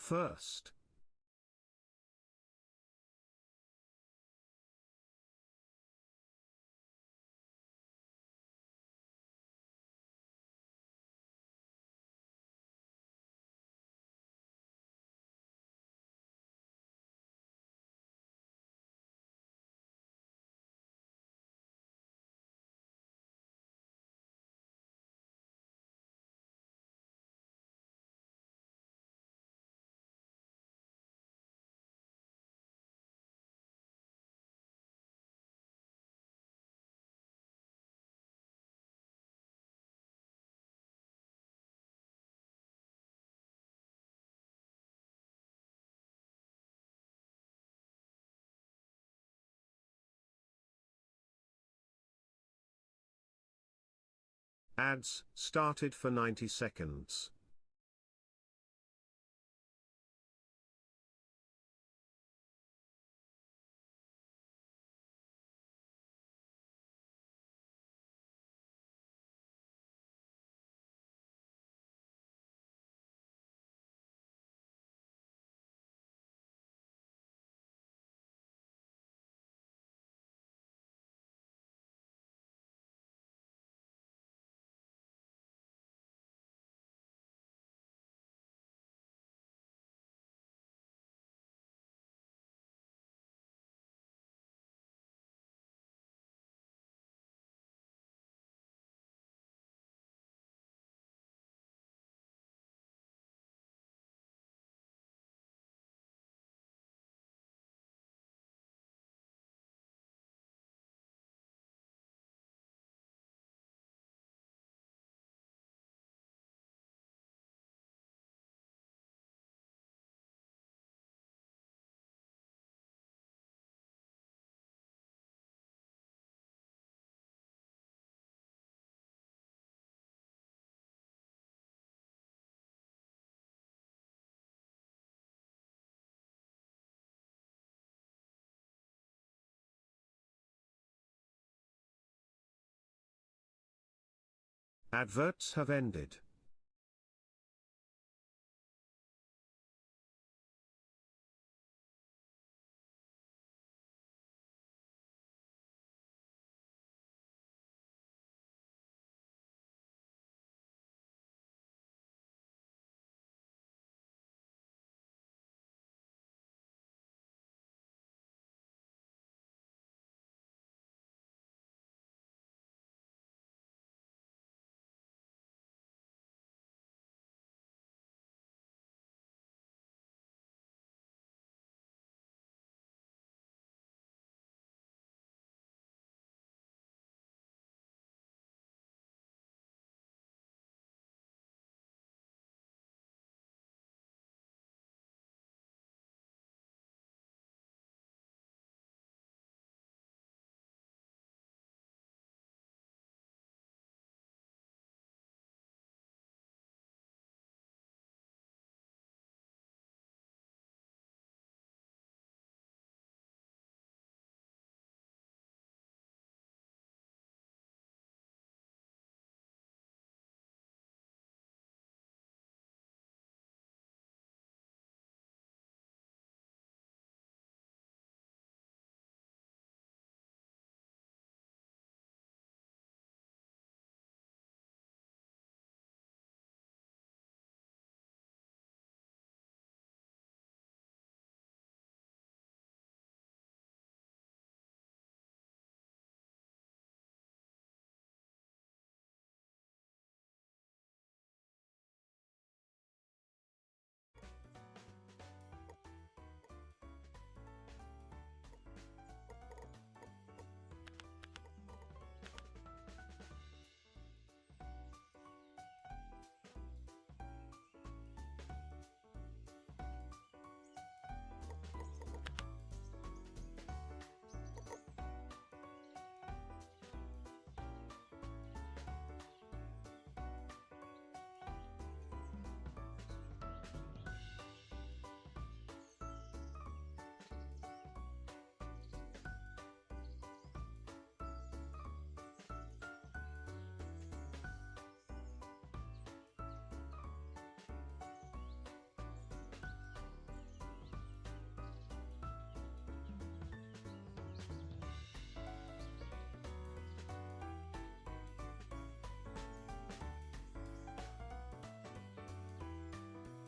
First. Ads started for 90 seconds. Adverts have ended.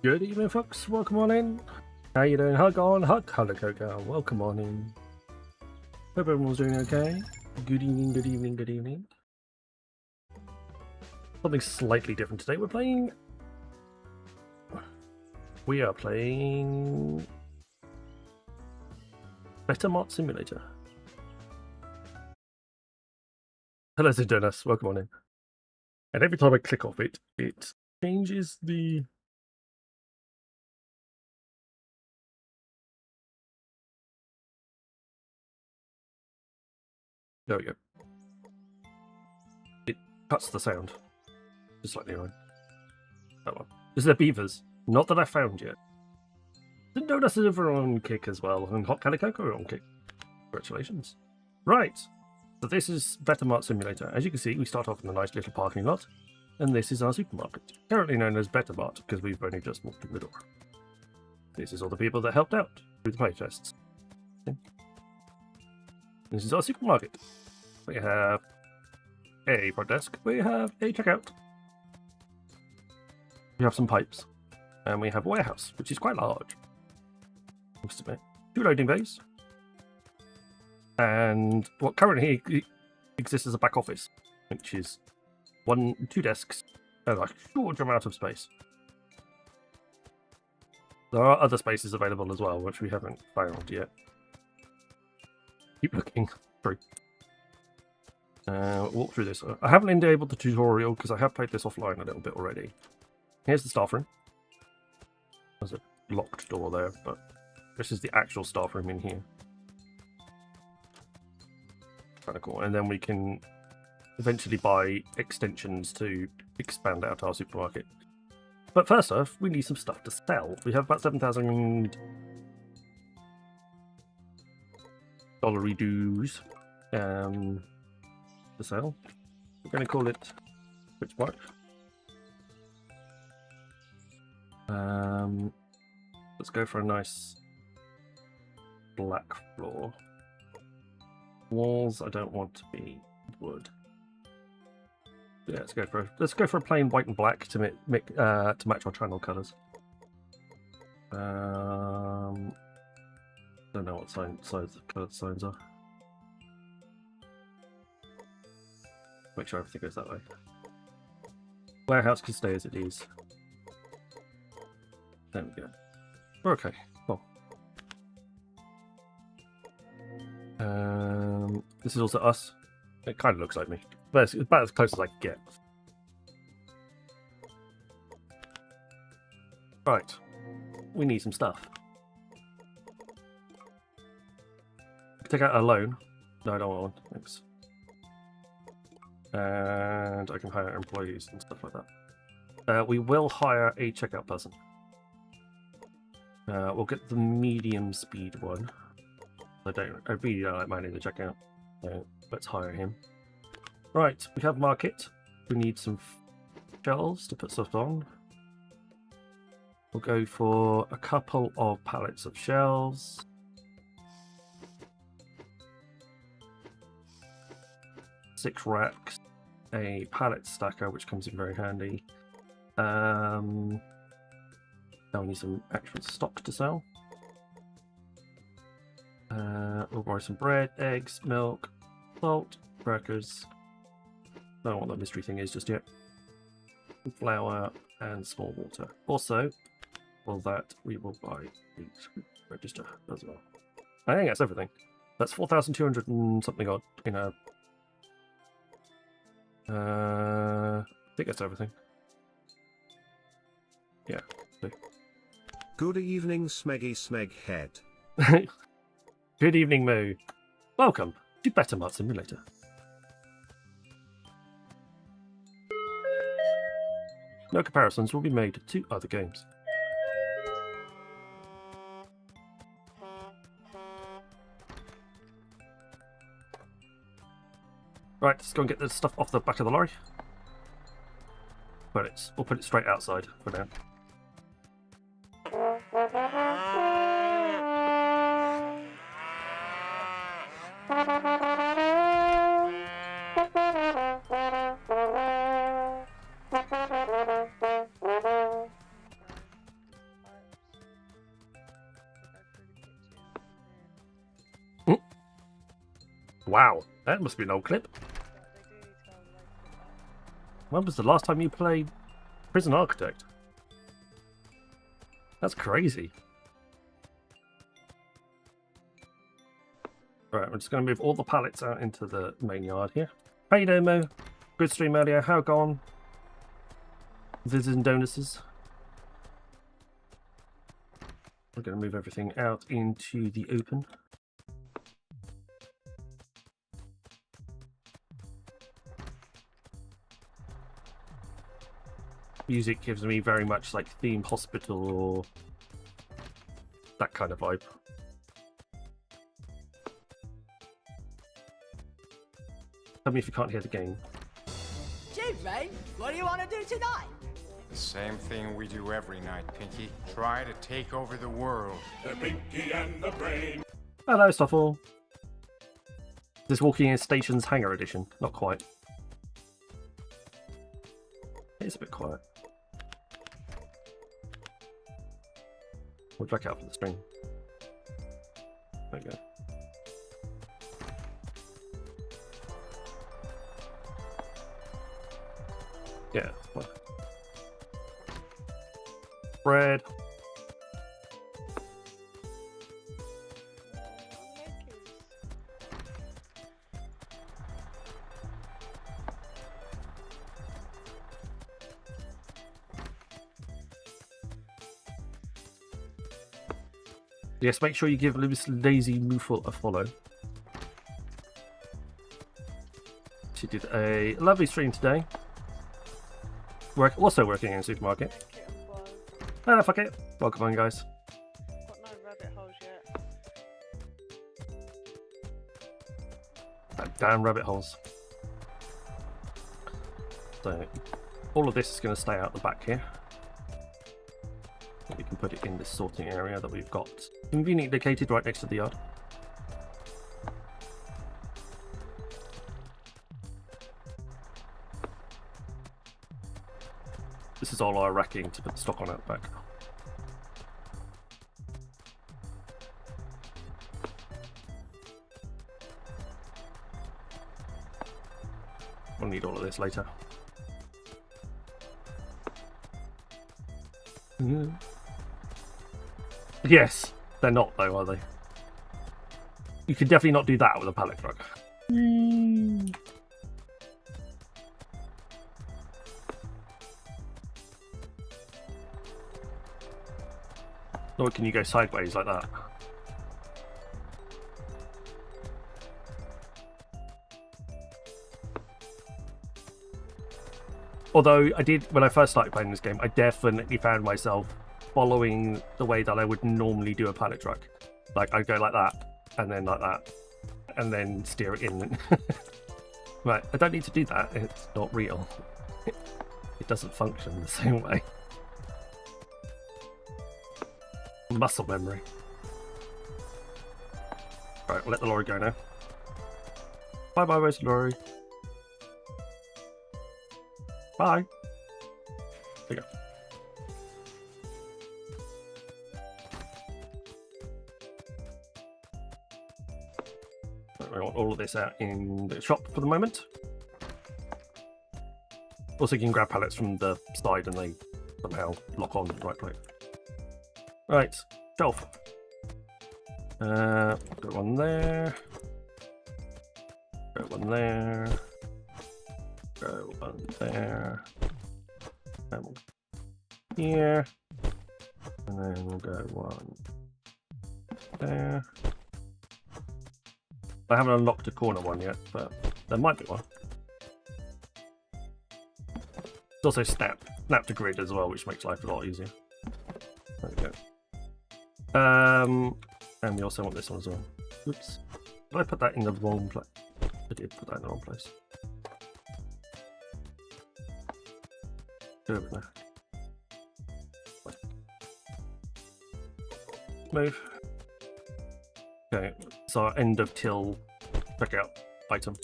Good evening, folks. Welcome on in. How you doing? Hug on, hug, hello, Coco. Welcome on in. Hope everyone's doing okay. Good evening, good evening, good evening. Something slightly different today. We are playing Bettermart Simulator. Hello, Zidonis. Welcome on in. And every time I click off it, it changes the... There we go. It cuts the sound. Just slightly annoying. That one. Is there beavers? Not that I found yet. Zidonis is on kick as well, and Hot Calicoco are on kick. Congratulations. Right. So this is Bettermart Simulator. As you can see, we start off in a nice little parking lot, and this is our supermarket, currently known as Bettermart because we've only just walked in the door. This is all the people that helped out with the playtests. This is our supermarket. We have a front desk, we have a checkout, we have some pipes, and we have a warehouse, which is quite large. Must admit. 2 loading bays, and what currently exists as a back office, which is 2 desks and a huge amount of space. There are other spaces available as well, which we haven't found yet. Keep looking through. Walk through this. I haven't enabled the tutorial because I have played this offline a little bit already. Here's the staff room. There's a locked door there, but this is the actual staff room in here. Kind of cool. And then we can eventually buy extensions to expand out our supermarket. But first off, we need some stuff to sell. We have about 7,000 dollary dues to sell. We're going to call it Switchmark. Let's go for a nice black floor. Walls I don't want to be wood. Yeah, let's go for a plain white and black to match our channel colours. Don't know what size the coloured signs are. Make sure everything goes that way. Warehouse can stay as it is. There we go. We're okay. Cool. This is also us. It kind of looks like me. But it's about as close as I can get. Right. We need some stuff. Take out a loan. No, I don't want one. Thanks. And I can hire employees and stuff like that. We will hire a checkout person. We'll get the medium speed one. I really don't like managing the checkout. So let's hire him. Right, we have market. We need some shelves to put stuff on. We'll go for a couple of pallets of shelves. Six racks, a pallet stacker, which comes in very handy. Now we need some actual stock to sell. We'll buy some bread, eggs, milk, salt, crackers. Don't know what that mystery thing is just yet. Flour and small water. Also, for that we will buy the register as well. I think that's everything. That's 4,200 and something odd in a. I think that's everything. Yeah. Good evening, Smeggy Smeghead. Good evening, Moo. Welcome to Bettermart Simulator. No comparisons will be made to other games. Right, let's go and get this stuff off the back of the lorry. We'll put it straight outside for now. Wow, that must be an old clip. When was the last time you played Prison Architect? That's crazy. Right, we're just going to move all the pallets out into the main yard here. How you doing, Mo? Good stream earlier. How gone? Visiting donuts. We're going to move everything out into the open. Music gives me very much like Theme Hospital or that kind of vibe. Tell me if you can't hear the game. Gee, Ray, what do you want to do tonight? The same thing we do every night, Pinky. Try to take over the world. The Pinky and the Brain. Hello, Stoffel. This Walking in Stations Hangar Edition. Not quite. It's a bit quiet. We'll back out for the stream. There we go. Yeah. Well. Bread. Yes, make sure you give Lewis Lazy Moofle a follow. She did a lovely stream today. Also working in a supermarket. Ah, fuck it. Welcome on, guys. Got no rabbit holes yet. Damn rabbit holes. So, all of this is going to stay out the back here. We can put it in this sorting area that we've got conveniently located right next to the yard. This is all our racking to put the stock on out back. We'll need all of this later. Yes, they're not though, are they? You could definitely not do that with a pallet truck. Nor can you go sideways like that. Although I did, when I first started playing this game, I definitely found myself following the way that I would normally do a pallet truck. Like, I'd go like that, and then like that, and then steer it in. Right, I don't need to do that, it's not real. It doesn't function the same way. Muscle memory. Right, we'll let the lorry go now. Bye bye, where's the lorry? Bye. There you go. I want all of this out in the shop for the moment. Also, you can grab pallets from the side and they somehow lock on the right place. Right, shelf. Got one there. Got one there. Go one there. And we'll go here. And then we'll go one there. I haven't unlocked a corner one yet, but there might be one. It's also snap to grid as well, which makes life a lot easier. There we go. And we also want this one as well. Oops. Did I put that in the wrong place? I did put that in the wrong place. Go over there. Move. Okay, so our end of till checkout item.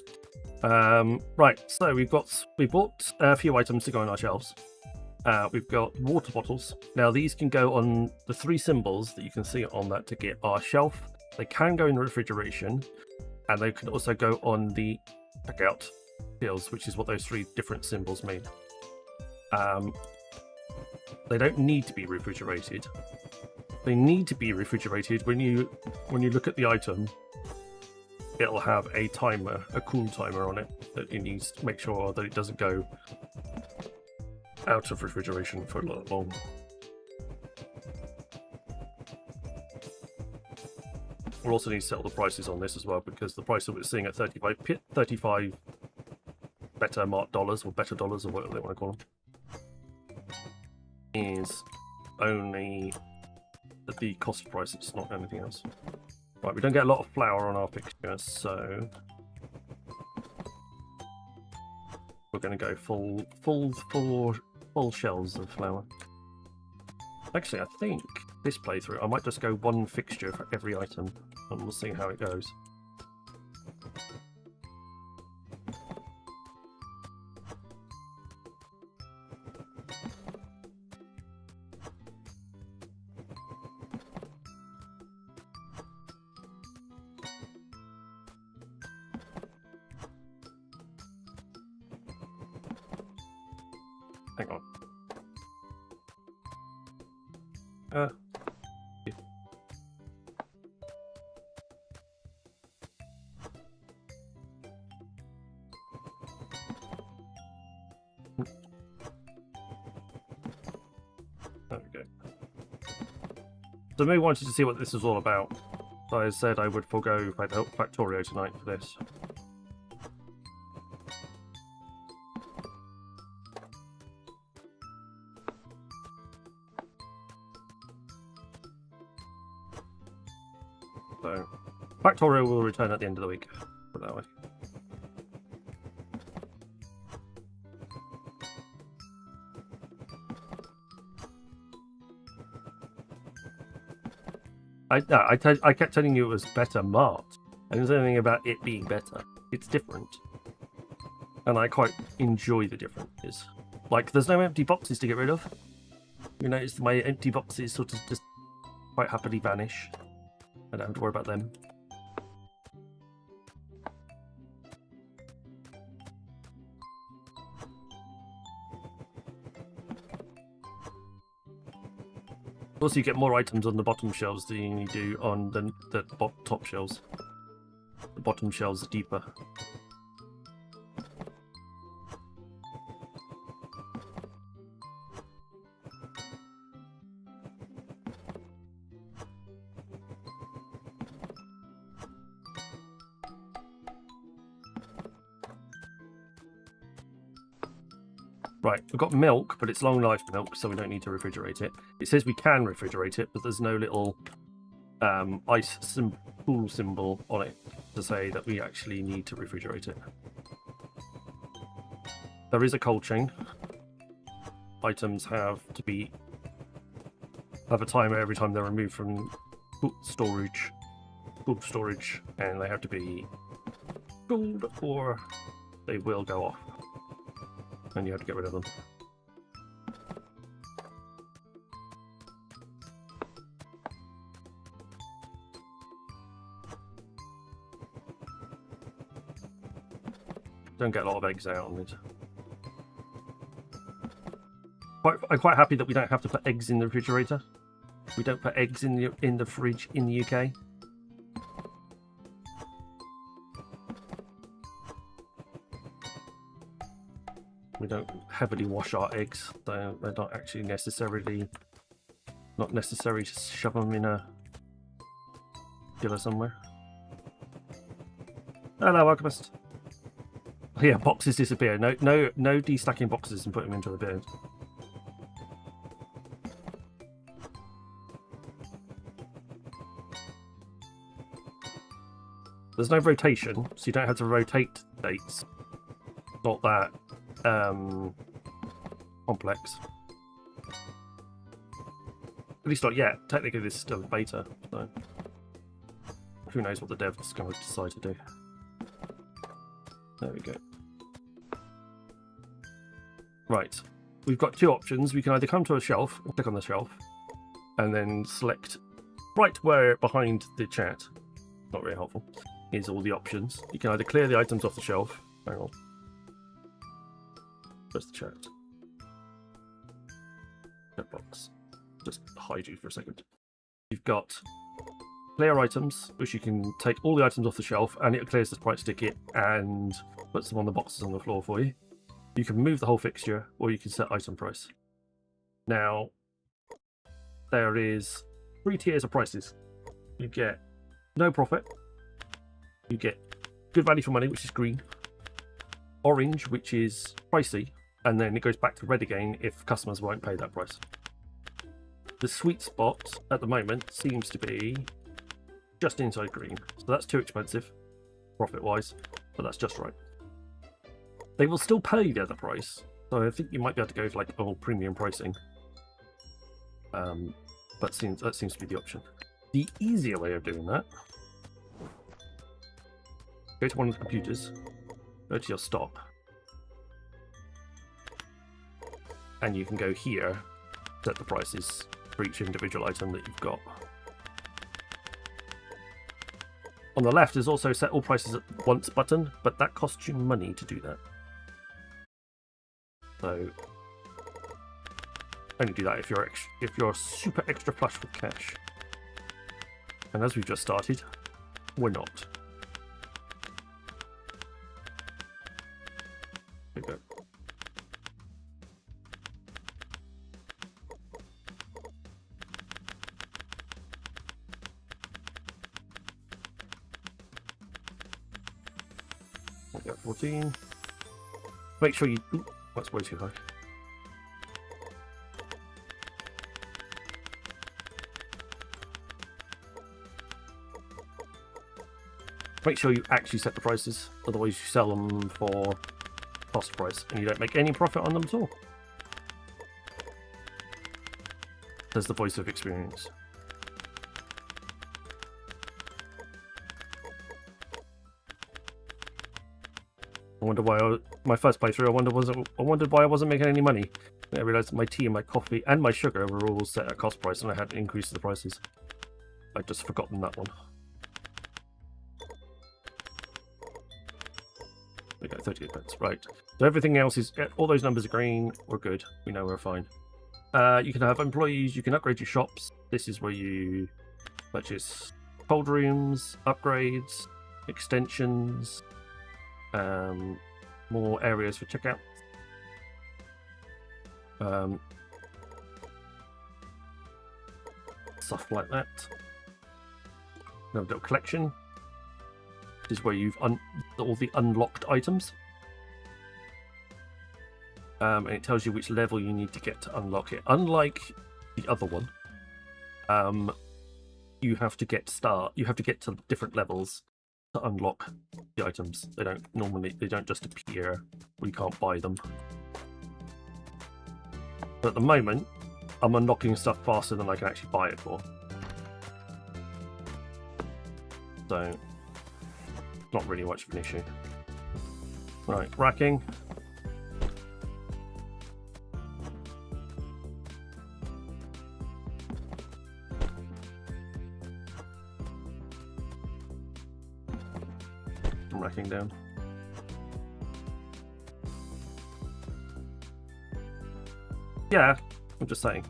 Right, so we bought a few items to go on our shelves. We've got water bottles. Now these can go on the 3 symbols that you can see on that to get our shelf. They can go in refrigeration. And they can also go on the checkout fields, which is what those 3 different symbols mean. They don't need to be refrigerated. They need to be refrigerated when you look at the item. It'll have a timer, a cool timer on it that you need to make sure that it doesn't go out of refrigeration for a lot long. We'll also need to settle the prices on this as well, because the price that we're seeing at 35 better marked dollars, or better dollars, or whatever they want to call them, is only the cost price. It's not anything else. Right, we don't get a lot of flour on our fixture, so we're going to go full shells of flour. Actually, I think this playthrough I might just go 1 fixture for every item, and we'll see how it goes. Hang on. There we go. So maybe wanted to see what this is all about. So I said I would forego Factorio tonight for this. So, Factorio will return at the end of the week, put it that way. I kept telling you it was better marked. I didn't say anything about it being better. It's different. And I quite enjoy the differences. Like, there's no empty boxes to get rid of. You notice my empty boxes sort of just quite happily vanish. I don't have to worry about them. Also, you get more items on the bottom shelves than you do on the top shelves. The bottom shelves are deeper. Right, we've got milk, but it's long life milk, so we don't need to refrigerate it. It says we can refrigerate it, but there's no little cool symbol on it to say that we actually need to refrigerate it. There is a cold chain. Items have a timer every time they're removed from cool storage, and they have to be cooled or they will go off. And you have to get rid of them. Don't get a lot of eggs out on it. I'm quite happy that we don't have to put eggs in the refrigerator. We don't put eggs in the fridge in the UK. We don't heavily wash our eggs, so they're not actually necessary to shove them in a killer somewhere. Hello, Alchemist. Oh, yeah, boxes disappear. No destacking boxes and put them into the bin. There's no rotation, so you don't have to rotate dates. Not that complex. At least not yet. Technically this is still beta, so who knows what the devs are going to decide to do. There we go. Right, we've got 2 options. We can either come to a shelf and click on the shelf and then select right where behind the chat. Not very helpful. is all the options. You can either clear the items off the shelf. Hang on. Where's the chat? Chat box. Just hide you for a second. You've got clear items, which you can take all the items off the shelf, and it clears the price ticket and puts them on the boxes on the floor for you. You can move the whole fixture, or you can set item price. Now, there is 3 tiers of prices. You get no profit. You get good value for money, which is green. Orange, which is pricey, and then it goes back to red again if customers won't pay that price. The sweet spot at the moment seems to be just inside green. So that's too expensive, profit-wise, but that's just right. They will still pay the other price, so I think you might be able to go for like premium pricing. But that seems to be the option. The easier way of doing that, go to one of the computers, go to your stop, and you can go here, set the prices for each individual item that you've got. On the left is also set all prices at once button, but that costs you money to do that. So only do that if you're super extra flush with cash. And as we've just started, we're not. There we go. We got 14. Make sure you. Ooh, that's way too high. Make sure you actually set the prices, otherwise you sell them for cost price and you don't make any profit on them at all. There's the voice of experience. I wonder why my first playthrough. I wondered why I wasn't making any money. And I realised my tea and my coffee and my sugar were all set at cost price, and I had to increase the prices. I'd just forgotten that one. We got 38 pence, right. So everything else is, all those numbers are green, we're good, we know we're fine. You can have employees, you can upgrade your shops. This is where you purchase cold rooms, upgrades, extensions, more areas for checkout. Stuff like that. Another little collection. Is where you've all the unlocked items, and it tells you which level you need to get to unlock it. Unlike the other one, you have to get to different levels to unlock the items. They don't just appear, we can't buy them. But at the moment, I'm unlocking stuff faster than I can actually buy it for. So not really much of an issue. Right, racking. I'm racking down. Yeah, I'm just saying.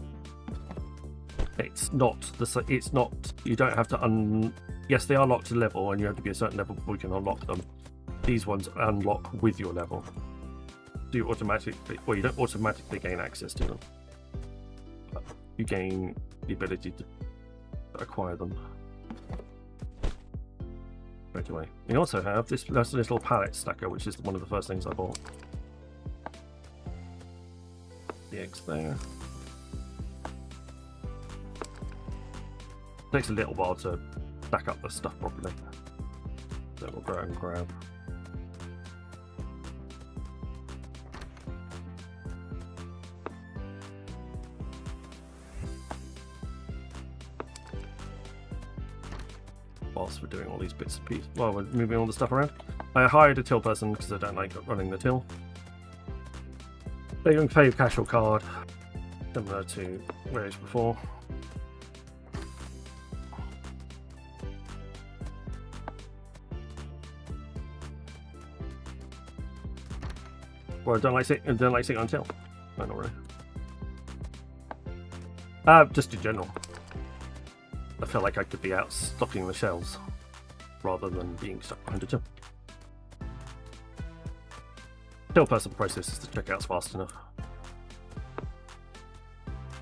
It's not you don't have to yes, they are locked to level, and you have to be a certain level before you can unlock them. These ones unlock with your level. So you automatically, well, you don't automatically gain access to them. But you gain the ability to acquire them straight away. You also have this little pallet stacker, which is one of the first things I bought. The eggs there. Takes a little while to stack up the stuff properly. So we'll go and grab. Whilst we're doing all these bits and pieces, while we're moving all the stuff around, I hired a till person because I don't like running the till. They can pay with cash or card, similar to where it was before. Well, I don't like sitting on till. No, not really. Just in general. I feel like I could be out stocking the shelves rather than being stuck behind a till. Till person processes the checkouts fast enough.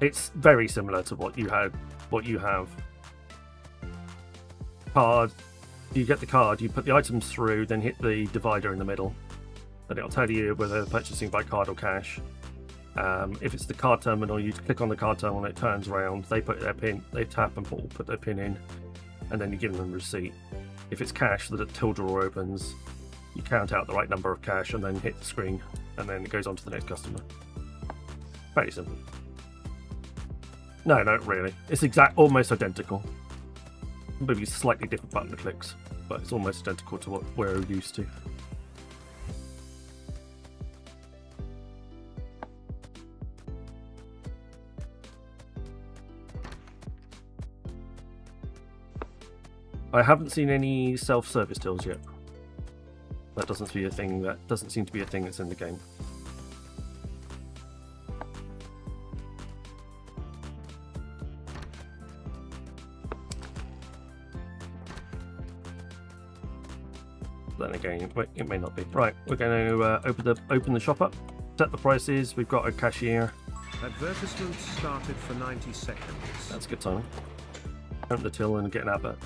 It's very similar to what you have. Card. You get the card, you put the items through, then hit the divider in the middle. Then it'll tell you whether purchasing by card or cash. If it's the card terminal, you click on the card terminal, it turns around, they put their pin, they tap and put their pin in, and then you give them a receipt. If it's cash, the till drawer opens, you count out the right number of cash and then hit the screen, and then it goes on to the next customer. Very simple. No, not really. It's almost identical. Maybe slightly different button clicks, but it's almost identical to what we're used to. I haven't seen any self-service tills yet. That doesn't seem to be a thing. That doesn't seem to be a thing that's in the game. Then again, it may not be. Right, we're going to open the shop up, set the prices. We've got a cashier. Advertisements started for 90 seconds. That's good timing. Open the till and get an advert.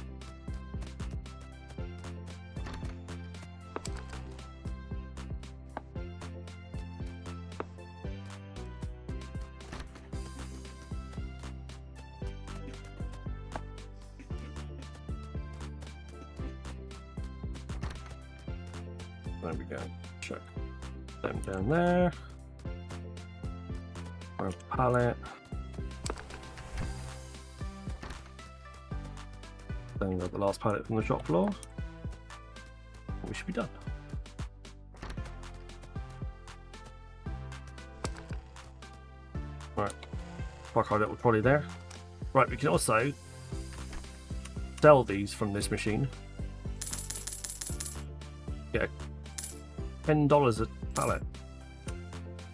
There we go. Check them down there. Our pallet. Then we've got the last pallet from the shop floor. We should be done. Right. Park our little trolley there. Right, we can also sell these from this machine. Get $10 a pallet.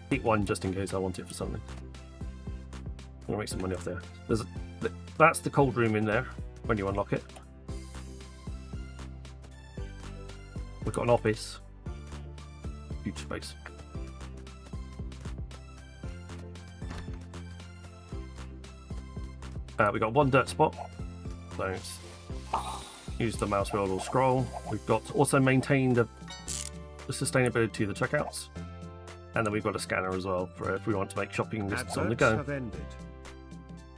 Keep one just in case I want it for something. I'm gonna make some money off there. That's the cold room in there when you unlock it. We've got an office. Huge space. We've got one dirt spot. So it's use the mouse wheel or scroll. We've got also maintained the sustainability of the checkouts, and then we've got a scanner as well for if we want to make shopping lists on the go. Have ended.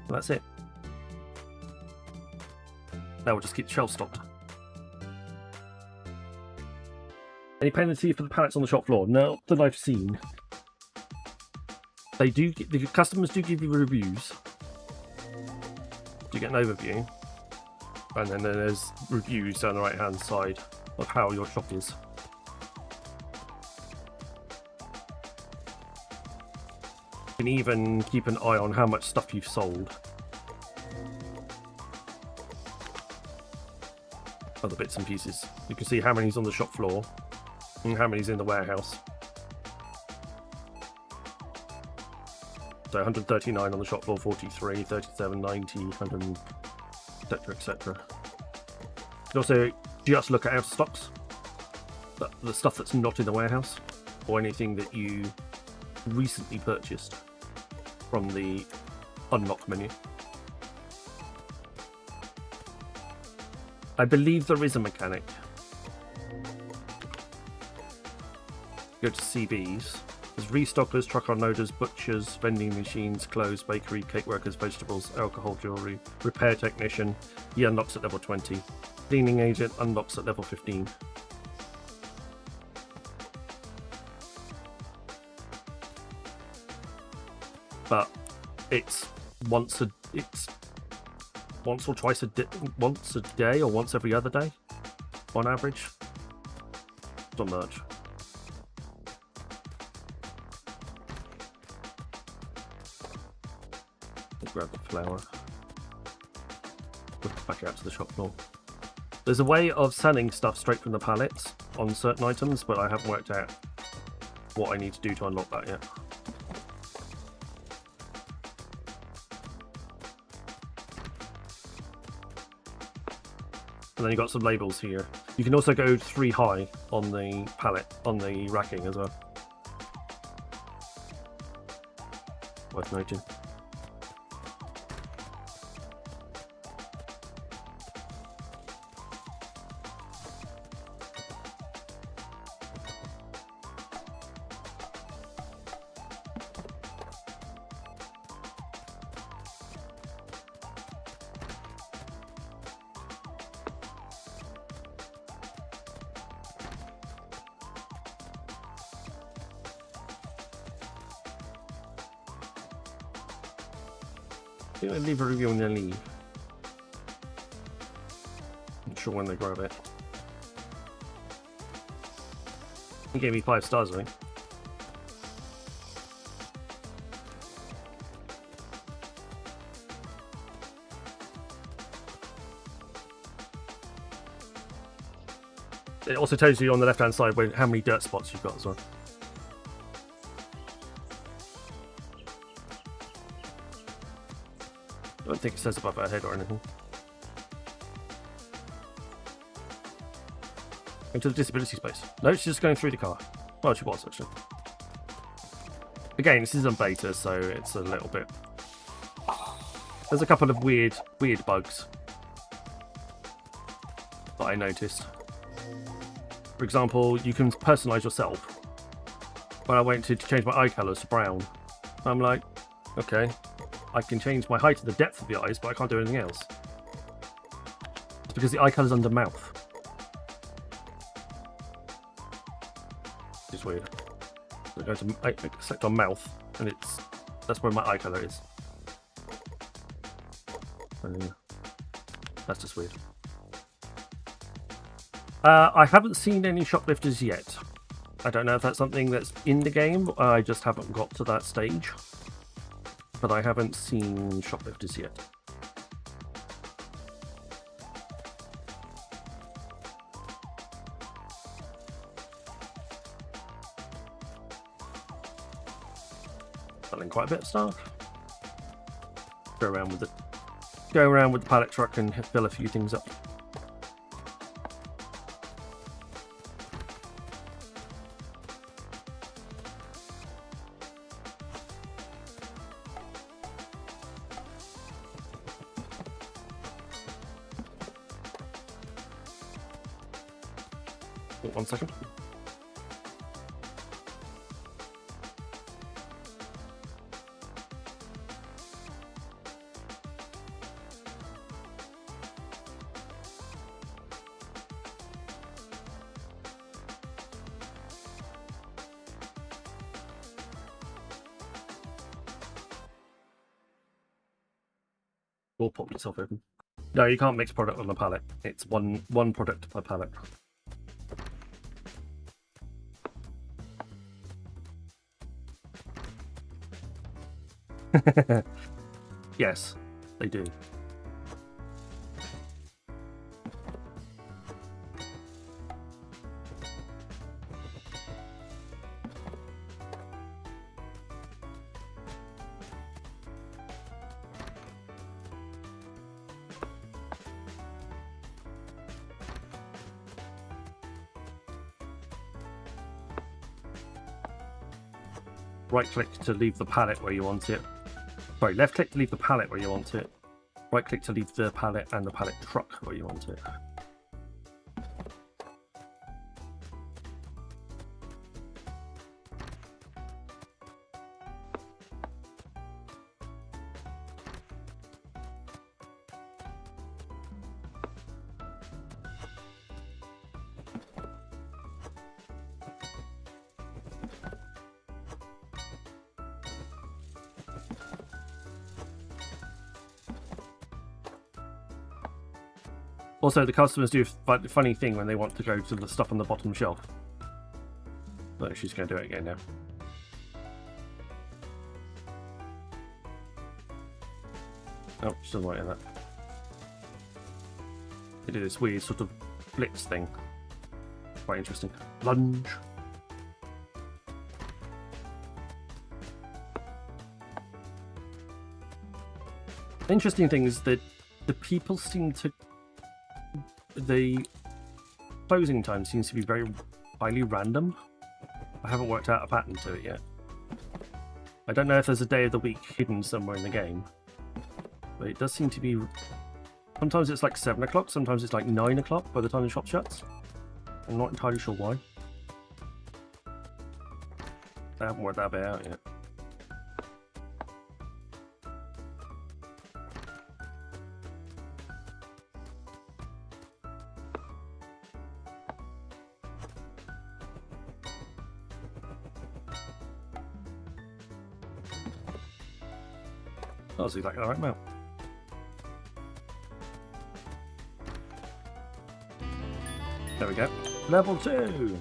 And that's it. Now we'll just keep the shelves stocked. Any penalty for the pallets on the shop floor? No, that I've seen. They do. The customers do give you reviews. You get an overview, and then there's reviews down the right hand side of how your shop is. You can even keep an eye on how much stuff you've sold. Other bits and pieces. You can see how many's on the shop floor and how many's in the warehouse. So 139 on the shop floor, 43, 37, 90, 100, etc, etc. You can also just look at out of stocks. The stuff that's not in the warehouse, or anything that you recently purchased from the unlock menu. I believe there is a mechanic. Go to CVs. There's restockers, truck unloaders, butchers, vending machines, clothes, bakery, cake workers, vegetables, alcohol, jewellery, repair technician. He unlocks at level 20. Cleaning agent unlocks at level 15. But it's once or twice once a day or once every other day on average. Not much. I'll grab the flour. Put it back out to the shop floor. There's a way of selling stuff straight from the pallets on certain items, but I haven't worked out what I need to do to unlock that yet. And then you've got some labels here. You can also go 3 high on the pallet, on the racking as well. Worth noting. I think they leave a review when they leave. Not sure when they grab it. He gave me 5 stars, I think. It also tells you on the left-hand side how many dirt spots you've got as well. I don't think it says above our head or anything. Into the disability space. No, she's just going through the car. Well, she was actually. Again, this is on beta, so it's a little bit. There's a couple of weird bugs that I noticed. For example, you can personalize yourself. When I went to change my eye colors to brown, I'm like, okay. I can change my height and the depth of the eyes, but I can't do anything else. It's because the eye colour's under mouth. It's weird. So I go to select on mouth, and that's where my eye colour is. And that's just weird. I haven't seen any shoplifters yet. I don't know if that's something that's in the game. I just haven't got to that stage. But I haven't seen shoplifters yet. Selling quite a bit of stuff. Go around with the pallet truck and fill a few things up. Oh, 1 second. Or pop yourself open. No, you can't mix product on a pallet. It's one product per pallet. Yes, they do. Right click to leave the pallet where you want it. Sorry, left click to leave the pallet where you want it. Right click to leave the pallet and the pallet truck where you want it. Also, the customers do a funny thing when they want to go to the stuff on the bottom shelf. But she's going to do it again now. Oh, she doesn't want that. They do this weird sort of blitz thing. Quite interesting. Lunge. Interesting thing is that the people seem to... The closing time seems to be very highly random. I haven't worked out a pattern to it yet. I don't know if there's a day of the week hidden somewhere in the game. But it does seem to be... Sometimes it's like 7 o'clock, sometimes it's like 9 o'clock by the time the shop shuts. I'm not entirely sure why. I haven't worked that bit out yet. That's exactly the right amount. There we go. Level 2!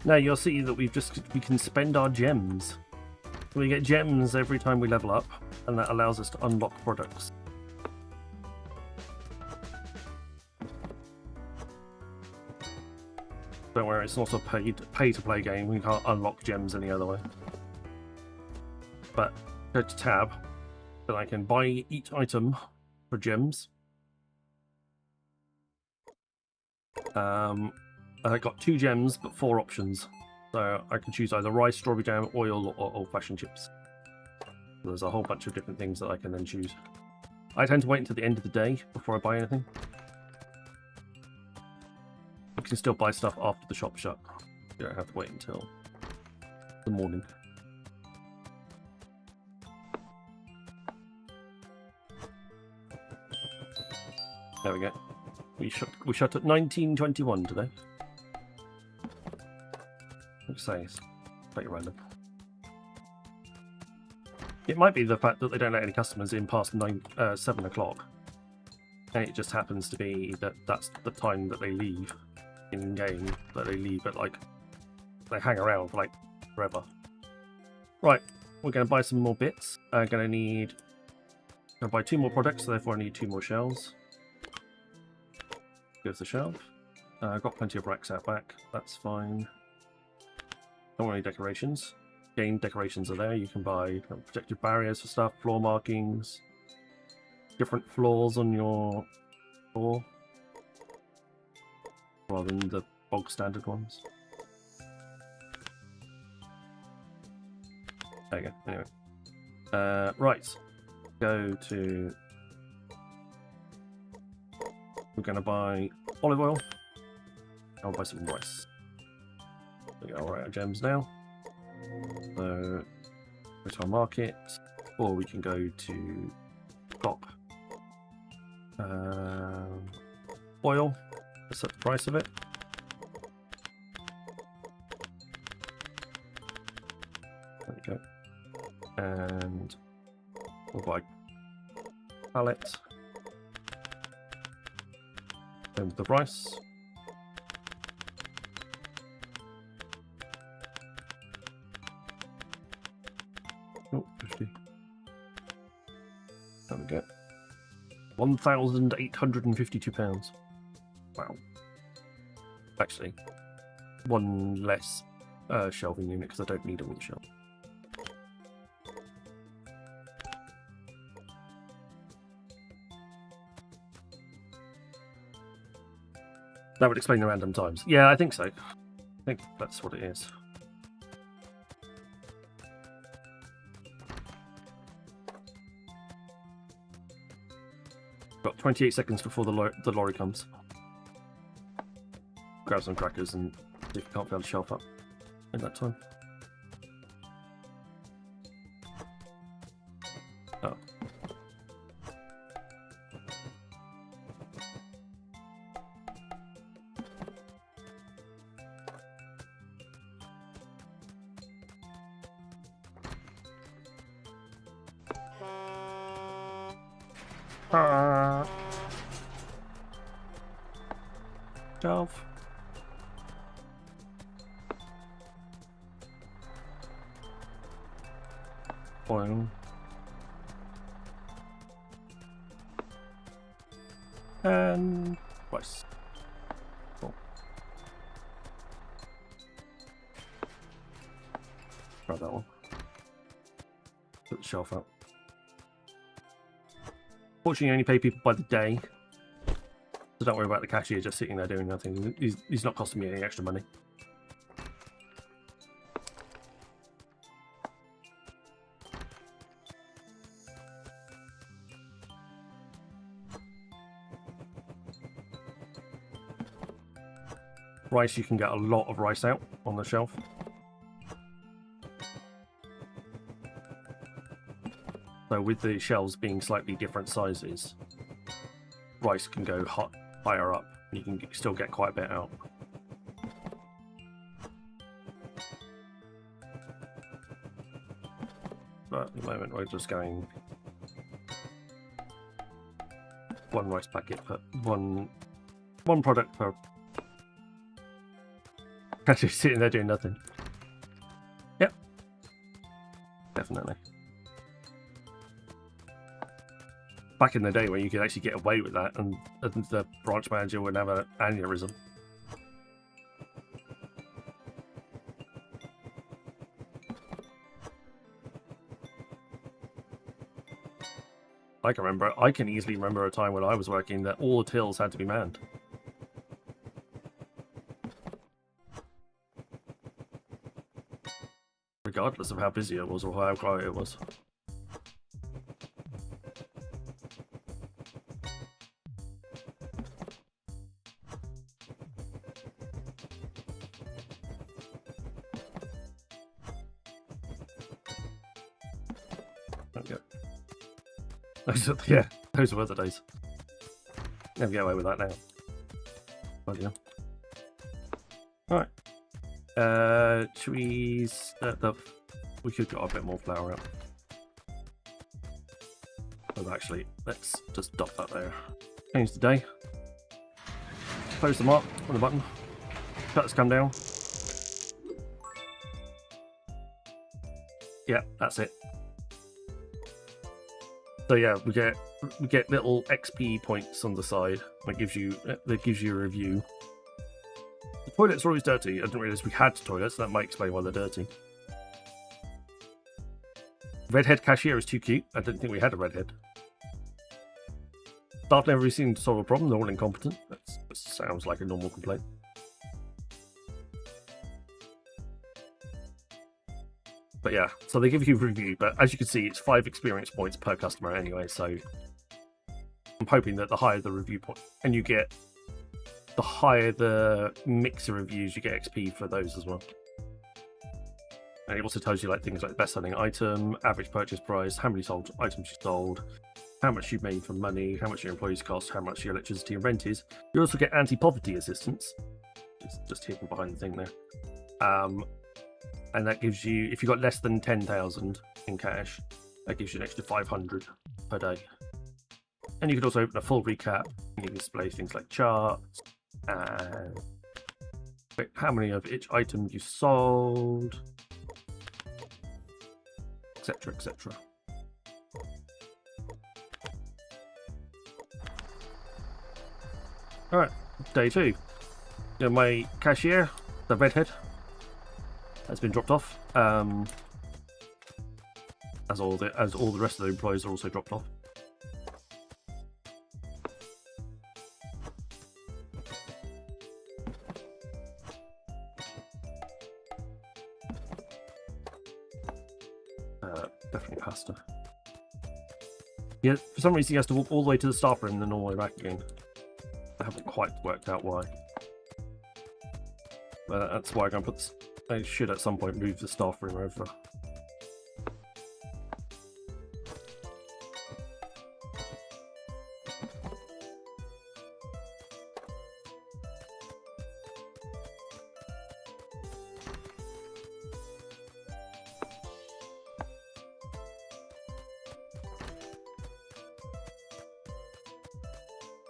Now you'll see that we can spend our gems. We get gems every time we level up, and that allows us to unlock products. Don't worry, it's not a pay-to-play game. We can't unlock gems any other way. But go to tab, and I can buy each item for gems. I got 2 gems, but 4 options. So I can choose either rice, strawberry jam, oil, or old-fashioned chips. There's a whole bunch of different things that I can then choose. I tend to wait until the end of the day before I buy anything. You can still buy stuff after the shop shut. You don't have to wait until the morning. There we go. We shut at 19:21 today. Let's say it's pretty random. It might be the fact that they don't let any customers in past 7 o'clock, and it just happens to be that that's the time that they leave in game. That they leave at like they hang around for like forever. Right, we're going to buy some more bits. I'm going to buy 2 more products, so therefore I need 2 more shells. Go to the shelf. I've got plenty of racks out back. That's fine. Don't want any decorations. Game decorations are there. You can buy protective barriers for stuff, floor markings, different floors on your floor, rather than the bog standard ones. There you go. Anyway, right. Go to. We're going to buy olive oil. I'll buy some rice. We go right our gems now. So go to our market, or we can go to shop. Oil. Let's set the price of it. There we go. And we'll buy pallet. And the rice. Oh, 50. There we go. £1,852. Wow. Actually, 1 less shelving unit because I don't need all the shelves. That would explain the random times. Yeah, I think so. I think that's what it is. Got 28 seconds before the lorry comes. Grab some crackers and see if we can't fill the shelf up in that time. Oh. Shelf. Oil. And rice. Cool. Grab that one. Put the shelf out. Fortunately, you only pay people by the day. So don't worry about the cashier just sitting there doing nothing. He's not costing me any extra money. Rice, you can get a lot of rice out on the shelf. So with the shelves being slightly different sizes, rice can go higher up. You can still get quite a bit out. But at the moment we're just going one rice packet per one product per. Actually sitting there doing nothing. Yep. Definitely. Back in the day when you could actually get away with that and the branch manager would have an aneurysm. I can easily remember a time when I was working that all the tills had to be manned. Regardless of how busy it was or how quiet it was. Okay. Yeah, those were the days. Never get away with that now. Bloody hell. Alright. Should we set up? We could get a bit more flour out. Oh, actually, let's just dot that there. Change the day. Close them up on the button. Shutters come down. Yeah, that's it. So yeah, we get little XP points on the side. That gives you a review. The toilets are always dirty. I didn't realise we had toilets, so that might explain why they're dirty. Redhead cashier is too cute. I didn't think we had a redhead. Staff never really seemed to solve a problem. They're all incompetent. That sounds like a normal complaint. But yeah, so they give you a review, but as you can see, it's 5 experience points per customer anyway, so I'm hoping that the higher the review point, and you get, the higher the mix of reviews, you get XP for those as well. And it also tells you like things like best-selling item, average purchase price, how many items you sold, how much you made from money, how much your employees cost, how much your electricity and rent is. You also get anti-poverty assistance. It's just hidden behind the thing there. And that gives you, if you've got less than 10,000 in cash, that gives you an extra 500 per day. And you can also open a full recap, and you can display things like charts, and how many of each item you sold, etc, etc. Alright, day 2. My cashier, the redhead, has been dropped off. As all the rest of the employees are also dropped off. Definitely pasta. Yeah, for some reason he has to walk all the way to the staff room and then all the way back again. I haven't quite worked out why. But that's why I'm going to put this. I should at some point move the staff room over.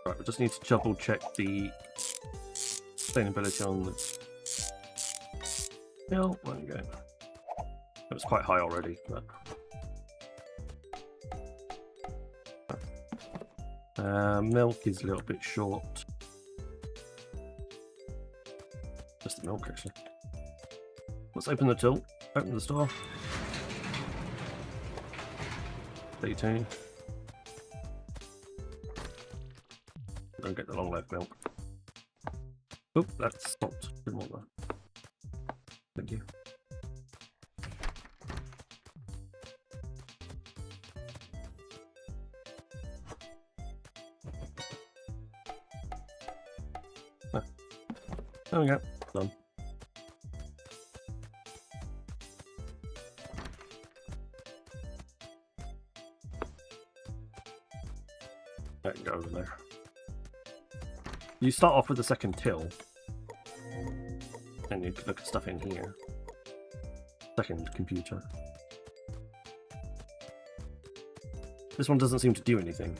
Right, we just need to double check the sustainability on the milk. There we go. It was quite high already, but milk is a little bit short. Just the milk, actually. Let's open the till. Open the store. Day 2. Don't get the long life milk. Oop, that stopped. Didn't want that. Thank you. Ah. There we go. Done. That can go over there. You start off with the second till, and you can look at stuff in here. Second computer. This one doesn't seem to do anything.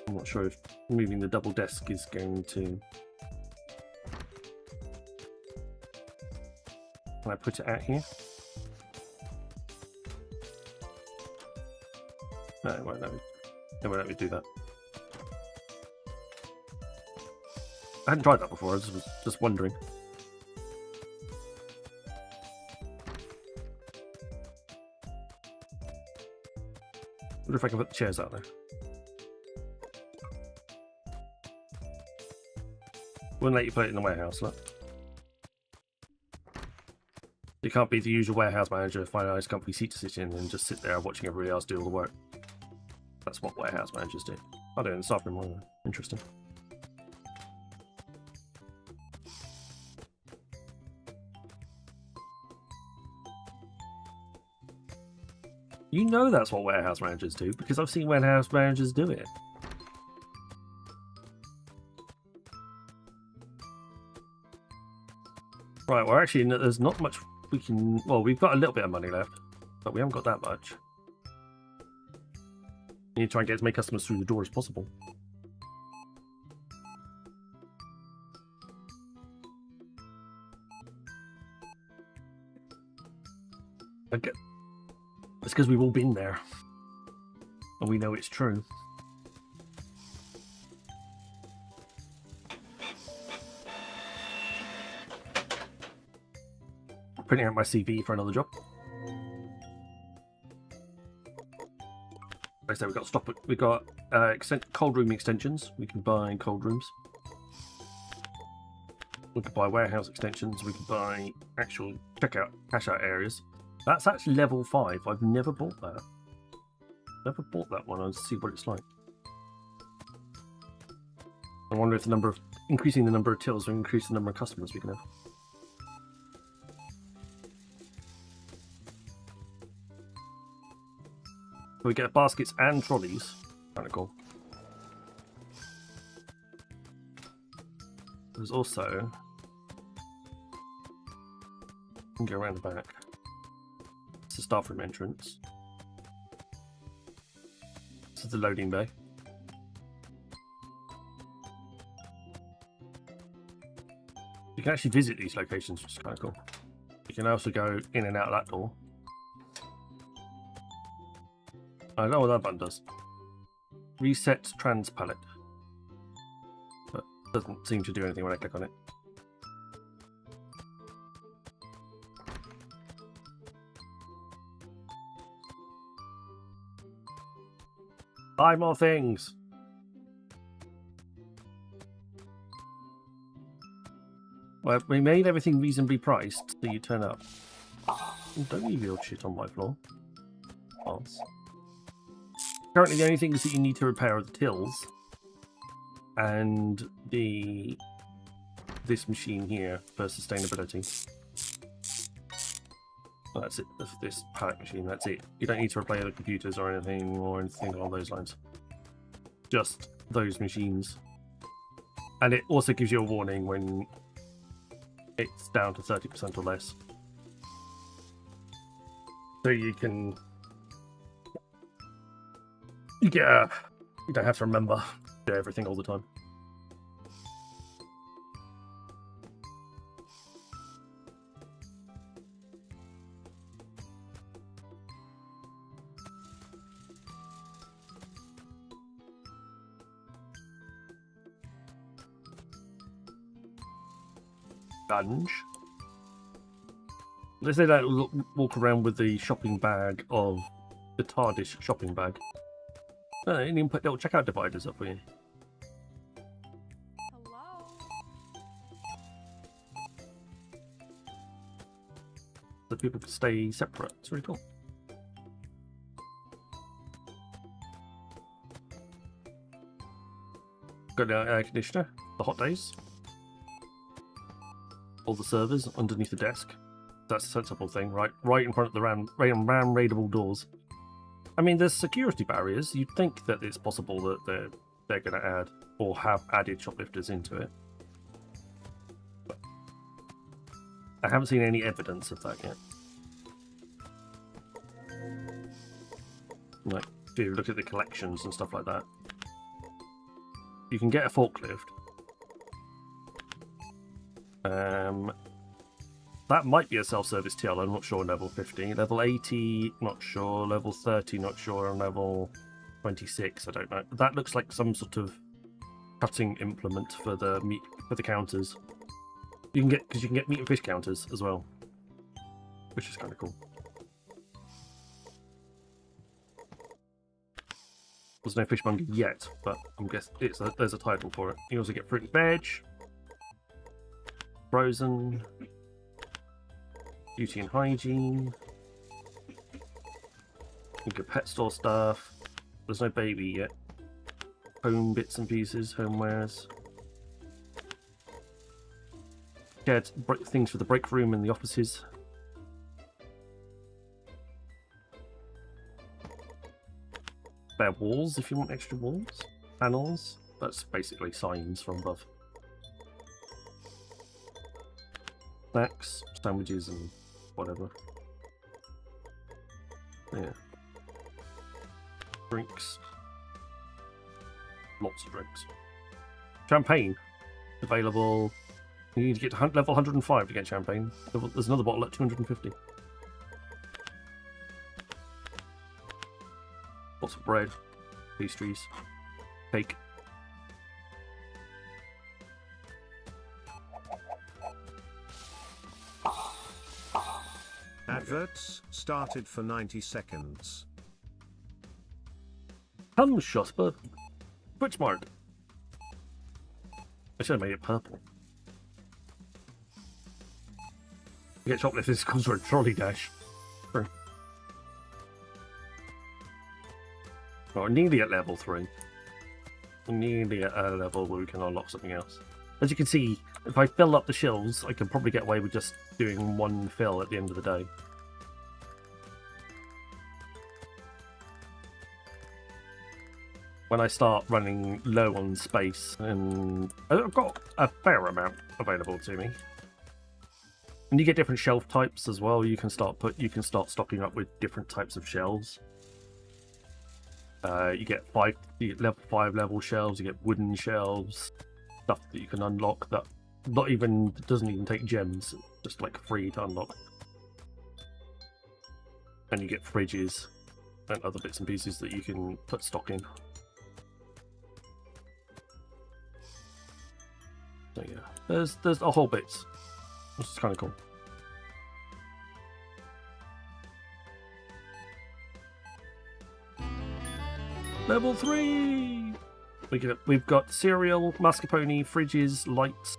I'm not sure if moving the double desk is going to... Can I put it out here? No, it won't let me. It won't let me do that. I hadn't tried that before, I was just wondering. Wonder if I can put the chairs out there. Wouldn't let you put it in the warehouse, look. You can't be the usual warehouse manager, find a nice comfy seat to sit in and just sit there watching everybody else do all the work. That's what warehouse managers do. I do it in the staff room more. Interesting. You know that's what warehouse managers do, because I've seen warehouse managers do it. Right, well actually there's not much we can... Well, we've got a little bit of money left, but we haven't got that much. We need to try and get as many customers through the door as possible. Okay. It's because we've all been there. And we know it's true. Printing out my CV for another job. Like I said, we've got cold room extensions. We can buy cold rooms. We can buy warehouse extensions. We can buy actual checkout, cash out areas. That's actually level 5. I've never bought that. Never bought that one. I'll see what it's like. I wonder if increasing the number of tills will increase the number of customers we can have. We get baskets and trolleys. Kind of cool. There's also... You can go around the back. It's the staff room entrance. This is the loading bay. You can actually visit these locations, which is kind of cool. You can also go in and out of that door. I don't know what that button does. Reset trans palette. But doesn't seem to do anything when I click on it. Buy more things! Well, we made everything reasonably priced, so you turn up. Don't leave your shit on my floor. False. Currently, the only things that you need to repair are the tills and this machine here for sustainability. Well, that's it. This pallet machine. That's it. You don't need to replace the computers or anything along those lines. Just those machines. And it also gives you a warning when it's down to 30% or less. So you can... Yeah, you don't have to remember to do everything all the time. Sponge. They say that walk around with the shopping bag of the TARDIS shopping bag. No, they didn't even put little checkout dividers up for you. Hello? So people can stay separate. It's really cool. Got an air conditioner, the hot days. All the servers underneath the desk. That's a sensible thing, right in front of the ram raidable doors. I mean, there's security barriers. You'd think that it's possible that they're going to add or have added shoplifters into it. But I haven't seen any evidence of that yet. Like, if you look at the collections and stuff like that, you can get a forklift. That might be a self-service TL, I'm not sure, level 50. Level 80, not sure. Level 30, not sure. And level 26, I don't know. That looks like some sort of cutting implement for the meat, for the counters. You can get, because you can get meat and fish counters as well, which is kind of cool. There's no fishmonger yet, but I'm guessing there's a title for it. You also get fruit and veg, frozen, beauty and hygiene. You get pet store stuff. There's no baby yet. Home bits and pieces, homewares. Shared things for the break room and the offices. Spare walls if you want extra walls. Panels. That's basically signs from above. Snacks, sandwiches and whatever. Yeah. Drinks. Lots of drinks. Champagne. Available. You need to get to level 105 to get champagne. There's another bottle at 250. Lots of bread. Pastries. Cake. Adverts started for 90 seconds. Come, Shosper. Switch mode. I should have made it purple. You get shoplifters, this comes for a trolley dash. Sure. Well, nearly at level 3. Nearly at a level where we can unlock something else. As you can see, if I fill up the shelves, I can probably get away with just doing one fill at the end of the day. When I start running low on space, and I've got a fair amount available to me. And you get different shelf types as well. You can start stocking up with different types of shelves. You get level 5 level shelves. You get wooden shelves, stuff that you can unlock that doesn't even take gems, just like free to unlock. And you get fridges and other bits and pieces that you can put stock in. So yeah, there's a whole bits, which is kind of cool. Level 3. We've got cereal, mascarpone, fridges, lights.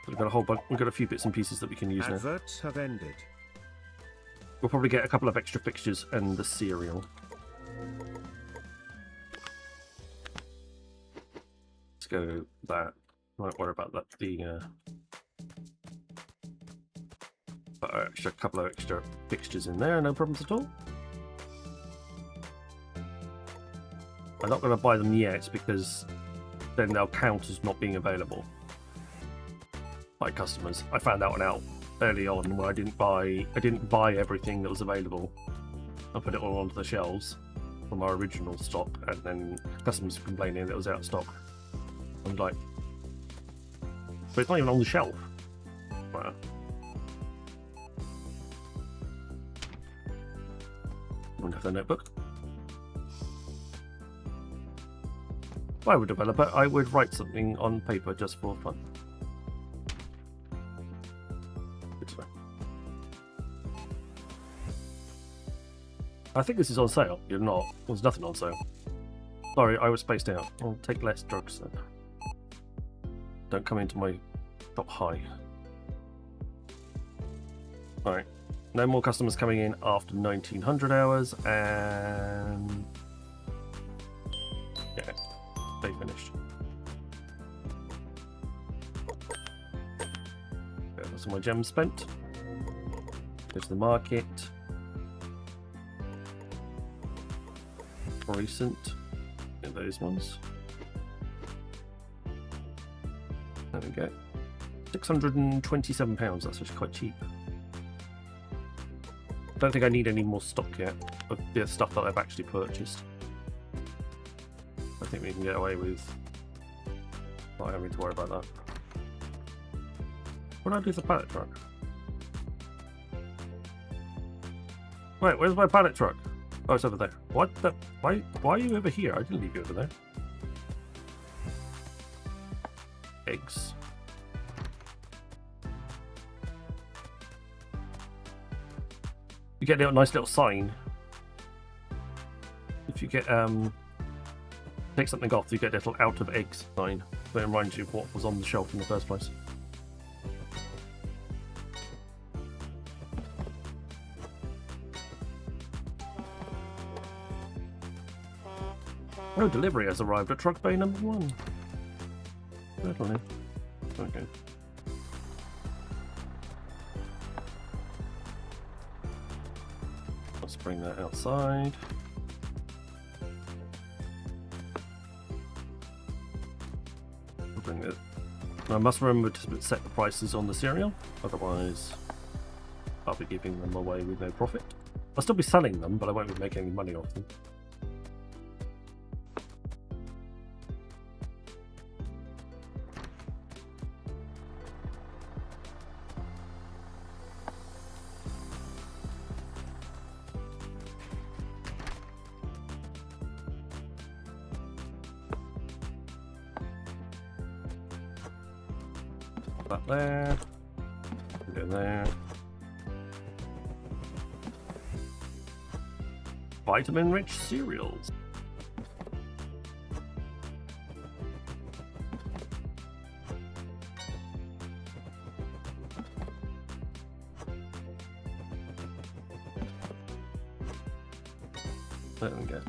We've got a whole bunch. We've got a few bits and pieces that we can use now. Adverts have ended. We'll probably get a couple of extra fixtures and the cereal. Let's go that. Don't worry about that. The extra couple of extra fixtures in there, no problems at all. I'm not going to buy them yet because then they'll count as not being available by customers. I found that one out early on when I didn't buy everything that was available. I put it all onto the shelves from our original stock, and then customers were complaining that it was out of stock. I'm like, but it's not even on the shelf. Wow. I don't have the notebook. If I were a developer, I would write something on paper just for fun. Good to know. I think this is on sale. You're not. There's nothing on sale. Sorry, I was spaced out. I'll take less drugs then. Don't come into my shop high. Alright. No more customers coming in after 1900 hours, and yeah, they finished. There's my gems spent. Go to the market. Recent. Get those ones. There we go. £627. That's actually quite cheap. Don't think I need any more stock yet of the stuff that I've actually purchased. I think we can get away with not having to worry about that. What do I do with the pallet truck? Wait, where's my pallet truck? Oh, it's over there. What the? Why are you over here? I didn't leave you over there. Eggs. You get a nice little sign. If you get take something off, you get a little out of eggs sign that reminds you of what was on the shelf in the first place. No delivery has arrived at truck bay number 1. Certainly. Okay. Let's bring that outside. I'll bring it. I must remember to set the prices on the cereal, otherwise I'll be giving them away with no profit. I'll still be selling them, but I won't be making any money off them. That there. Go there. Vitamin-rich cereals. There we go.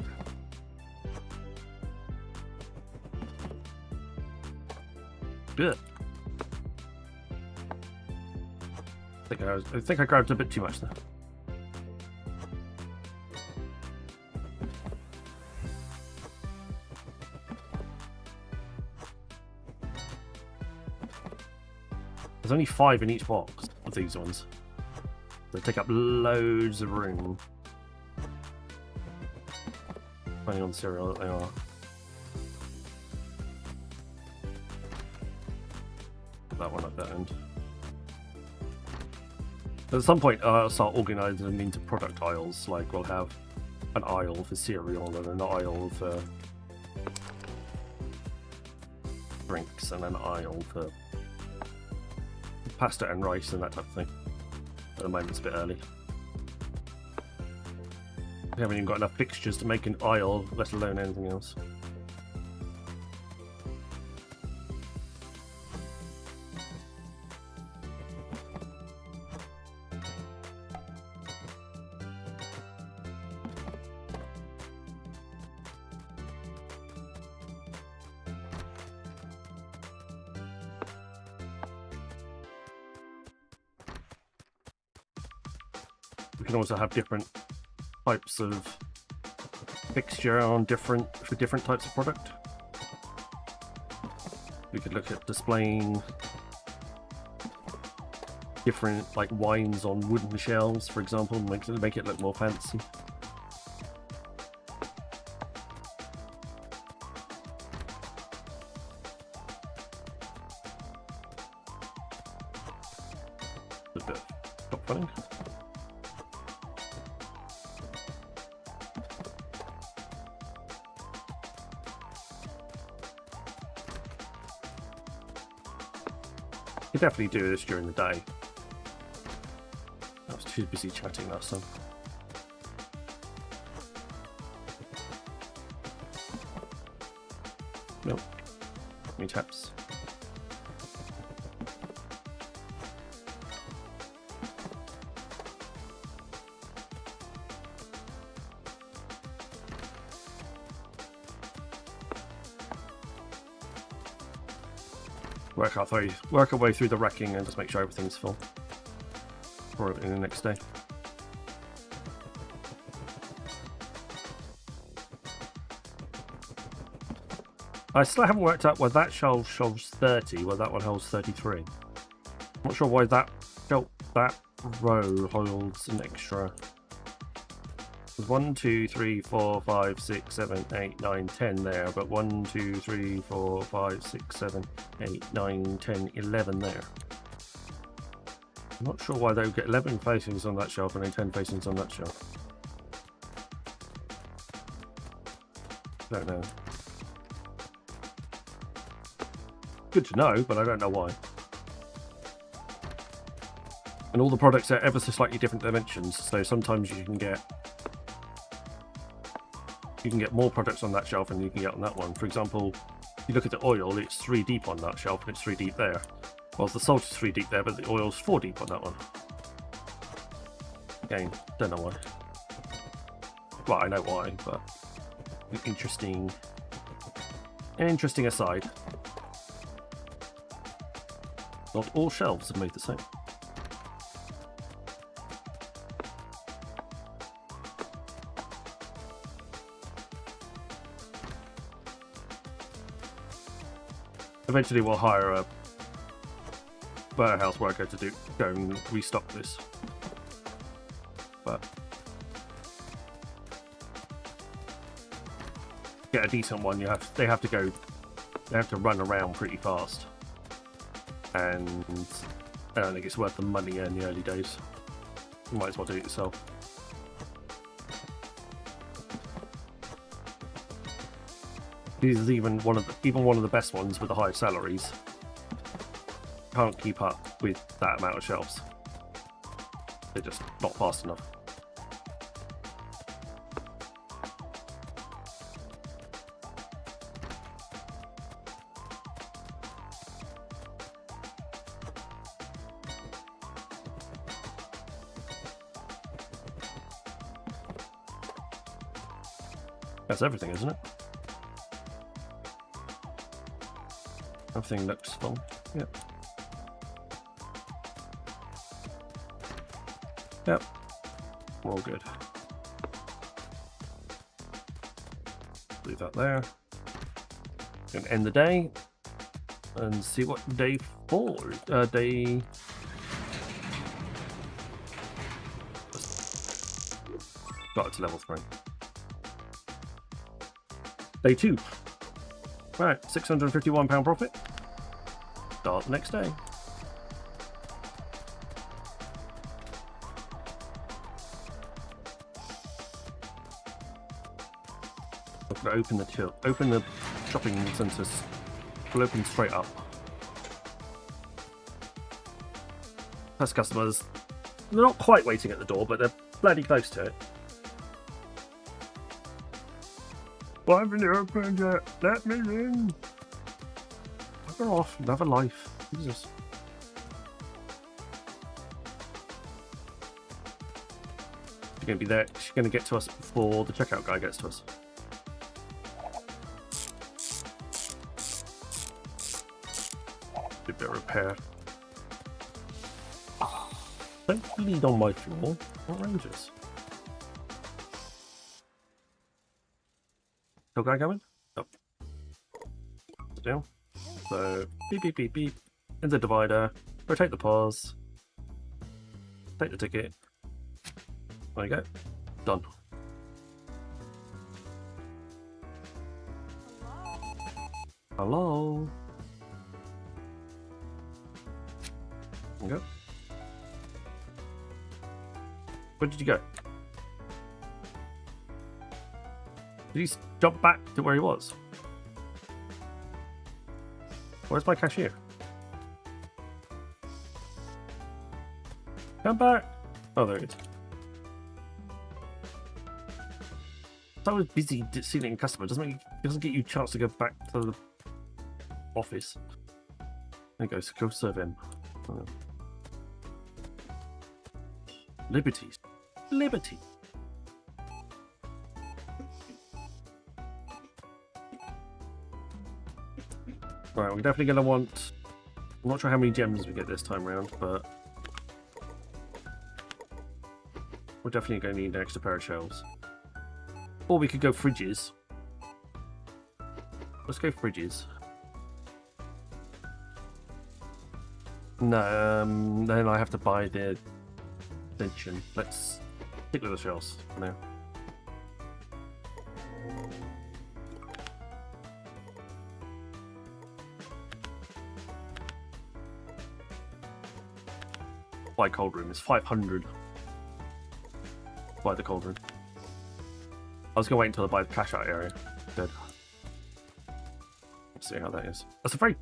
Good. I think I grabbed a bit too much there. There's only 5 in each box of these ones. They take up loads of room. Depending on the cereal that they are. Put that one at that end. At some point, I'll start organising them into product aisles. Like, we'll have an aisle for cereal and an aisle for drinks and an aisle for pasta and rice and that type of thing. At the moment, it's a bit early. We haven't even got enough fixtures to make an aisle, let alone anything else. We can also have different types of fixture on different types of product. We could look at displaying different like wines on wooden shelves, for example, and make it look more fancy. A bit of stop running. You could definitely do this during the day. I was too busy chatting last time. Me taps. Work our way through the wrecking and just make sure everything's full for it in the next day. I still haven't worked out why that shelf shows 30, while that one holds 33. Not sure why that row holds an extra. There's 1, 2, 3, 4, 5, 6, 7, 8, 9, 10 there, but 1, 2, 3, 4, 5, 6, 7, 8, 9, 10, 11 there. I'm not sure why they would get 11 facings on that shelf and then 10 facings on that shelf. Don't know. Good to know, but I don't know why. And all the products are ever so slightly different dimensions, so sometimes you can get more products on that shelf than you can get on that one. For example, you look at the oil, it's 3 deep on that shelf and it's 3 deep there. Whilst the salt is 3 deep there, but the oil's 4 deep on that one. Again, don't know why. Well, I know why, but an interesting aside. Not all shelves are made the same. Eventually we'll hire a warehouse worker to go and restock this. But get a decent one, they have to run around pretty fast. And I don't think it's worth the money in the early days. You might as well do it yourself. This is even one of the best ones with the high salaries. Can't keep up with that amount of shelves. They're just not fast enough. That's everything, isn't it? Everything looks full. Yep. Yep. We're all good. Leave that there. Gonna end the day and see what day 4. Day. Got it to level 3. Day 2. Right, £651 profit. Start the next day. I'm going to open the shopping centres. We'll open straight up. First customers, they're not quite waiting at the door, but they're bloody close to it. Why haven't you opened yet? Let me in! Fuck off, have a life. Jesus. She's gonna be there. She's gonna get to us before the checkout guy gets to us. Do a bit of repair. Don't bleed on my floor. Outrageous. Still guy coming? Oh. Down. So beep beep beep beep. In the divider. Rotate the pause. Take the ticket. There you go. Done. Hello. There you go. Where did you go? Did he jump back to where he was? Where's my cashier? Come back! Oh, there he is. I was busy seating a customer. Doesn't get you a chance to go back to the office. There you go, so go serve him. Oh. Liberties. Liberty. Right, we're definitely going to want... I'm not sure how many gems we get this time round, but... we're definitely going to need an extra pair of shelves. Or we could go fridges. Let's go fridges. No, then I have to buy the extension. Let's stick with the shelves for now. Buy cold room is 500. Buy the cold room. I was gonna wait until I buy the cash out area. Good. Let's see how that is. That's a very.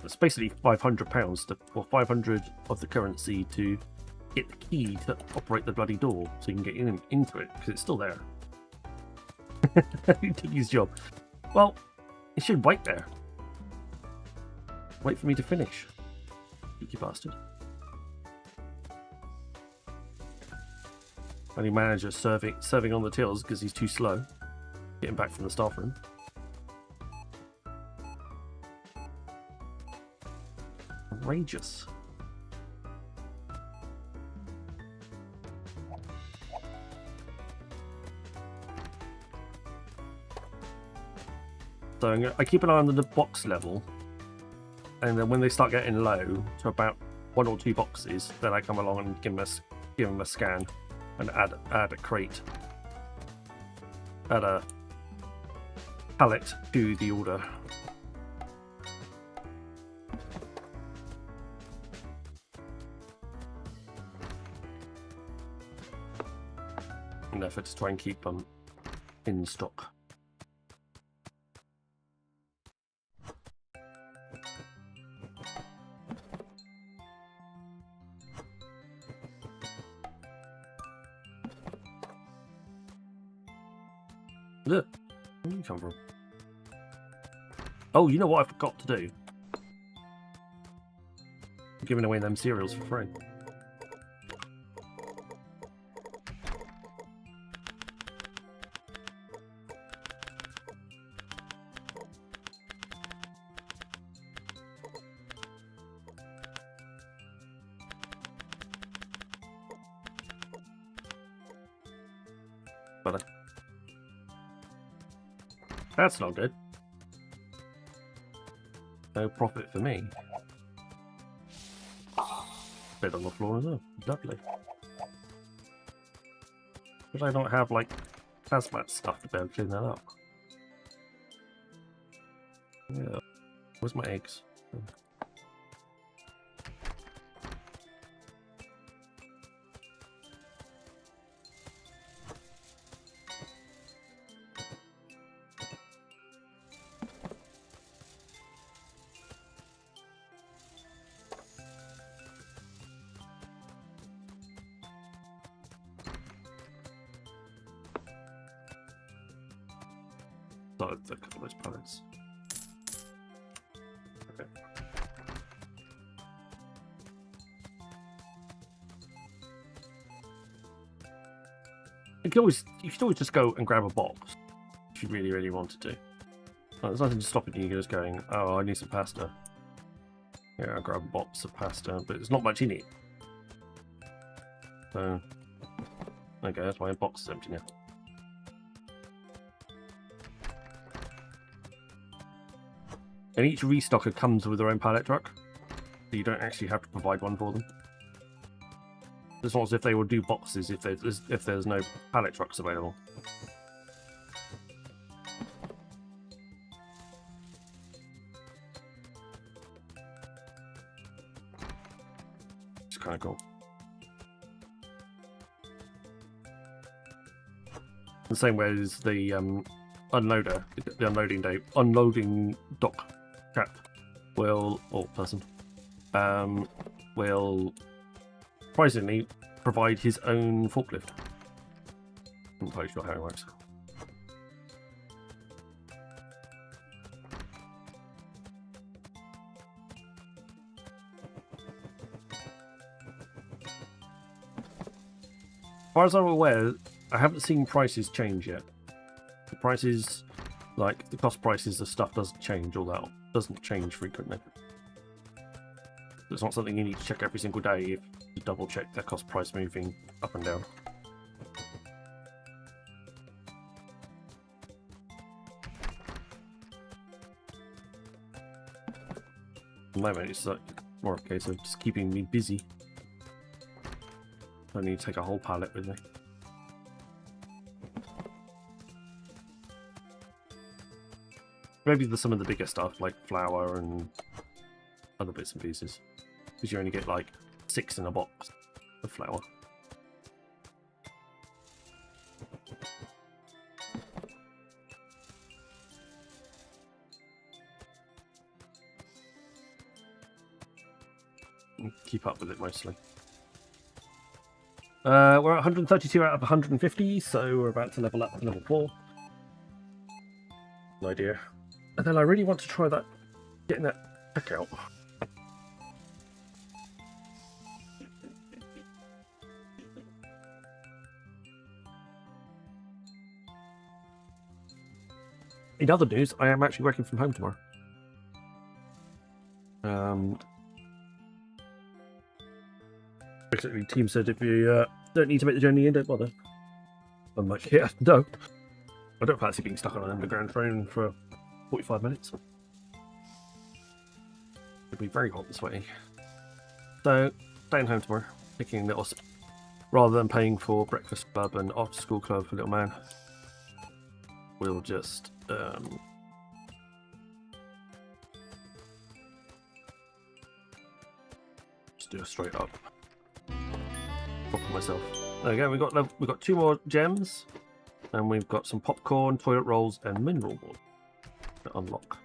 It's basically £500 to, or 500 of the currency to get the key to operate the bloody door, so you can get into it because it's still there. He took his job. Well, it should wait there. Wait for me to finish. Cheeky bastard. Only manager serving on the tills because he's too slow. Getting back from the staff room. Outrageous. So I keep an eye on the box level. And then when they start getting low to about 1 or 2 boxes, then I come along and give them a scan and add a crate, add a pallet to the order. An effort to try and keep them in stock. Look, where did you come from? Oh, you know what I forgot to do? I'm giving away them cereals for free. But that's not good. No profit for me. Bed on the floor as well. Lovely. But I don't have like hazmat stuff to be able to clean that up. Yeah. Where's my eggs? Started a couple of those pallets. Okay. You could always just go and grab a box if you really wanted to. There's nothing stopping you just going, oh, I need some pasta. Yeah, I'll grab a box of pasta, but there's not much in it. So, okay, that's why my box is empty now. And each restocker comes with their own pallet truck, so you don't actually have to provide one for them. It's not as if they will do boxes if there's no pallet trucks available. It's kind of cool. The same way as the unloader, the unloading dock chap will, or person, will surprisingly provide his own forklift. I'm not quite sure how it works. far as I'm aware, I haven't seen prices change yet. The prices, like the cost prices of stuff, doesn't change all that. Doesn't change frequently. It's not something you need to check every single day if you double check their cost price moving up and down. At the moment, it's like more of a case of just keeping me busy. I need to take a whole pallet with me. Maybe some of the bigger stuff like flour and other bits and pieces, because you only get like 6 in a box of flour. Keep up with it mostly. We're at 132 out of 150, so we're about to level up to level 4. No idea. And then I really want to try that, getting that checkout. In other news, I am actually working from home tomorrow. Basically, team said if you don't need to make the journey in, don't bother. I'm like, yeah, no. I don't fancy being stuck on an underground train for 45 minutes. It'd be very hot and sweaty. So, staying home tomorrow, taking little, rather than paying for breakfast club and after school club for little man. We'll just do a straight up. Proper myself. There we go. We got 2 more gems, and we've got some popcorn, toilet rolls, and mineral water to unlock.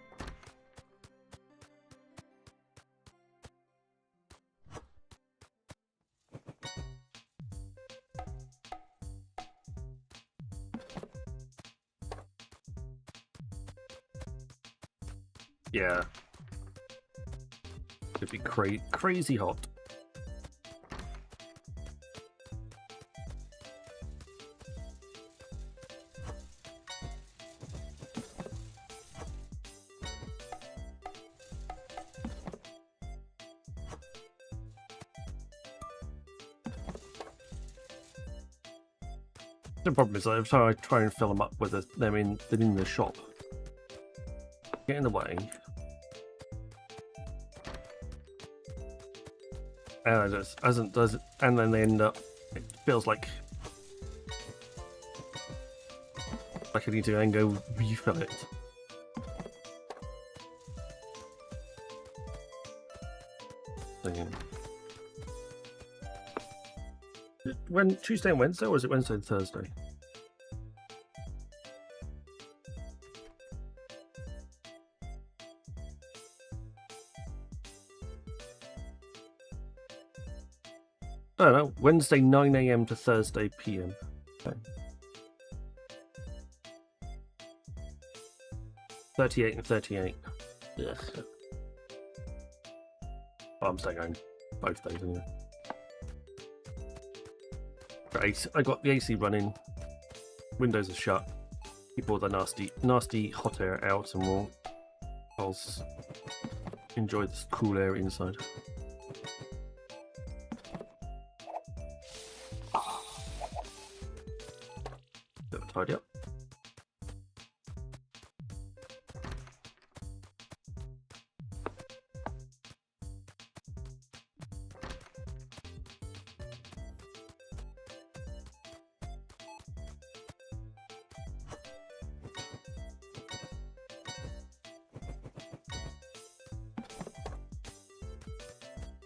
Yeah, it'd be crazy hot. The problem is every time I try and fill them up with them in the shop, get in the way, and it just does it, and then they end up. It feels like I need to then go refill it. When Tuesday and Wednesday, or is it Wednesday and Thursday? I don't know. Wednesday 9 AM to Thursday PM. Okay. 38 and 38. Ugh. Well, I'm staying home both days anyway. I got the AC running, windows are shut, keep all the nasty hot air out, and I'll enjoy this cool air inside. Bit of a tidy up.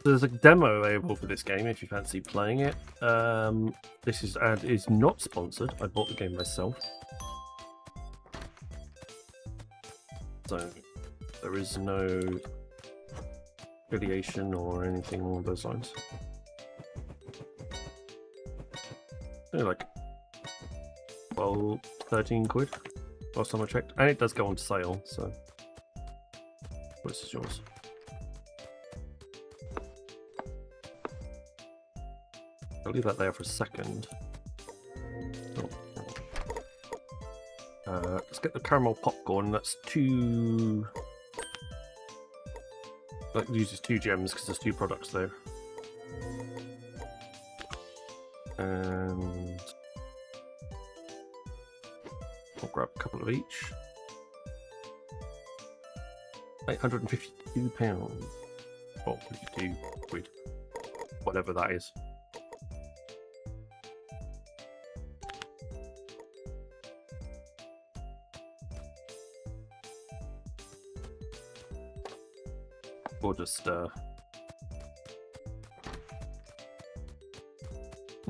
There's a demo available for this game if you fancy playing it. This ad is not sponsored. I bought the game myself. So there is no affiliation or anything along those lines. Only like 12, 13 quid last time I checked. And it does go on sale, so this is yours. I'll leave that there for a second. Let's get the caramel popcorn. That's 2. That uses 2 gems because there's 2 products there. And I'll grab a couple of each. £852. Well, 52 quid. Whatever that is. Or just not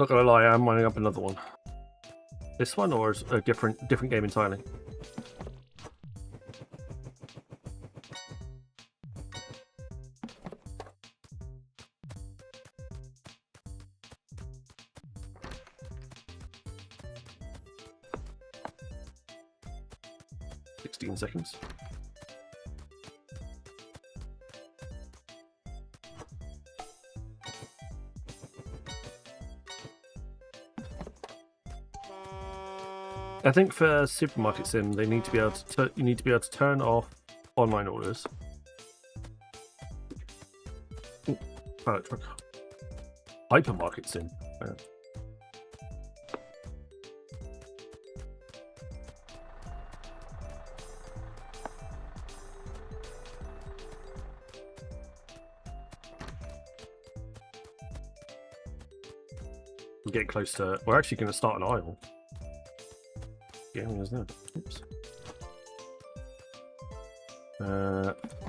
gonna lie, I'm lining up another one. This one, or is a different game entirely? Seconds. I think for Supermarket Sim, they need to be able to. You need to be able to turn off online orders. Ooh, pallet truck. Hypermarket Sim. Yeah. We're getting close to. We're actually going to start an aisle. Yeah, isn't it? Oops.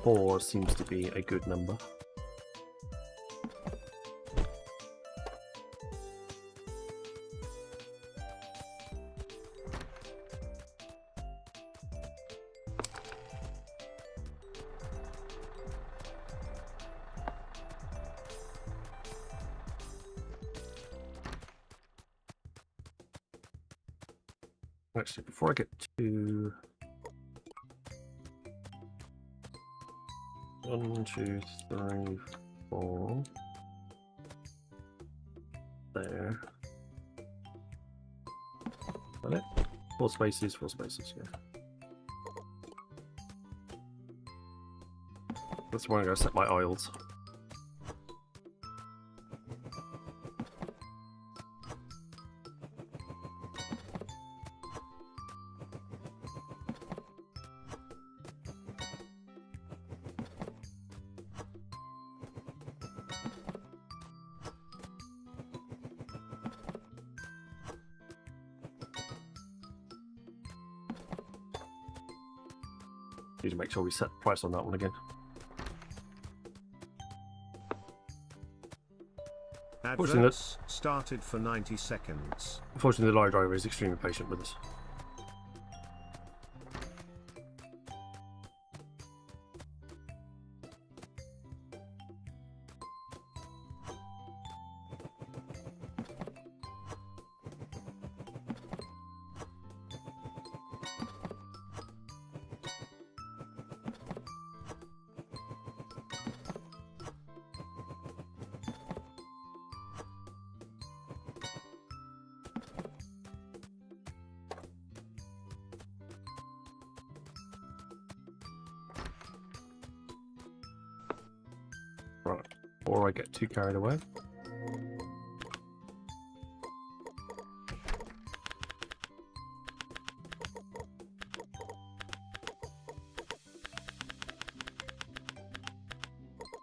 4 seems to be a good number. Actually, before I get to 1, 2, 3, 4, there. Got it? 4 spaces, 4 spaces, yeah. That's where I'm going to set my aisles. Need to make sure we set the price on that one again. Adverts started for 90 seconds. Unfortunately, the lorry driver is extremely patient with us. Right, or I get too carried away.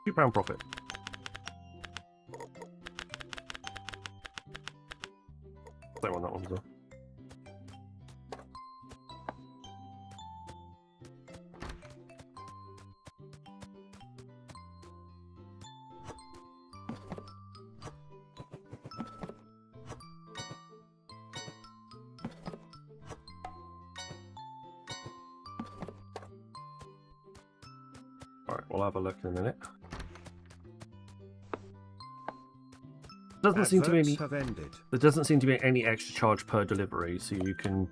£2 profit. Don't want that one as well. Alright, we'll have a look in a minute. Doesn't seem to be any. Have ended. There doesn't seem to be any extra charge per delivery, so you can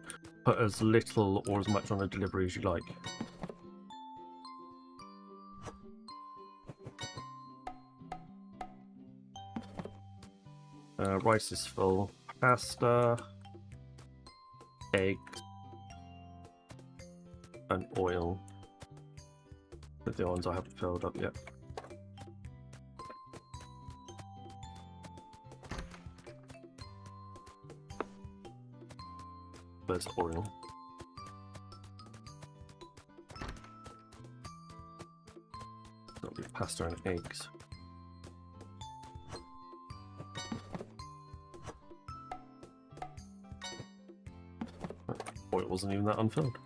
put as little or as much on a delivery as you like. Rice is full. Pasta. Eggs. and oil. With the ones I haven't filled up yet. There's oil. That'll be pasta and eggs. Oil wasn't even that unfilled.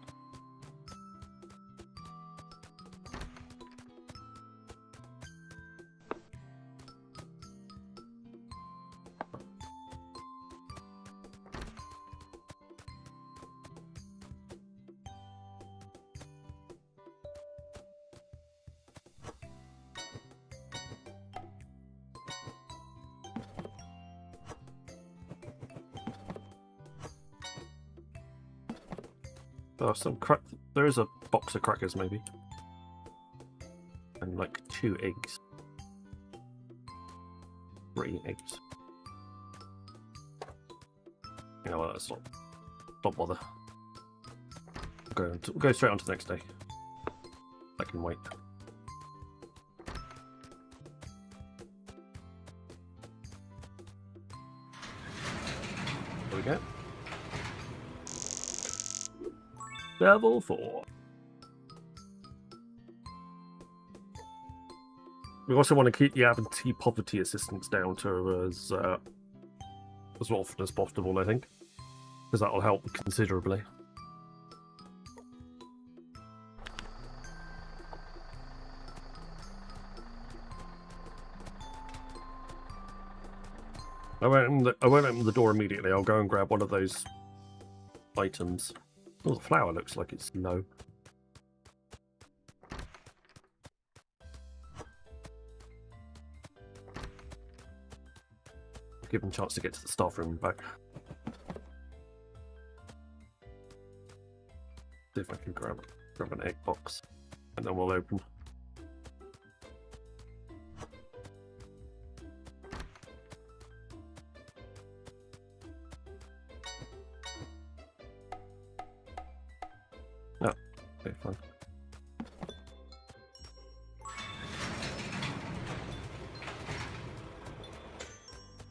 Oh, some crack. There is a box of crackers, maybe. And like 2 eggs. 3 eggs. You know what? Let's not bother. We'll go straight on to the next day. I can wait. There we go. Level 4. We also want to keep the anti-poverty assistance down to as often as possible, I think, because that will help considerably. I won't open the door immediately. I'll go and grab one of those items. Oh, the flower looks like it's low. Give them a chance to get to the staff room and back. See if I can grab an egg box, and then we'll open. Oh, okay, fine.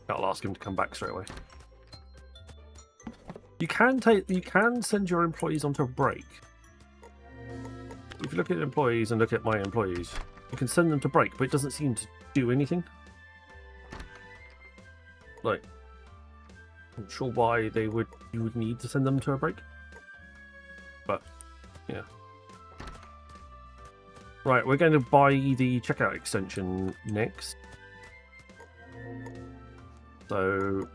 I'll ask him to come back straight away. You can send your employees onto a break. If you look at employees and look at my employees, you can send them to break, but it doesn't seem to do anything. Like, I'm not sure why you would need to send them to a break. But yeah. Right, we're going to buy the checkout extension next. So,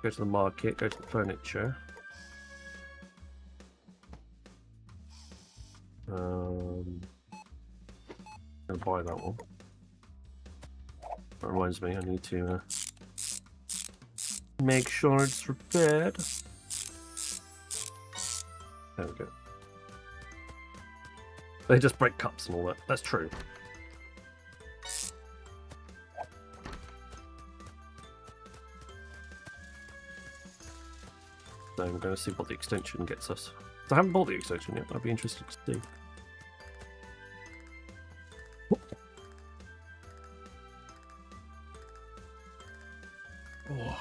go to the market, go to the furniture. I'm going to buy that one. That reminds me, I need to make sure it's repaired. There we go. They just break cups and all that. That's true. So I'm going to see what the extension gets us. So I haven't bought the extension yet. I'd be interested to see. Oh.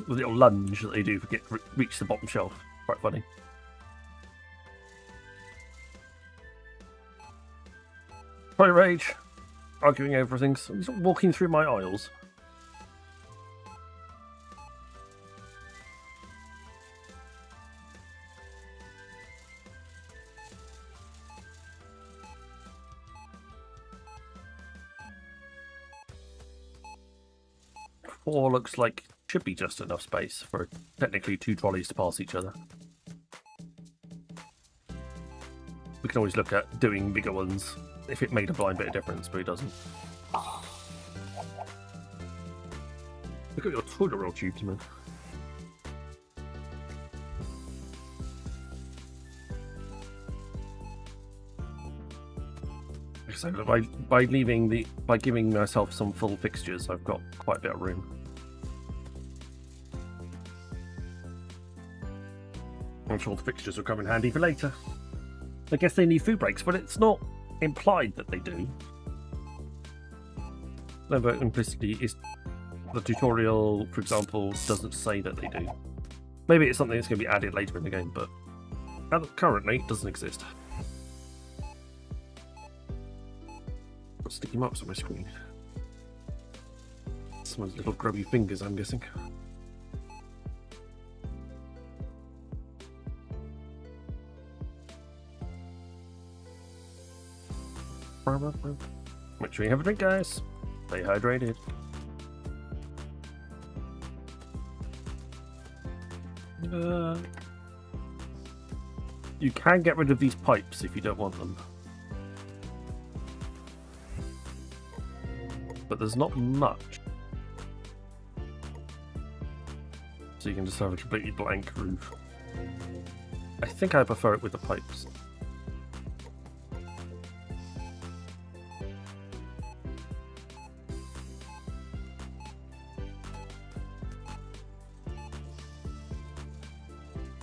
The little lunge that they do to reach the bottom shelf. Quite funny. Sorry, Rage. Arguing over things. He's not walking through my aisles. Four looks like should be just enough space for technically 2 trolleys to pass each other. we can always look at doing bigger ones if it made a blind bit of difference, but it doesn't. Look at your toilet roll tubes, man. So by giving myself some full fixtures, I've got quite a bit of room. I'm sure the fixtures will come in handy for later. I guess they need food breaks, but it's not implied that they do. Never implicitly is. The tutorial, for example, doesn't say that they do. Maybe it's something that's going to be added later in the game, but currently it doesn't exist. Got sticky marks on my screen. Someone's little grubby fingers, I'm guessing. Make sure you have a drink, guys. Stay hydrated. You can get rid of these pipes if you don't want them. But there's not much. So you can just have a completely blank roof. I think I prefer it with the pipes.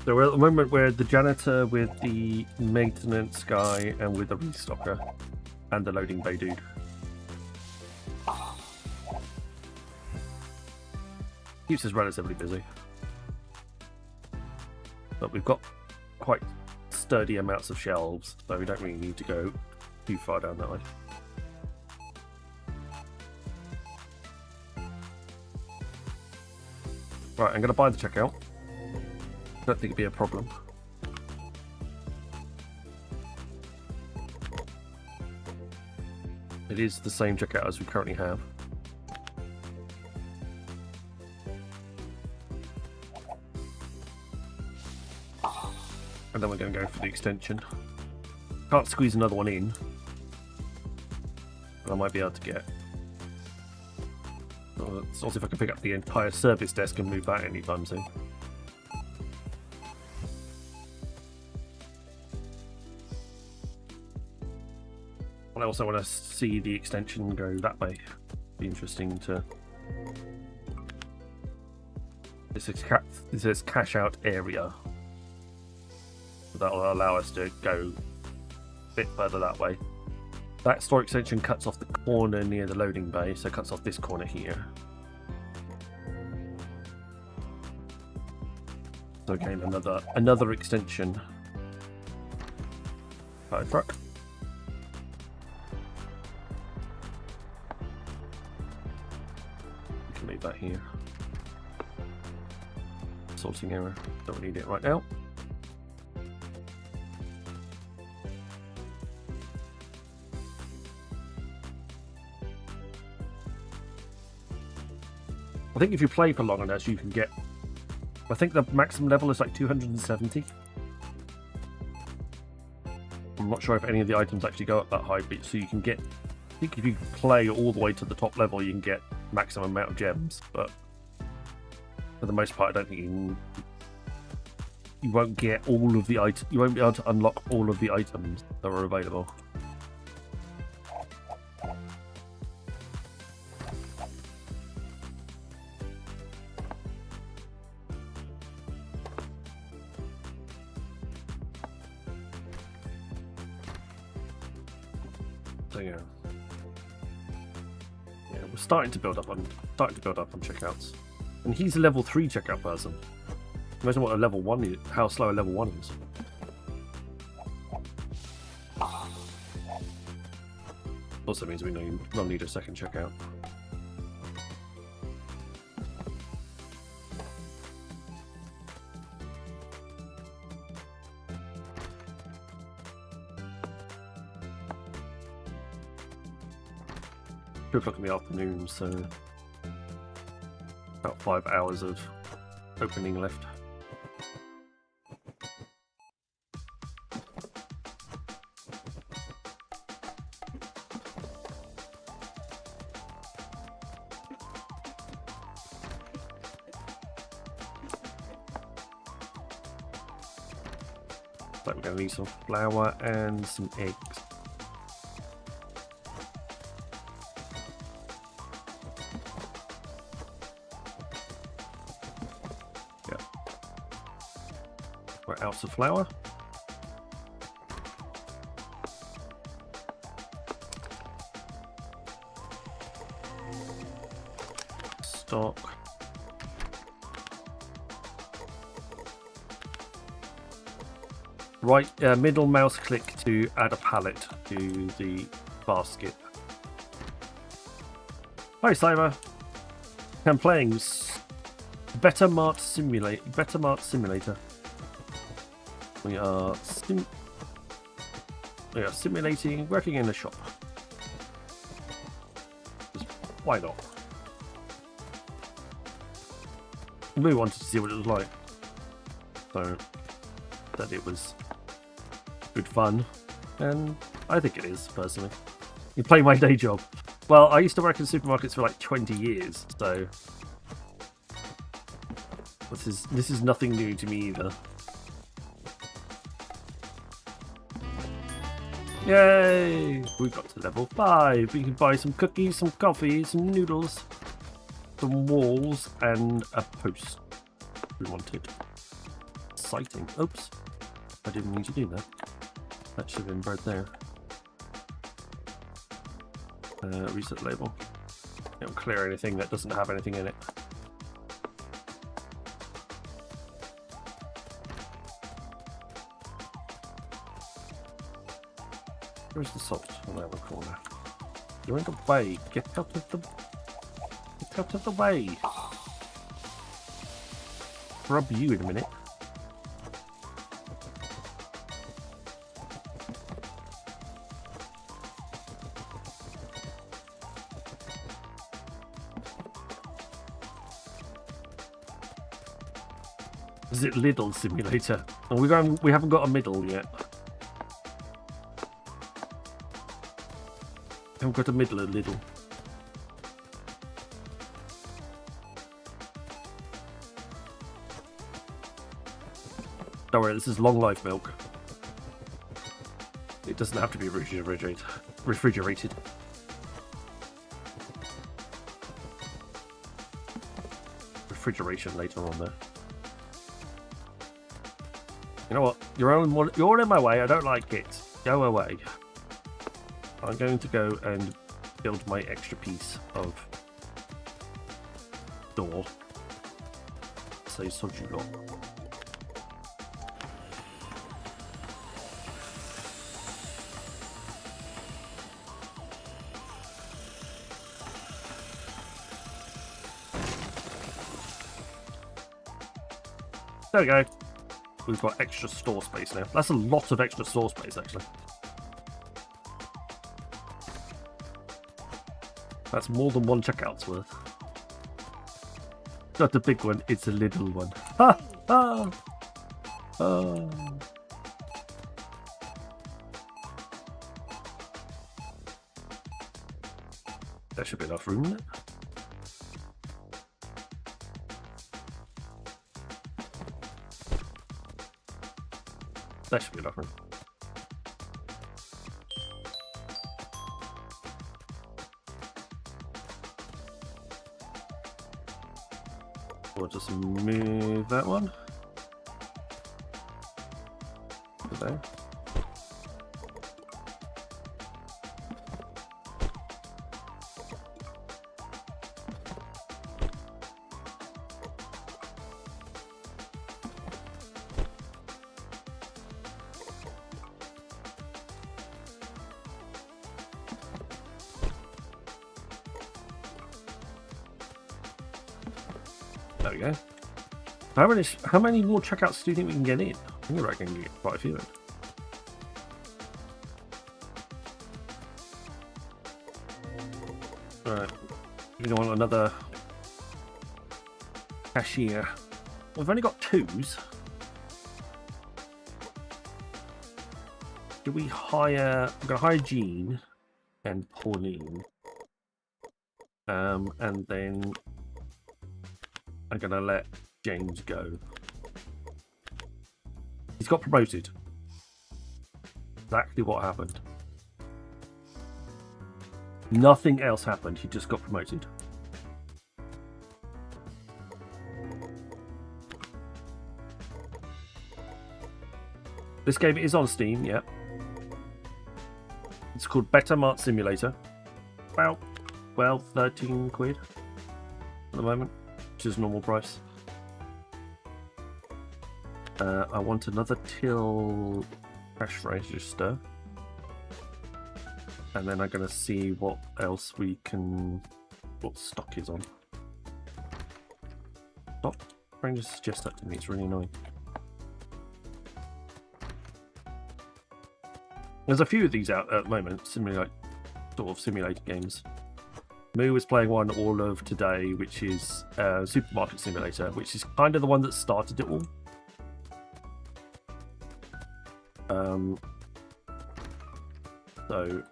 So we're at the moment where the janitor with the maintenance guy and with the restocker and the loading bay dude. Keeps us relatively busy. But we've got quite sturdy amounts of shelves, so we don't really need to go too far down that way. Right, I'm going to buy the checkout. I don't think it'd be a problem. It is the same checkout as we currently have. And then we're going to go for the extension. Can't squeeze another one in. But I might be able to get... Let's see if I can pick up the entire service desk and move that anytime soon. I also want to see the extension go that way. Be interesting to. This is cash out area. That will allow us to go a bit further that way. That store extension cuts off the corner near the loading bay, so it cuts off this corner here. So again, another extension. Fire truck. Leave that here. Sorting error. Don't need it right now. I think if you play for long enough, you can get. I think the maximum level is like 270. I'm not sure if any of the items actually go up that high, but so you can get. I think if you play all the way to the top level, you can get maximum amount of gems, but for the most part, I don't think you won't get all of the items. You won't be able to unlock all of the items that are available. So yeah. We're starting to build up on checkouts, and he's a level 3 checkout person. Imagine what a level 1 is, how slow a level 1 is. Also means we will need a second checkout. Two o'clock in the afternoon, so about 5 hours of opening left. So we're going to need some flour and some eggs. Yeah. We're out of flour. Stock. Right, middle mouse click to add a pallet to the basket. Hi, Cyber. I'm playing Better Mart Simulator. We are simulating working in a shop. Why not? We wanted to see what it was like, so that it was good fun, and I think it is, personally. You play my day job. Well, I used to work in supermarkets for like 20 years, so this is nothing new to me either. Yay! We got to level 5. We can buy some cookies, some coffee, some noodles, some walls, and a post. We wanted. Exciting. Oops. I didn't mean to do that. That should have been right there. Reset label. It'll clear anything that doesn't have anything in it. Where's the salt? On that corner. You're in the way. Get out of the way. Rub you in a minute. Is it Lidl Simulator? Oh, we haven't got a middle yet. Haven't got a middle at Lidl. Don't worry, this is long life milk. It doesn't have to be refrigerated. Refrigeration later on there. You know what? You're in my way. I don't like it. Go away. I'm going to go and build my extra piece of door. Say Sojulo. There we go. We've got extra store space now. That's a lot of extra store space, actually. That's more than one checkout's worth. Not a big one, it's a little one. Ha! Ha! Ha! There should be enough room there. That should be enough room. We'll just move that one. There. There we go. How many more checkouts do you think we can get in? I think I reckon we can get quite a few in. Alright. We don't want another cashier. We've only got 2s. Do we hire... I'm going to hire Jean and Pauline. And then I'm going to let James go. He's got promoted. exactly what happened. Nothing else happened. He just got promoted. This game is on Steam, yeah. It's called Better Mart Simulator. About 12, 13 quid at the moment, which is normal price. I want another till cash register. And then I'm going to see what else we can... what stock is on. Stop trying to suggest that to me, it's really annoying. There's a few of these out at the moment, sort of simulator games. Moo was playing one all of today, which is Supermarket Simulator, which is kind of the one that started it all. So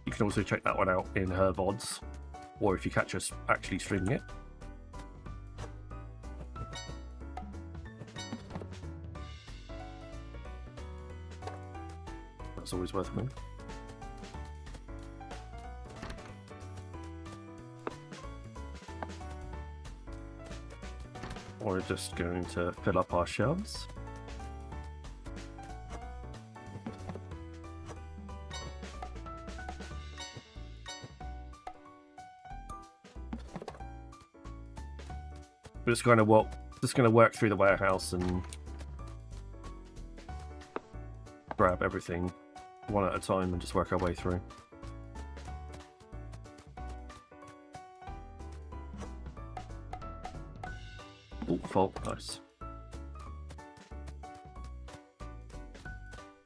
you can also check that one out in her VODs, or if you catch us actually streaming it. That's always worth doing. We're just going to fill up our shelves. We're just going to work through the warehouse and grab everything one at a time and just work our way through. Oh, fault, nice.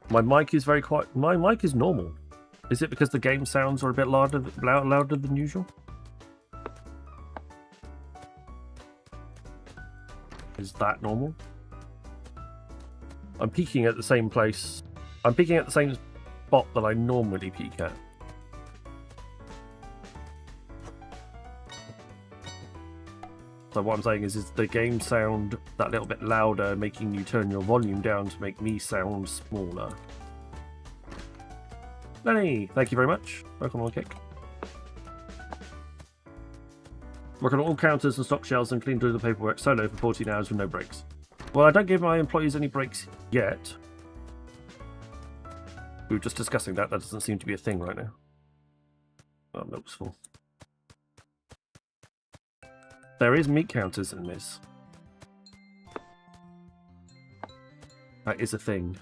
My mic is very quiet. My mic is normal. Is it because the game sounds are a bit louder than usual? Is that normal? I'm peaking at the same place. I'm peaking at the same spot that I normally peak at. So what I'm saying is the game sound that little bit louder, making you turn your volume down to make me sound smaller. Lenny, thank you very much. Welcome on Kick. Work on all counters and stock shelves and clean through the paperwork solo for 14 hours with no breaks. Well, I don't give my employees any breaks yet. We were just discussing that. That doesn't seem to be a thing right now. Oh, milk's full. There is meat counters in this. That is a thing.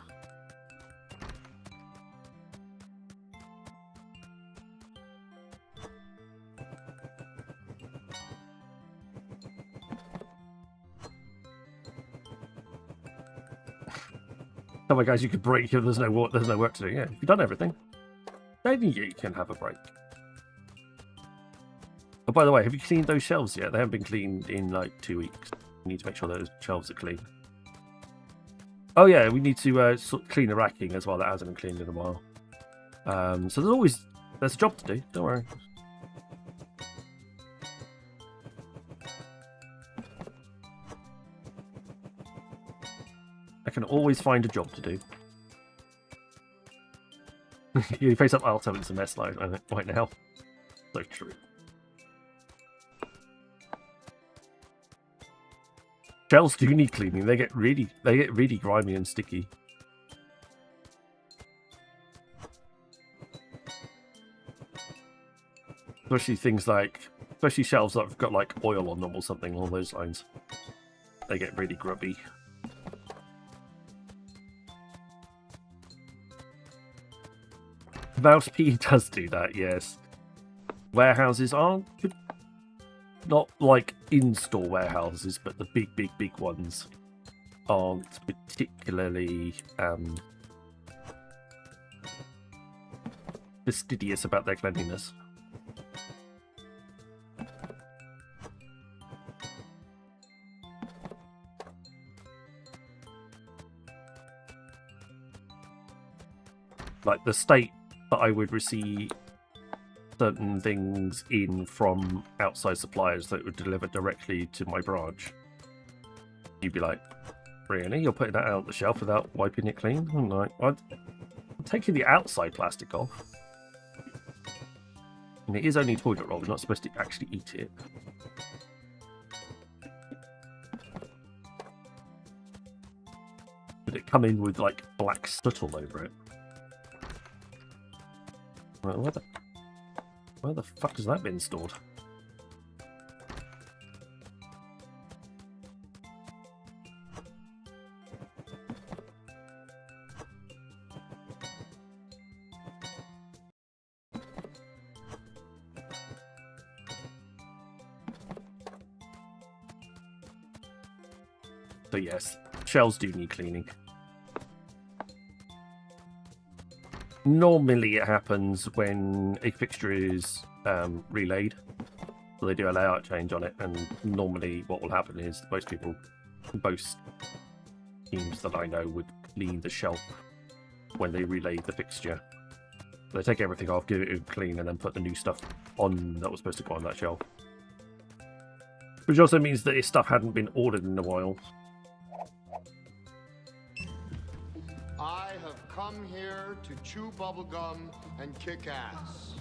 Oh my guys, you could break if there's no work to do. Yeah, if you've done everything, then you can have a break. Oh, by the way, have you cleaned those shelves yet? They haven't been cleaned in like 2 weeks. We need to make sure those shelves are clean. Oh yeah, we need to clean the racking as well. That hasn't been cleaned in a while. So there's a job to do. Don't worry. I can always find a job to do. You face up, I'll tell it's a mess right now. So true. Shells do need cleaning. They get really grimy and sticky. Especially shelves that have got like oil on them or something along those lines. They get really grubby. Mouse P does do that, yes. Warehouses aren't not like in-store warehouses, but the big ones aren't particularly fastidious about their cleanliness. Like the state that I would receive certain things in from outside suppliers that would deliver directly to my branch, you'd be like, Really? You're putting that out the shelf without wiping it clean? I'm like, I'm taking the outside plastic off. And it is only toilet roll. We're not supposed to actually eat it. Did it come in with, like, black soot all over it? Right, where the fuck has that been stored? So yes, shells do need cleaning. Normally it happens when a fixture is relayed. So they do a layout change on it, and normally what will happen is most people, most teams that I know, would clean the shelf when they relay the fixture. They take everything off, give it a clean, and then put the new stuff on that was supposed to go on that shelf. Which also means that if stuff hadn't been ordered in a while. I have come here to chew bubblegum and kick ass.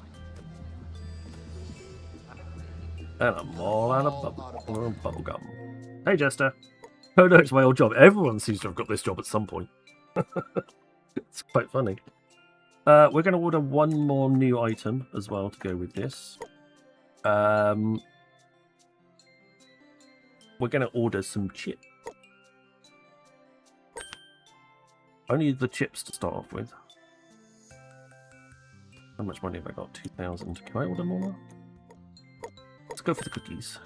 And I'm all out of bubblegum. Hey, Jester. Oh no, it's my old job. Everyone seems to have got this job at some point. It's quite funny. We're going to order one more new item as well to go with this. We're going to order some chips. Only the chips to start off with. How much money have I got? 2,000. Can I order more? Let's go for the cookies.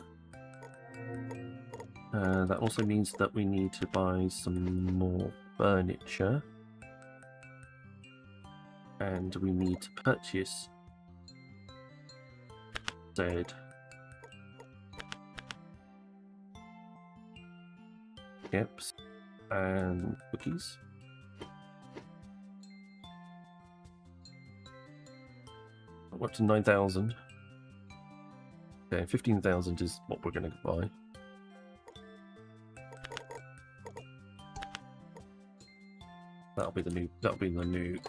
That also means that we need to buy some more furniture. And we need to purchase said chips and cookies. Up to 9,000. Okay, 15,000 is what we're going to buy. That'll be the new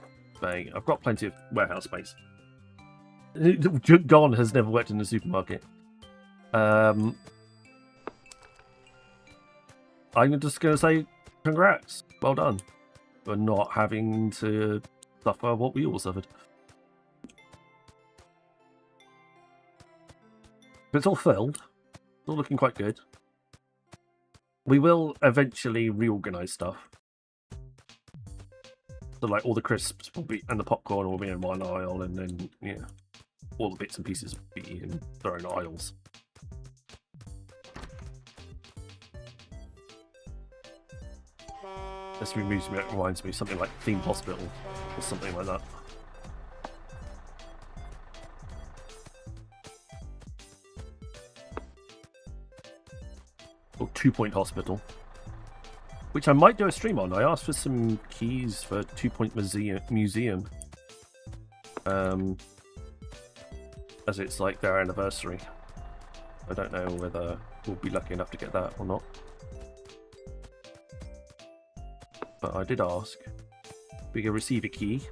bay. I've got plenty of warehouse space. Gon has never worked in a supermarket. I'm just going to say congrats. Well done for not having to suffer what we all suffered. But it's all filled. It's all looking quite good. We will eventually reorganize stuff. So, like, all the crisps will be, and the popcorn will be in one aisle, and then, yeah, all the bits and pieces will be in their own aisles. This reminds me of something like Theme Hospital, or something like that. Or 2 Point Hospital, which I might do a stream on. I asked for some keys for 2 Point Museum, as it's like their anniversary. I don't know whether we'll be lucky enough to get that or not, but I did ask. We can receive a key.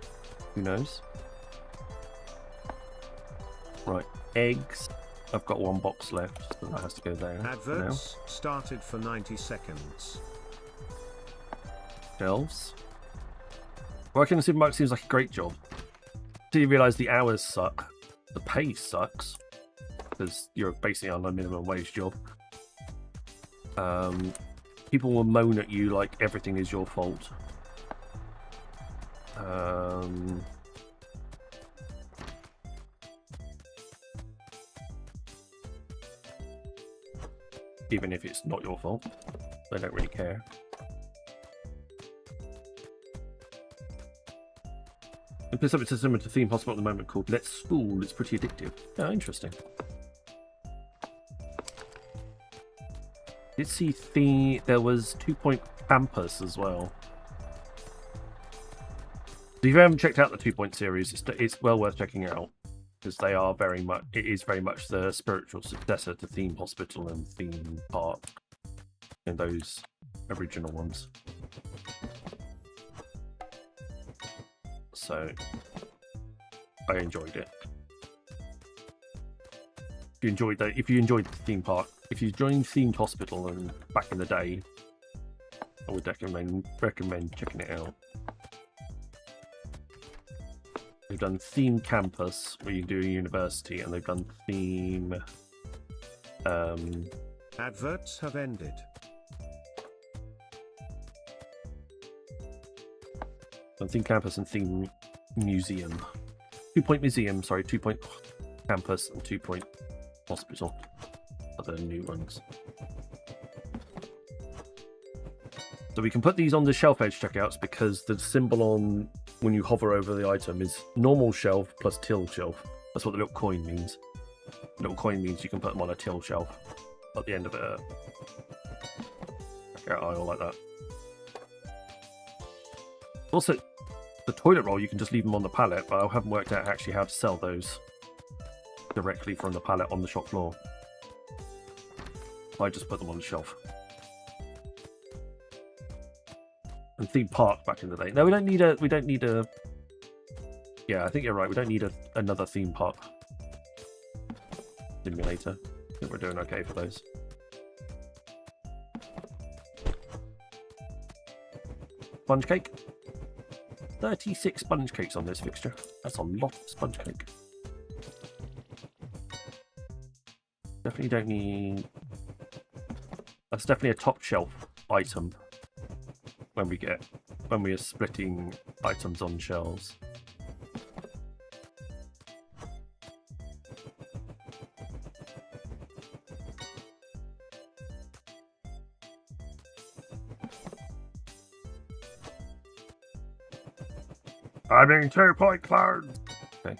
Who knows? Right, eggs. I've got one box left, so that has to go there. Adverts started for 90 seconds. Shelves. Working in the supermarket seems like a great job. Do you realise the hours suck? The pay sucks, because you're basically on a minimum wage job. People will moan at you like everything is your fault. Even if it's not your fault, they don't really care. And there's something similar to Theme Hospital at the moment called Let's School. It's pretty addictive. Oh, interesting. Did see there was 2 Point Campus as well. If you haven't checked out the 2 Point series, it's well worth checking out, because they are it is very much the spiritual successor to Theme Hospital and Theme Park in those original ones. So I enjoyed it. If you enjoyed the theme park, if you joined Themed Hospital and back in the day, I would recommend checking it out. They've done Theme Campus, where you do a university, and they've done Theme. Adverts have ended. Theme Campus and Theme Museum. 2 Point Museum, sorry, 2 Point Campus and 2 Point Hospital are the new ones. So we can put these on the shelf edge checkouts because the symbol on when you hover over the item is normal shelf plus till shelf. That's what the little coin means. The little coin means you can put them on a till shelf at the end of a checkout aisle like that. Also, the toilet roll, you can just leave them on the pallet, but I haven't worked out actually how to sell those directly from the pallet on the shop floor. I just put them on the shelf. And Theme Park back in the day. No, we don't need a. Yeah, I think you're right. We don't need another theme park simulator. I think we're doing okay for those. Sponge cake. 36 sponge cakes on this fixture. That's a lot of sponge cake. Definitely don't need... That's definitely a top shelf item when we are splitting items on shelves. I'm in 2 Point clouds. Okay.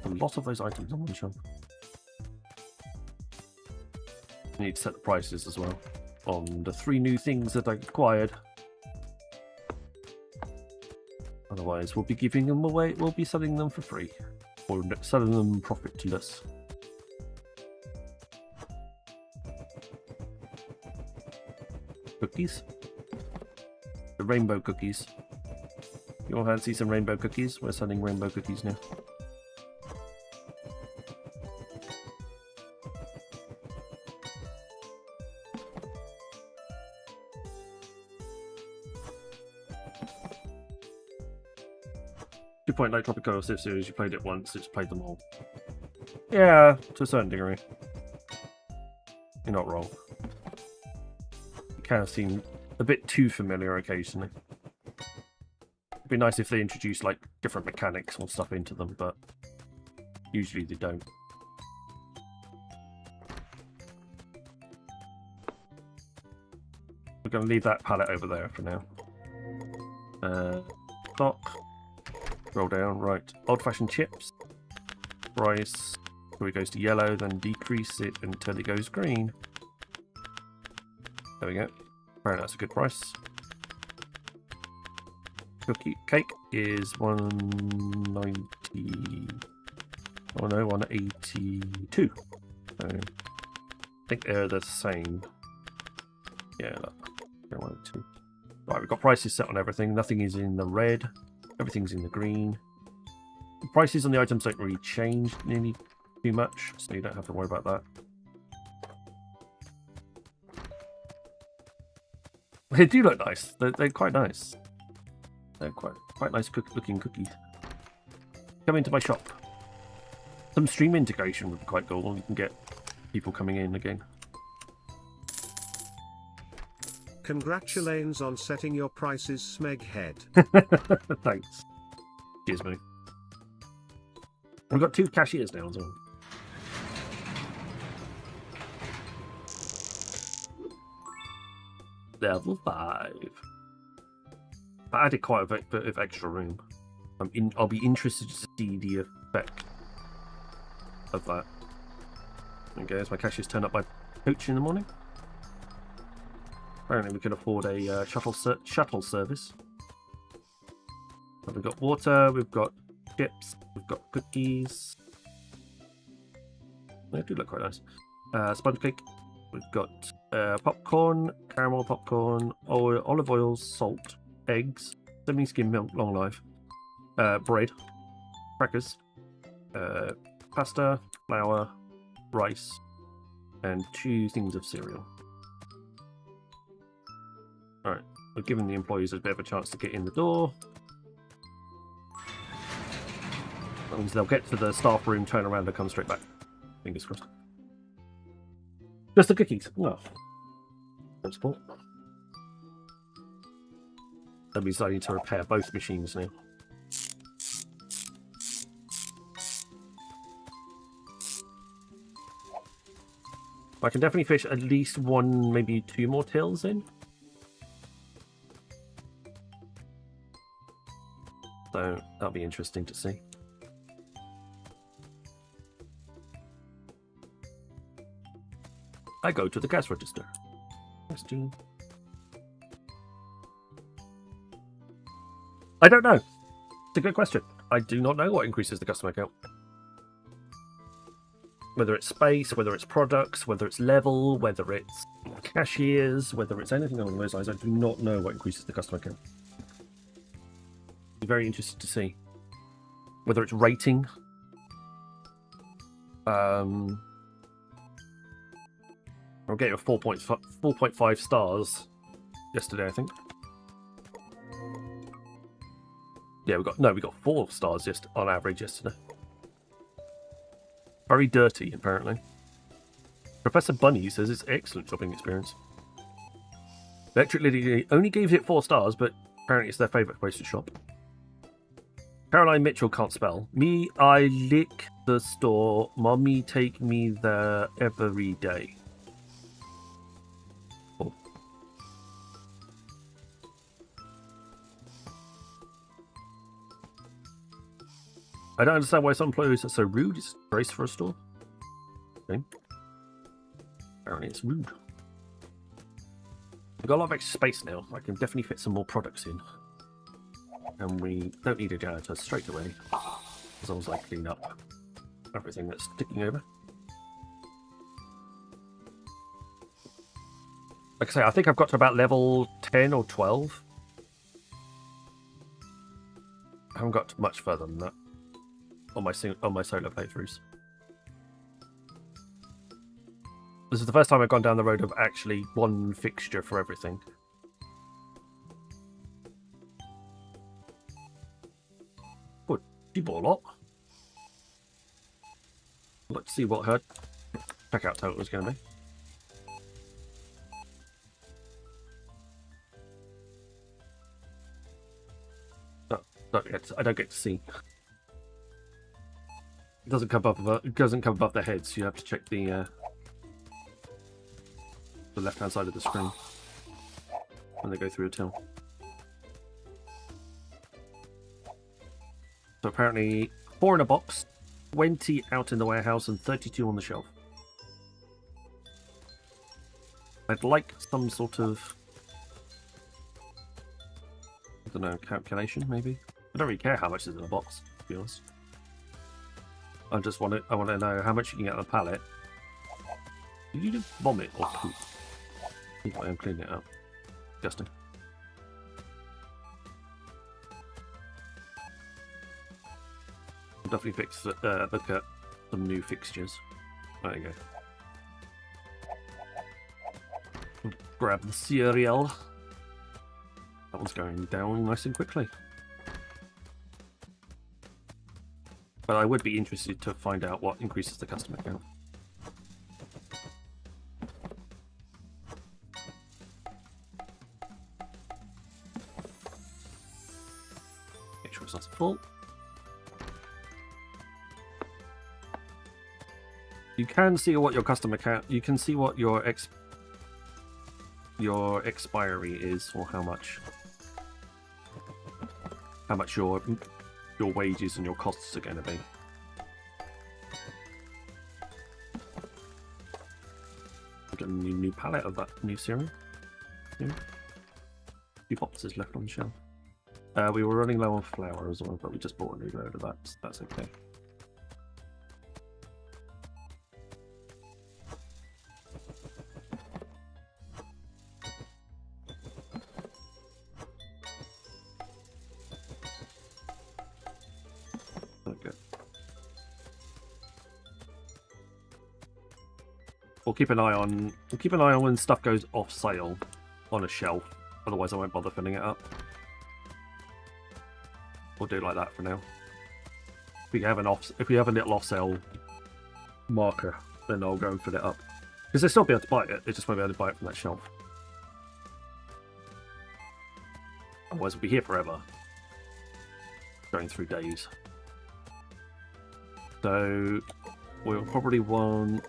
A lot of those items on one shelf. I need to set the prices as well on the 3 new things that I acquired. Otherwise, we'll be giving them away. We'll be selling them for free or selling them profitless. Cookies. The rainbow cookies. You all fancy some rainbow cookies? We're selling rainbow cookies now. Point like Tropico Civ series, you played it once, it's played them all. Yeah, to a certain degree. You're not wrong. It kind of seemed a bit too familiar occasionally. It'd be nice if they introduced like different mechanics or stuff into them, but usually they don't. We're going to leave that palette over there for now. Stock. Roll down, right. Old-fashioned chips. Price. So it goes to yellow, then decrease it until it goes green. There we go. Apparently that's a good price. Cake is 190. Oh no, 182. So I think they're the same. Yeah, look. 182. Right, we've got prices set on everything. Nothing is in the red. Everything's in the green. The prices on the items don't really change nearly too much, so you don't have to worry about that. They do look nice. They're quite nice. They're quite nice looking cookies. Come into my shop. Some stream integration would be quite cool. You can get people coming in again. Congratulations on setting your prices, Smeghead. Thanks. Cheers, mate. We've got 2 cashiers now as well. Level 5. I added quite a bit of extra room. I'll be interested to see the effect of that. Okay, as my cashiers turn up my coach in the morning. Apparently we can afford a shuttle service. So we've got water, we've got chips, we've got cookies. They do look quite nice. Sponge cake. we've got popcorn, caramel popcorn, olive oil, salt, eggs, semi-skimmed milk, long life, bread, crackers, pasta, flour, rice, and 2 things of cereal. Alright, we're giving the employees a bit of a chance to get in the door. That means they'll get to the staff room, turn around, and come straight back. Fingers crossed. Just the cookies. No. Transport. That means I need to repair both machines now. I can definitely fish at least 1, maybe 2 more tills in. So that'll be interesting to see. I go to the cash register. Question. I don't know. It's a good question. I do not know what increases the customer count. Whether it's space, whether it's products, whether it's level, whether it's cashiers, whether it's anything along those lines, I do not know what increases the customer count. Be very interested to see. Whether it's rating. I'll get you 4.5 stars yesterday, I think. Yeah, we got 4 stars just on average yesterday. Very dirty, apparently. Professor Bunny says it's excellent shopping experience. Electric Lady only gave it 4 stars, but apparently it's their favourite place to shop. Caroline Mitchell can't spell. Me, I lick the store. Mommy take me there every day. Oh. I don't understand why some employees are so rude. It's grace for a store. Okay. Apparently it's rude. We've got a lot of extra space now. I can definitely fit some more products in. And we don't need a janitor straight away. As long as I clean up everything that's sticking over. Like I say, I think I've got to about level 10 or 12. I haven't got much further than that on my solo playthroughs. This is the first time I've gone down the road of actually 1 fixture for everything. Good. She bought a lot. Let's see what her checkout total is going to be. I don't get to see. It doesn't come above their heads. So you have to check the left-hand side of the screen when they go through a till. So apparently 4 in a box, 20 out in the warehouse, and 32 on the shelf. I'd like some sort of, I don't know, calculation maybe. I don't really care how much is in a box, to be honest. I want to know how much you can get on a pallet. Did you just vomit or poop? I think I am cleaning it up. Disgusting. I'll definitely look at some new fixtures. There you go. Grab the cereal. That one's going down nice and quickly. But I would be interested to find out what increases the customer count. Make sure it's not full. You can see what your customer count. You can see what your expiry is, or how much your wages and your costs are going to be. Got a new palette of that new cereal. Yeah. 2 boxes left on the shelf. We were running low on flour as well, but we just bought a new load of that, so that's okay. we'll keep an eye on when stuff goes off sale on a shelf. Otherwise, I won't bother filling it up. We'll do it like that for now. If we have a little off sale marker, then I'll go and fill it up. Because they'll still be able to buy it. They just won't be able to buy it from that shelf. Otherwise, we'll be here forever. Going through days. So we'll probably want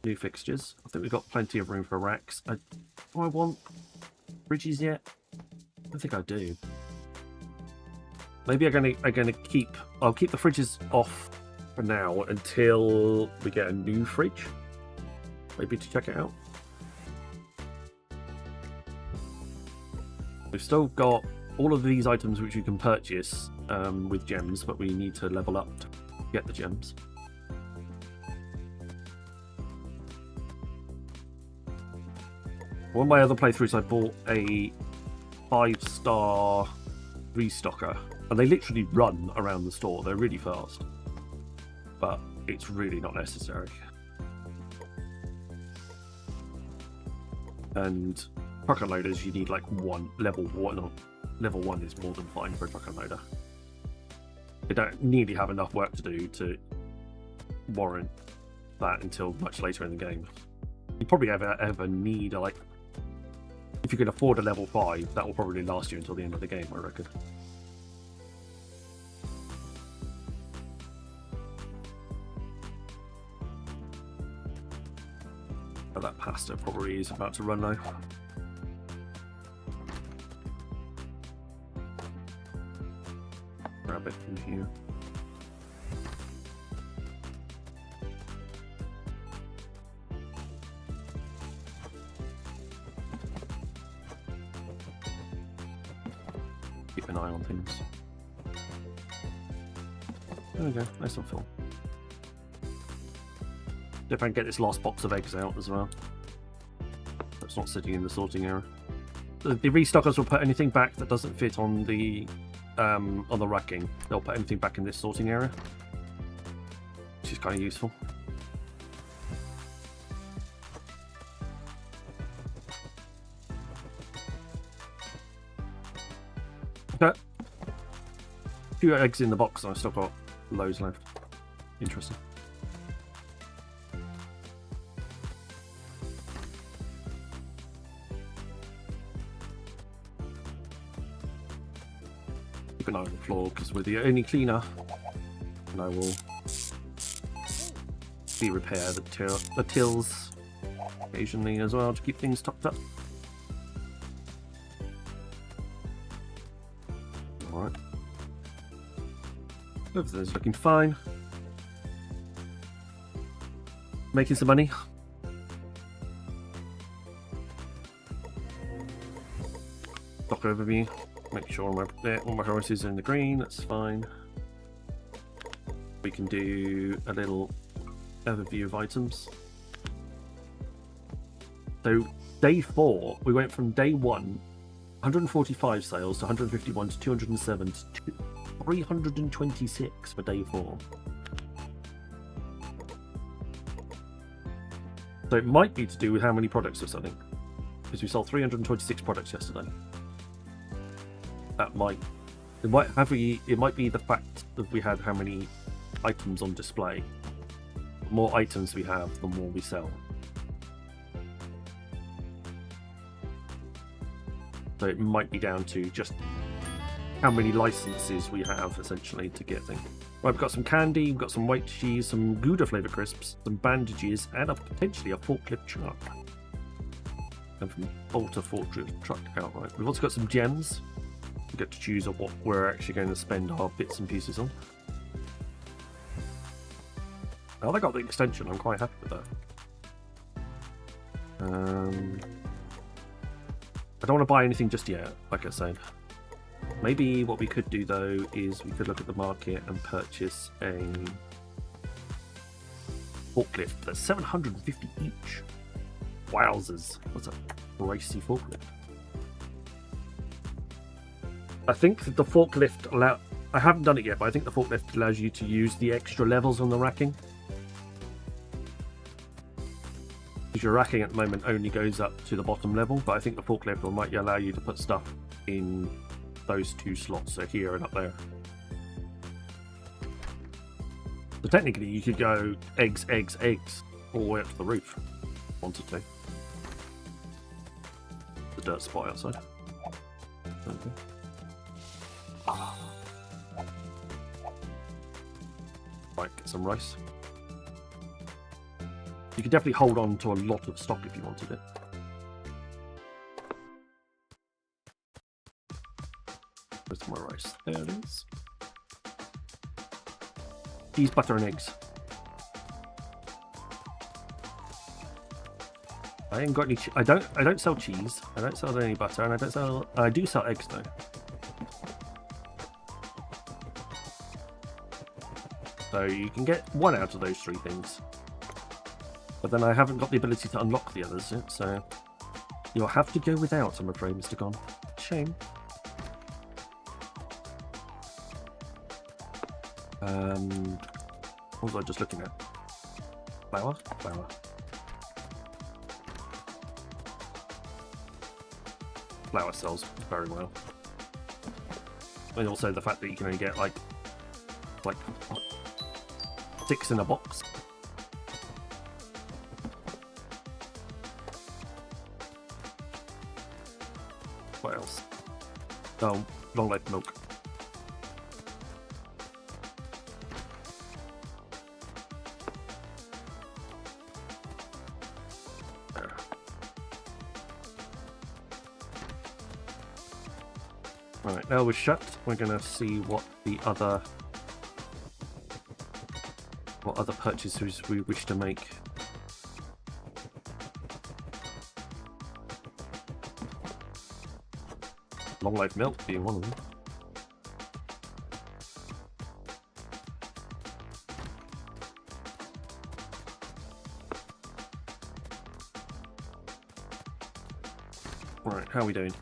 new fixtures. I think we've got plenty of room for racks. Do I want fridges yet? I don't think I do. Maybe I'll keep the fridges off for now until we get a new fridge. Maybe to check it out. We've still got all of these items which we can purchase with gems, but we need to level up to get the gems. One of my other playthroughs, I bought a 5-star restocker, and they literally run around the store. They're really fast, but it's really not necessary. And truck unloaders, you need like level one is more than fine for a truck unloader. They don't nearly have enough work to do to warrant that until much later in the game. You probably ever need if you can afford a level 5, that will probably last you until the end of the game, I reckon. But that pasta probably is about to run now. Grab it from here. Keep an eye on things. There we go, nice and full. See if I can get this last box of eggs out as well. So it's not sitting in the sorting area. The restockers will put anything back that doesn't fit on the racking. They'll put anything back in this sorting area, which is kind of useful. Okay. A few eggs in the box, and I've still got loads left. Interesting. Keep an eye on the floor, because we're the only cleaner, and I will repair the tills occasionally as well to keep things topped up. Alright. Everything's looking fine. Making some money. Stock overview. Make sure all my currencies are in the green, that's fine. We can do a little overview of items. So, day 4, we went from day 1, 145 sales, to 151, to 207, to 326 for day 4. So it might be to do with how many products we're selling, because we sold 326 products yesterday. It might be the fact that we had how many items on display. The more items we have, the more we sell. So it might be down to just how many licenses we have, essentially, to get things. Right, we've got some candy, we've got some white cheese, some Gouda flavour crisps, some bandages, and potentially a forklift truck. And from Bolter forklift truck outright. We've also got some gems. We get to choose what we're actually going to spend our bits and pieces on. Now I got the extension, I'm quite happy with that. I don't want to buy anything just yet, like I said. Maybe what we could do though is we could look at the market and purchase a forklift that's 750 each. Wowzers, that's a pricey forklift. I think that the forklift I haven't done it yet, but I think the forklift allows you to use the extra levels on the racking. Because your racking at the moment only goes up to the bottom level, but I think the forklift will might allow you to put stuff in those 2 slots, so here and up there. So technically you could go eggs, eggs, eggs all the way up to the roof, if you wanted to. The dirt spot outside. Okay. Right, get some rice. You could definitely hold on to a lot of stock if you wanted it. Where's my rice? There it is. Cheese, butter, and eggs. I ain't got any. I don't sell cheese. I don't sell any butter, and I don't sell. I do sell eggs though. So you can get 1 out of those 3 things. But then I haven't got the ability to unlock the others yet, so you'll have to go without, I'm afraid, Mr. Gon. Shame. What was I just looking at? Flour? Flour. Flour sells very well. And also the fact that you can only get like 6 in a box. What else? Oh, long life milk. There. Right, now we're shut. We're gonna see what other purchases we wish to make. Long life milk being one of them. Right, how are we doing?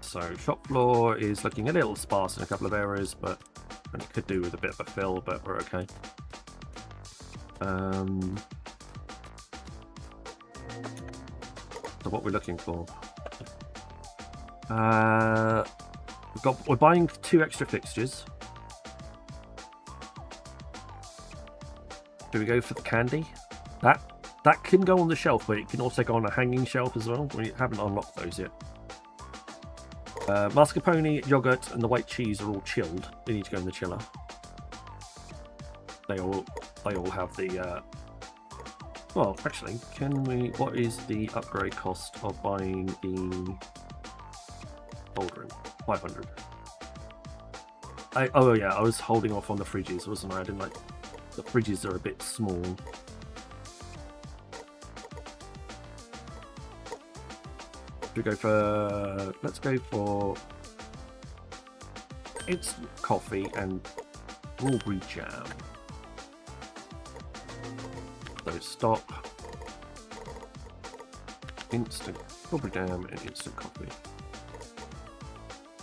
So shop floor is looking a little sparse in a couple of areas, but and it could do with a bit of a fill, but we're okay. So what we're looking for? We're buying 2 extra fixtures. Do we go for the candy? That can go on the shelf, but it can also go on a hanging shelf as well. We haven't unlocked those yet. Mascarpone, yogurt, and the white cheese are all chilled. They need to go in the chiller. They all have the. Well, actually, can we? What is the upgrade cost of buying the cold room? 500. Oh yeah, I was holding off on the fridges, wasn't I? I didn't like. The fridges are a bit small. We go for. Let's go for instant coffee and strawberry jam. So stock, instant strawberry jam, and instant coffee.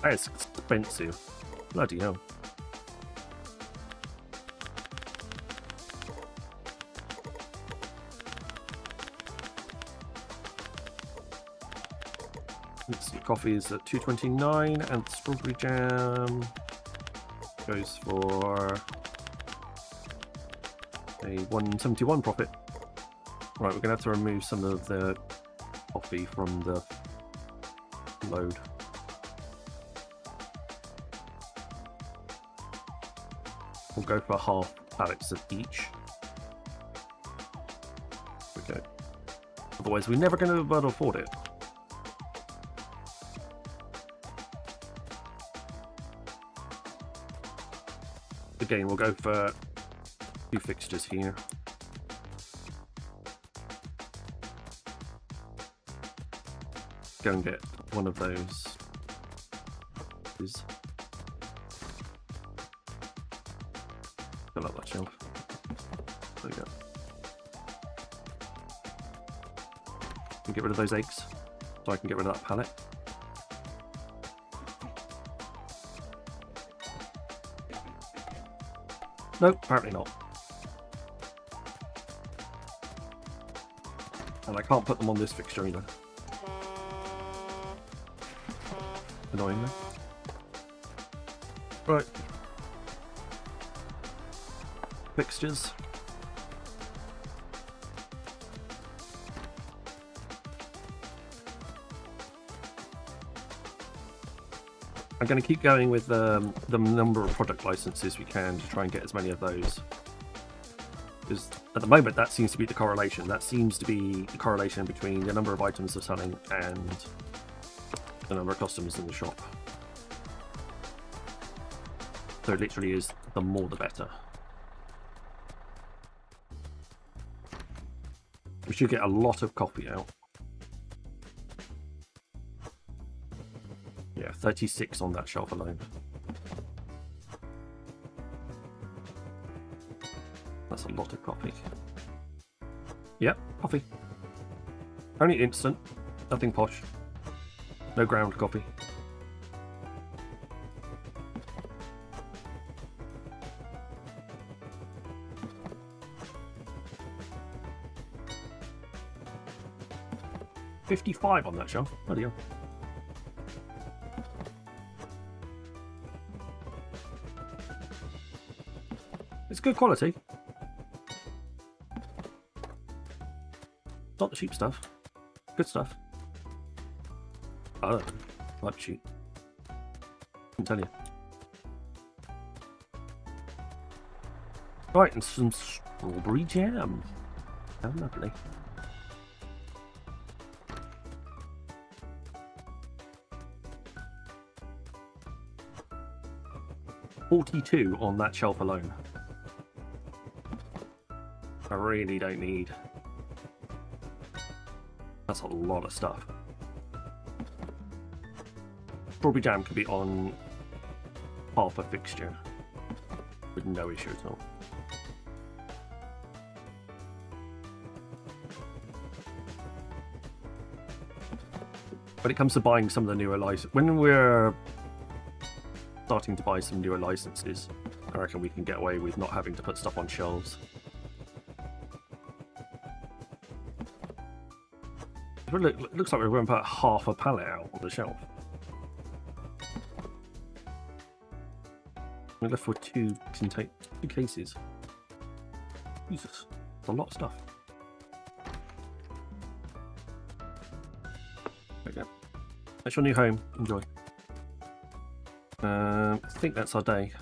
That is expensive. Bloody hell. Instant coffee is at $2.29, and strawberry jam goes for a $1.71 profit. Right, we're gonna have to remove some of the coffee from the load. We'll go for half pallets of each. Okay. Otherwise, we're never gonna be able to afford it. Again, we'll go for 2 fixtures here. Go and get one of those. Fill up that shelf. There we go. And get rid of those eggs, so I can get rid of that pallet. Nope, apparently not. And I can't put them on this fixture either. Annoyingly. Right. Fixtures. I'm going to keep going with the number of product licenses we can to try and get as many of those. Because at the moment that seems to be the correlation. That seems to be the correlation between the number of items they're selling and the number of customers in the shop. So it literally is the more the better. We should get a lot of coffee out. Yeah, 36 on that shelf alone. That's a lot of coffee. Yep, coffee. Only instant, nothing posh. No ground coffee. $55 on that shelf. Bloody hell. It's good quality. Not the cheap stuff. Good stuff. I don't know. I like cheap. I can tell you. Right, and some strawberry jam. How lovely. $42 on that shelf alone. I really don't need. That's a lot of stuff. Strawberry jam could be on half a fixture with no issue at all. When it comes to buying some of the newer licenses, when we're starting to buy some newer licenses, I reckon we can get away with not having to put stuff on shelves. It looks like we're going to put half a pallet out on the shelf. We're left with two cases. Jesus, that's a lot of stuff. There we go. That's your new home. Enjoy. I think that's our day.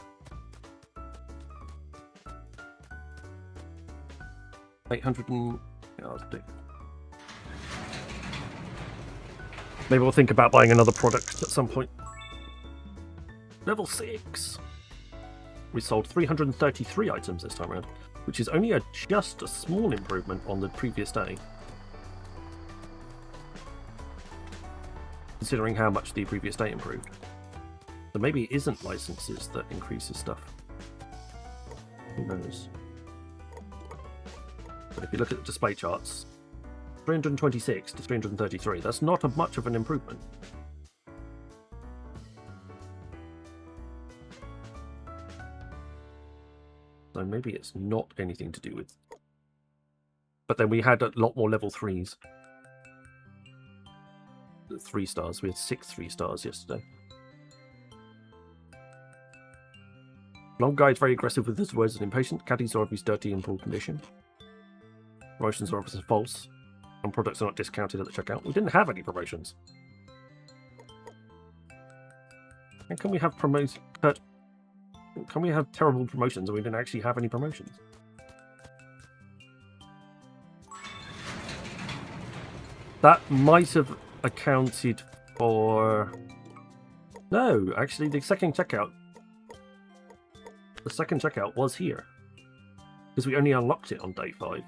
800 and... Yeah, I'll do. Maybe we'll think about buying another product at some point. Level 6. We sold 333 items this time around, which is only just a small improvement on the previous day. Considering how much the previous day improved. So maybe it isn't licenses that increases stuff. Who knows? But if you look at the display charts, 326 to 333, that's not much of an improvement. So maybe it's not anything to do with... But then we had a lot more level 3s. 3 stars. We had 6 3 stars yesterday. Long Guide's very aggressive with his words and impatient. Caddies are obviously dirty and poor condition. Promotions are obviously false. And products are not discounted at the checkout. We didn't have any promotions. And can we have Can we have terrible promotions and we didn't actually have any promotions? That might have accounted for... No, actually the second checkout was here. Because we only unlocked it on day 5.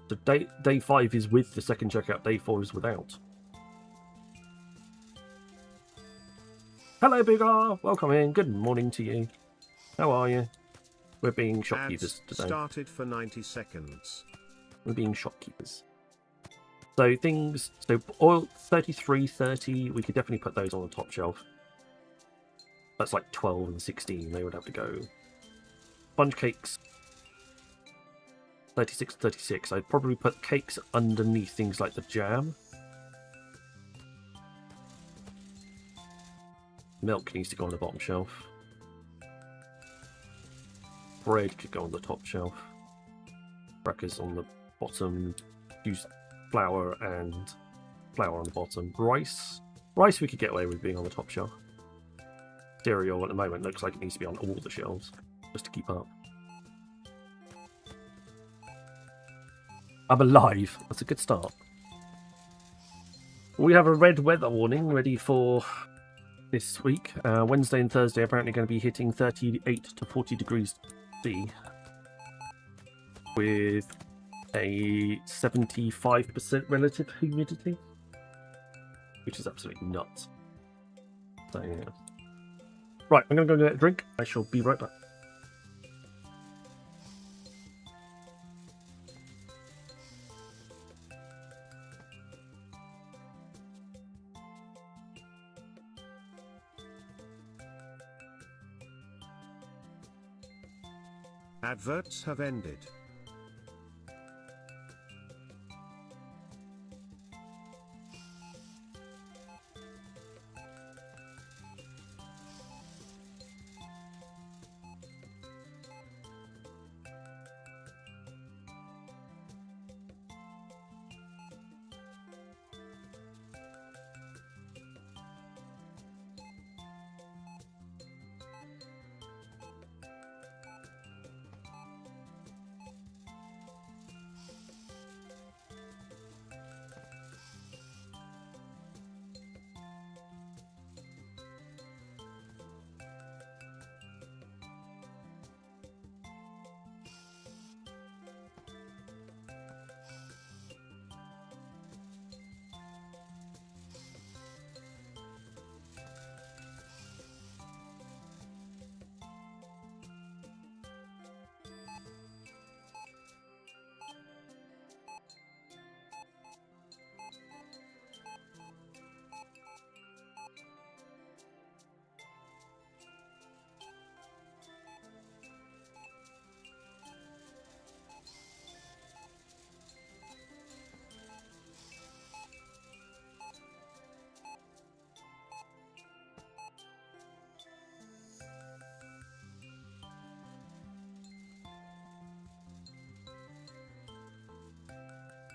So day 5 is with the second checkout, day 4 is without. Hello, Boogar! Welcome in. Good morning to you. How are you? We're being shopkeepers Ads today. started for 90 seconds. We're being shopkeepers. So oil 33.30, we could definitely put those on the top shelf. That's like 12 and 16, they would have to go. Sponge cakes. 36, 36. I'd probably put cakes underneath things like the jam. Milk needs to go on the bottom shelf. Bread could go on the top shelf. Crackers on the bottom. Use flour and flour on the bottom. Rice we could get away with being on the top shelf. Cereal at the moment looks like it needs to be on all the shelves just to keep up. I'm alive. That's a good start. We have a red weather warning ready for this week. Wednesday and Thursday apparently going to be hitting 38 to 40 degrees C with a 75% relative humidity, which is absolutely nuts. So, yeah. Right, I'm going to go get a drink. I shall be right back. Adverts have ended.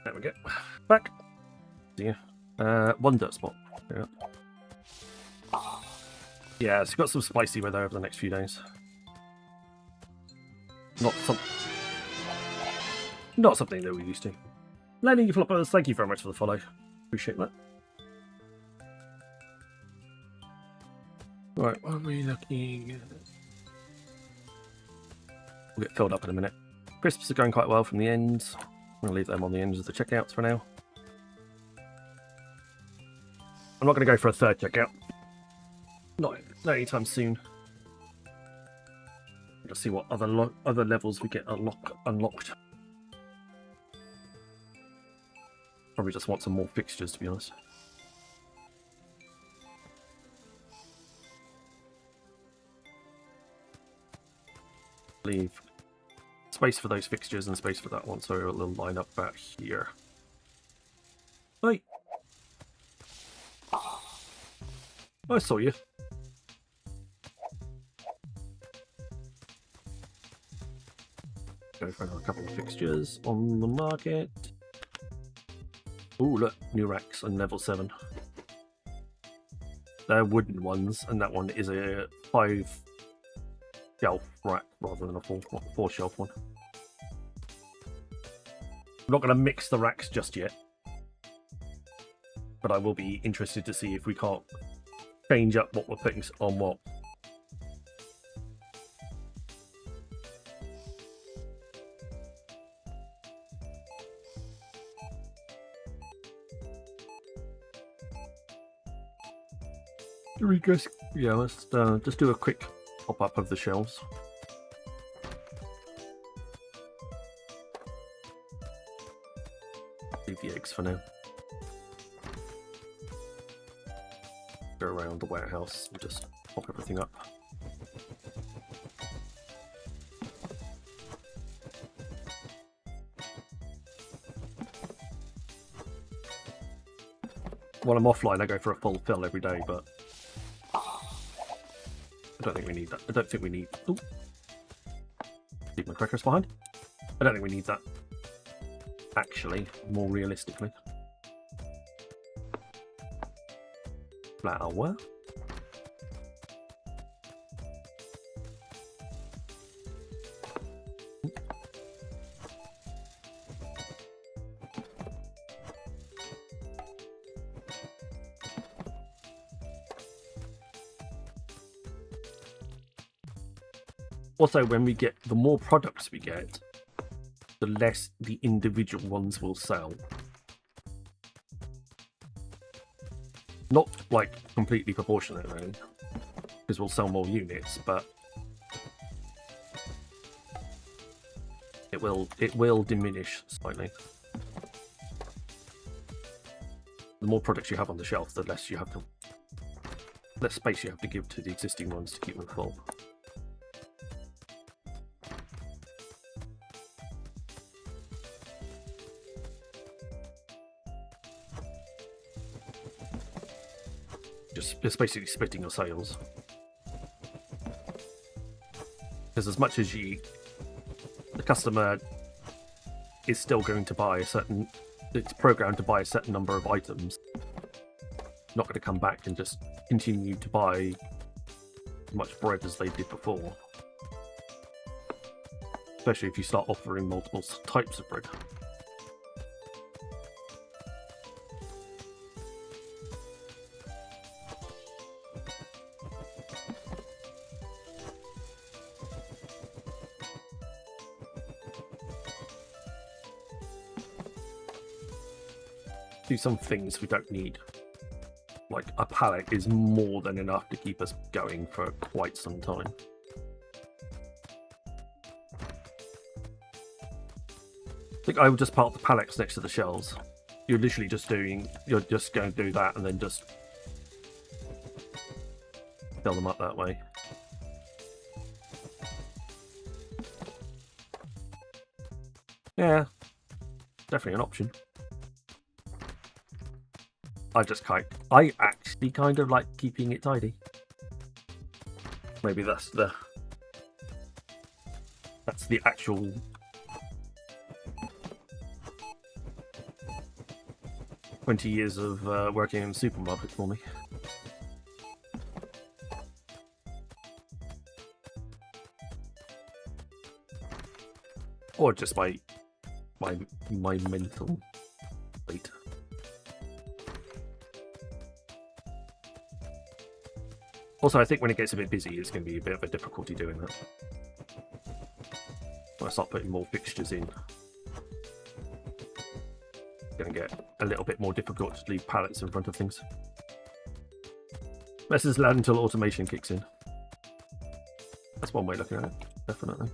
There we go. Back. Yeah. One dirt spot. Yeah. Yeah, it's got some spicy weather over the next few days. Not something that we're used to. Lenny Floppers, thank you very much for the follow. Appreciate that. Right, what are we looking at? We'll get filled up in a minute. Crisps are going quite well from the ends. I'm going to leave them on the ends of the checkouts for now. I'm not going to go for a third checkout. Not anytime soon. Let's see what other levels we get unlocked. Probably just want some more fixtures, to be honest. Leave space for those fixtures and space for that one, so it'll line up back here. Hey! I saw you. Go for a couple of fixtures on the market. Ooh, look, new racks on level 7. They're wooden ones, and that one is a 5-shelf rack rather than a 4-shelf one. I'm not going to mix the racks just yet, but I will be interested to see if we can't change up what we're putting on what. Yeah, let's just do a quick pop-up of the shelves. Leave the eggs for now. Go around the warehouse and just pop everything up. When I'm offline, I go for a full fill every day, but I don't think we need that. I don't think we need... Ooh. Leave my crackers behind. I don't think we need that, actually, more realistically. Flour. Also, when we get, the more products we get, the less the individual ones will sell. Not like completely proportionately, because we'll sell more units, but it will diminish slightly. The more products you have on the shelf, the less space you have to give to the existing ones to keep them full. Just basically splitting your sales. Because as much as the customer is still going to buy it's programmed to buy a certain number of items, not going to come back and just continue to buy as much bread as they did before. Especially if you start offering multiple types of bread. Do some things we don't need. Like a pallet is more than enough to keep us going for quite some time. I think I would just park the pallets next to the shelves. You're literally just going to do that and then just fill them up that way. Yeah, definitely an option. I actually kind of like keeping it tidy. Maybe that's the actual $20 years of working in a supermarket for me. Or just my mental state. Also, I think when it gets a bit busy, it's going to be a bit of a difficulty doing that. When I start putting more fixtures in, it's going to get a little bit more difficult to leave pallets in front of things. Lessons learned until automation kicks in. That's one way of looking at it, definitely.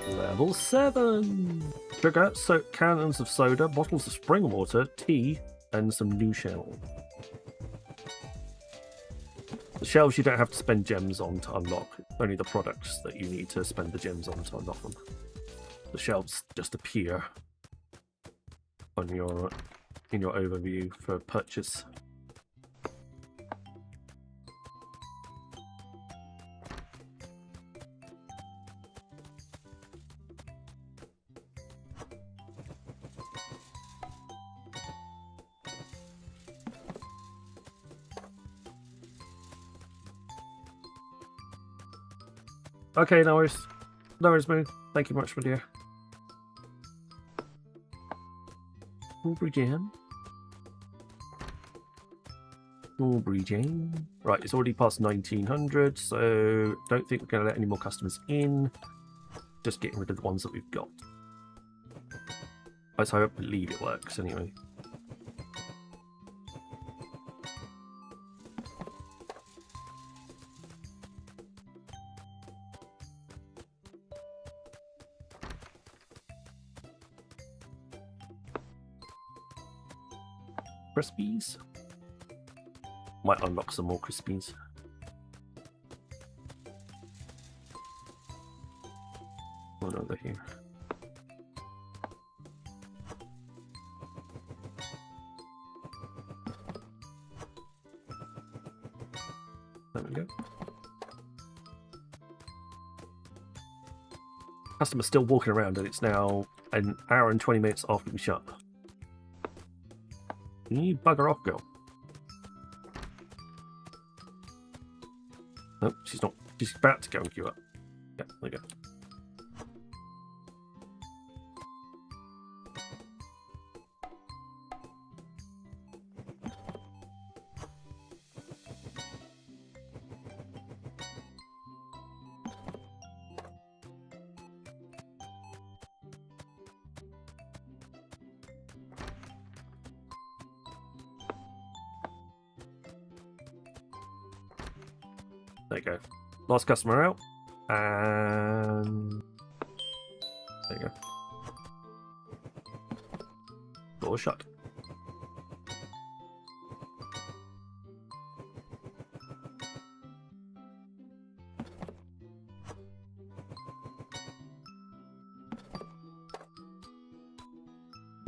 Level 7! Sugar, cannons of soda, bottles of spring water, tea, and some new shells. The shelves you don't have to spend gems on to unlock. Only the products that you need to spend the gems on to unlock them. The shelves just appear on in your overview for purchase. Okay, no worries. No worries, Moon. Thank you much, my dear. Aubrey Jam. Aubrey Jam. Right, it's already past 1900, so don't think we're going to let any more customers in. Just getting rid of the ones that we've got. So I believe it works anyway. Crispies. Might unlock some more Crispies. Oh no, they're here. There we go. Customer's still walking around, and it's now an hour and 20 minutes after we shut. You bugger off, girl. Nope, she's not. She's about to go and queue up. Yeah, there you go. There you go. Last customer out. And there you go. Door shut.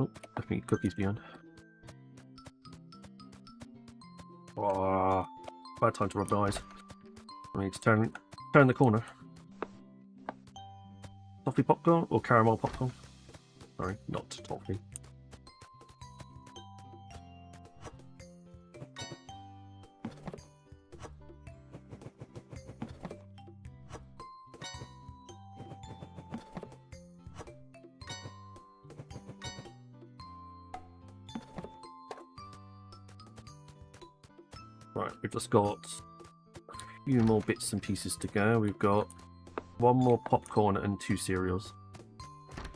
Oh, left me cookies behind. Oh, bad time to rub the eyes. I need to turn the corner. Toffee popcorn or caramel popcorn? Sorry, not toffee. Right, we've just got few more bits and pieces to go. We've got one more popcorn and 2 cereals,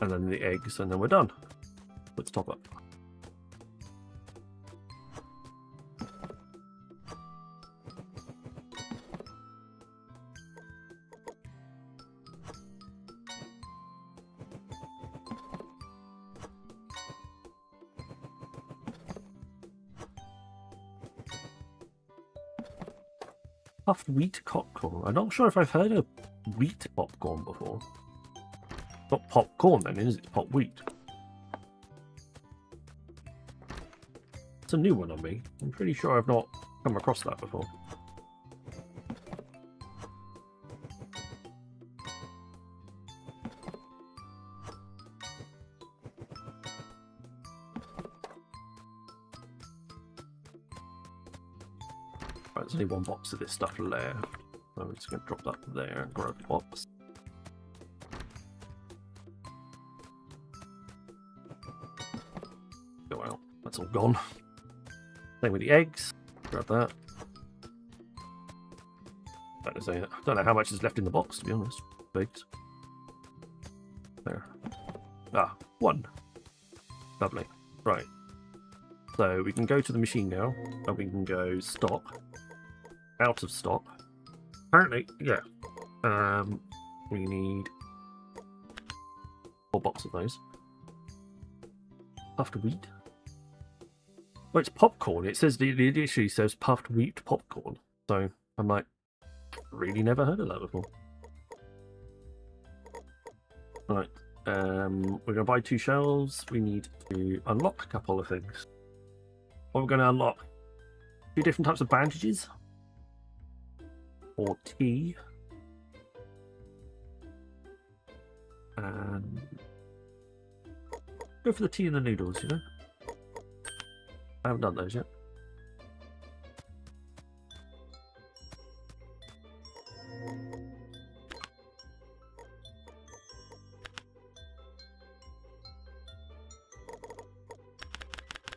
and then the eggs, and then we're done. Let's top up. Puffed wheat popcorn. I'm not sure if I've heard of wheat popcorn before. Not popcorn then, is it? Pop wheat. It's a new one on me. I'm pretty sure I've not come across that before. Right, there's only one box of this stuff left. So I'm just going to drop that there and grab the box. Go out. That's all gone. Same with the eggs. Grab that. Don't know how much is left in the box, to be honest. Eggs. There. Ah, 1. Lovely. Right. So we can go to the machine now, and we can go stock. Out of stock. Apparently, yeah. We need 4 boxes of those. Puffed wheat. Well, it's popcorn. It says it actually says puffed wheat popcorn. So I'm like, really never heard of that before. Right. We're gonna buy 2 shelves. We need to unlock a couple of things. What we're gonna unlock? 2 different types of bandages. Or tea. And go for the tea and the noodles, you know? I haven't done those yet.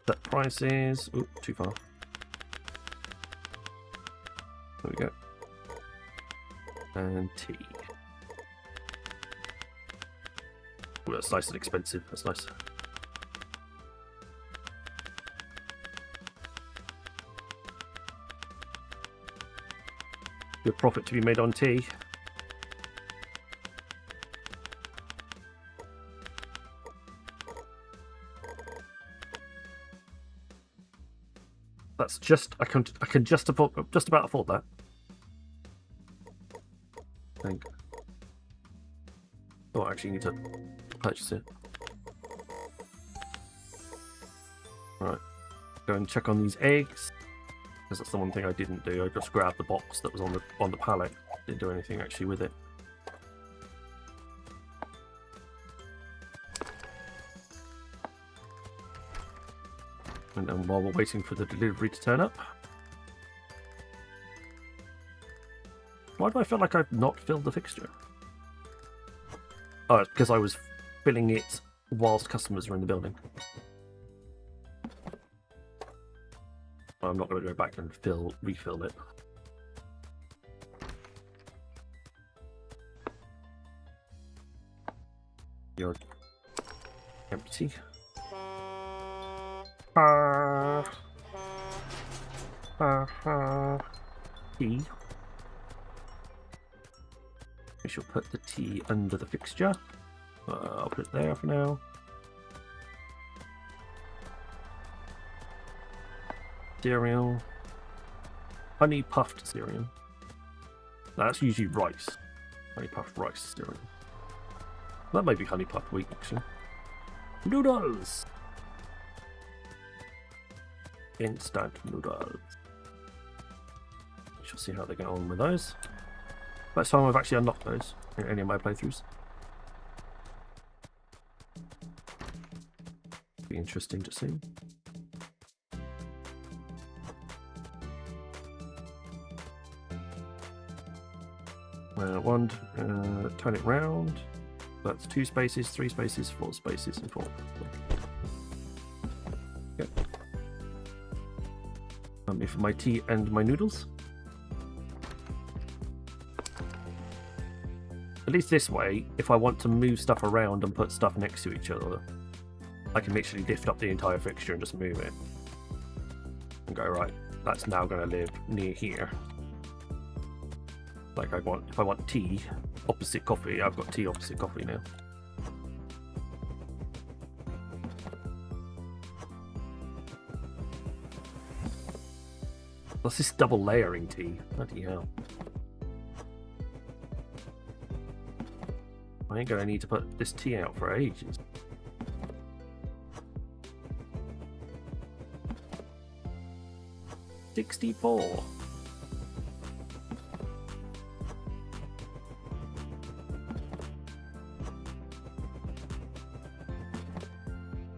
Set prices. Oop, too far. There we go. And tea. Oh, that's nice and expensive. That's nice. Good profit to be made on tea. That's just I can just about afford that. I think. Oh, I actually need to purchase it. Right. Go and check on these eggs. Because that's the one thing I didn't do. I just grabbed the box that was on the pallet. Didn't do anything actually with it. And then while we're waiting for the delivery to turn up. Why do I feel like I've not filled the fixture? Oh, it's because I was filling it whilst customers were in the building. I'm not going to go back and refill it. You're empty. Tea. We shall put the tea under the fixture. I'll put it there for now. Cereal. Honey puffed cereal. That's usually rice. Honey puffed rice cereal. That might be honey puffed wheat actually. Noodles! Instant noodles. We shall see how they get on with those. First time I've actually unlocked those in any of my playthroughs. Be interesting to see. Turn it round. That's 2 spaces, 3 spaces, 4 spaces, and 4. Okay. For my tea and my noodles. At least this way, if I want to move stuff around and put stuff next to each other, I can literally lift up the entire fixture and just move it. And go, right, that's now going to live near here. Like if I want tea opposite coffee, I've got tea opposite coffee now. What's this double layering tea? Bloody hell. I ain't gonna need to put this tea out for ages. $64.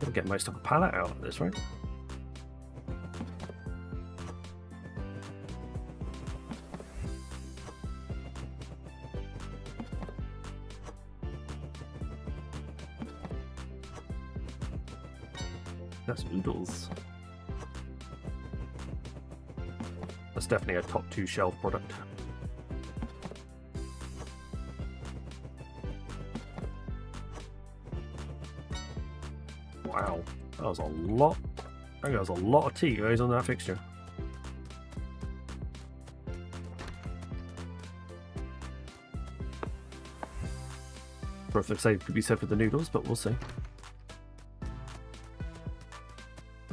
We'll get most of a pallet out of this, right? That's noodles. That's definitely a top 2 shelf product. Wow, that was a lot. I think that was a lot of tea goes on that fixture. Or if the same could be said for the noodles, but we'll see.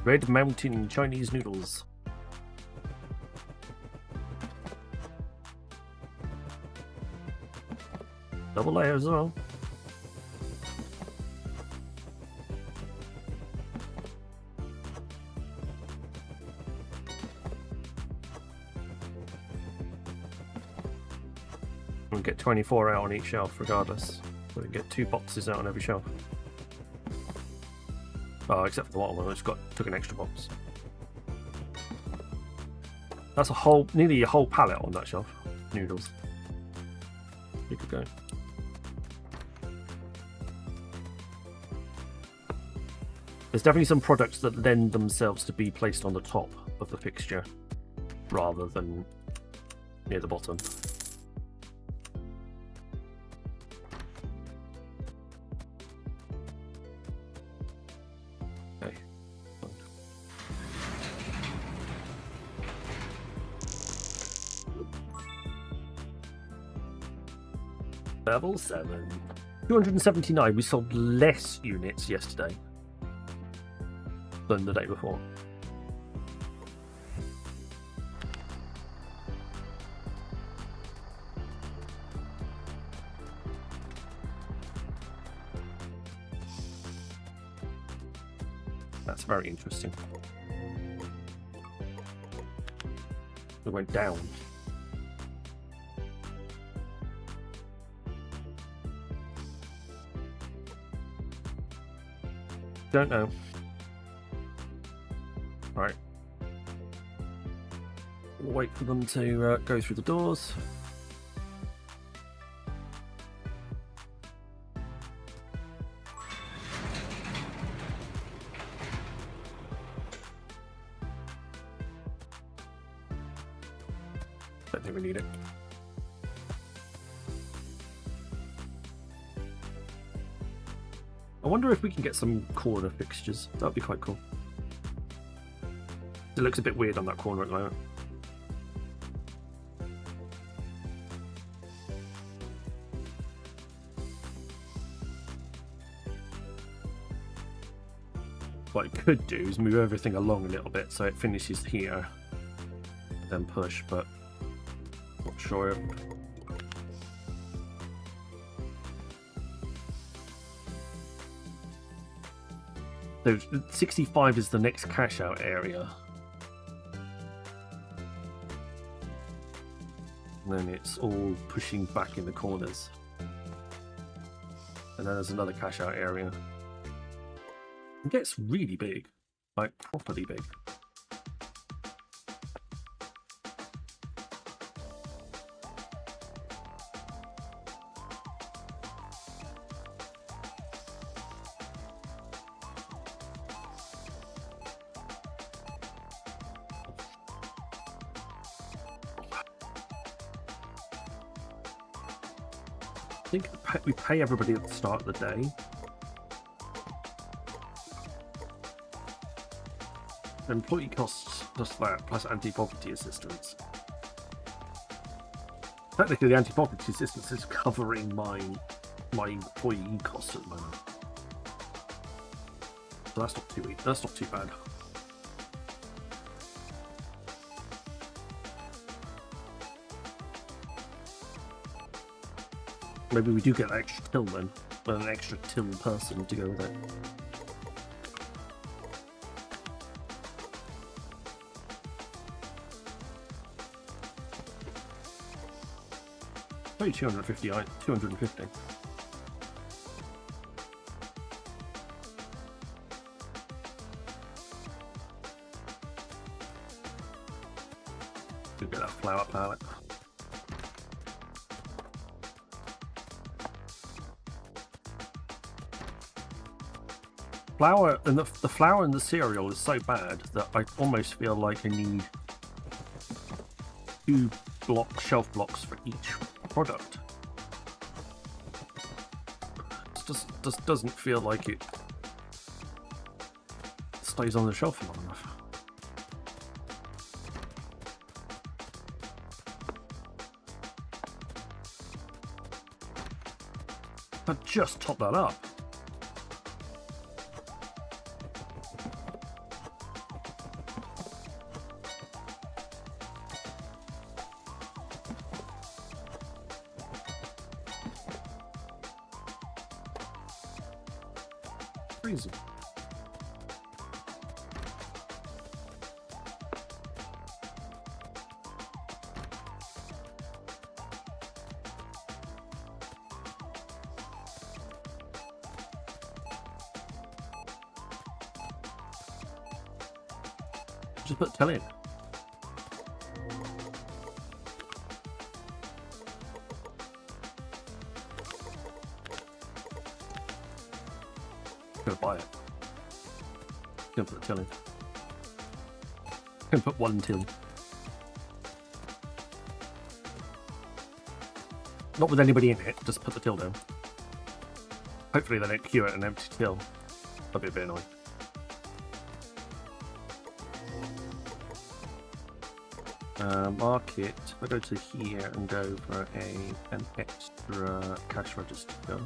Red Mountain Chinese noodles. Double layers as well. We'll get 24 out on each shelf regardless. We'll get 2 boxes out on every shelf. Oh, except for the bottom one, I just took an extra box. That's nearly a whole pallet on that shelf. Noodles. You could go. There's definitely some products that lend themselves to be placed on the top of the fixture rather than near the bottom. Okay. Level 7. 279. We sold less units yesterday than the day before. That's very interesting. It went down. Don't know. Right. We'll wait for them to go through the doors. Don't think we need it. I wonder if we can get some corner fixtures. That would be quite cool. It looks a bit weird on that corner at the moment. What it could do is move everything along a little bit so it finishes here, then push, but not sure. So 65 is the next cash out area. And then it's all pushing back in the corners. And then there's another cash out area. It gets really big, like properly big. I think we pay everybody at the start of the day. Employee costs just that, plus anti-poverty assistance. Technically, the anti-poverty assistance is covering my employee costs at the moment. So that's not too bad. Maybe we do get an extra till then, but an extra till person to go with it. Only 250. 250. We'll get that flower palette. Flour and the flour in the cereal is so bad that I almost feel like I need 2 shelf blocks for each product. It just doesn't feel like it stays on the shelf for long enough. But just top that up. Crazy. Just put tell in. Gonna buy it. Gonna put the till in. Gonna put 1 till. Not with anybody in it, just put the till down. Hopefully they don't queue it an empty till. That'd be a bit annoying. Market, if I go to here and go for an extra cash register,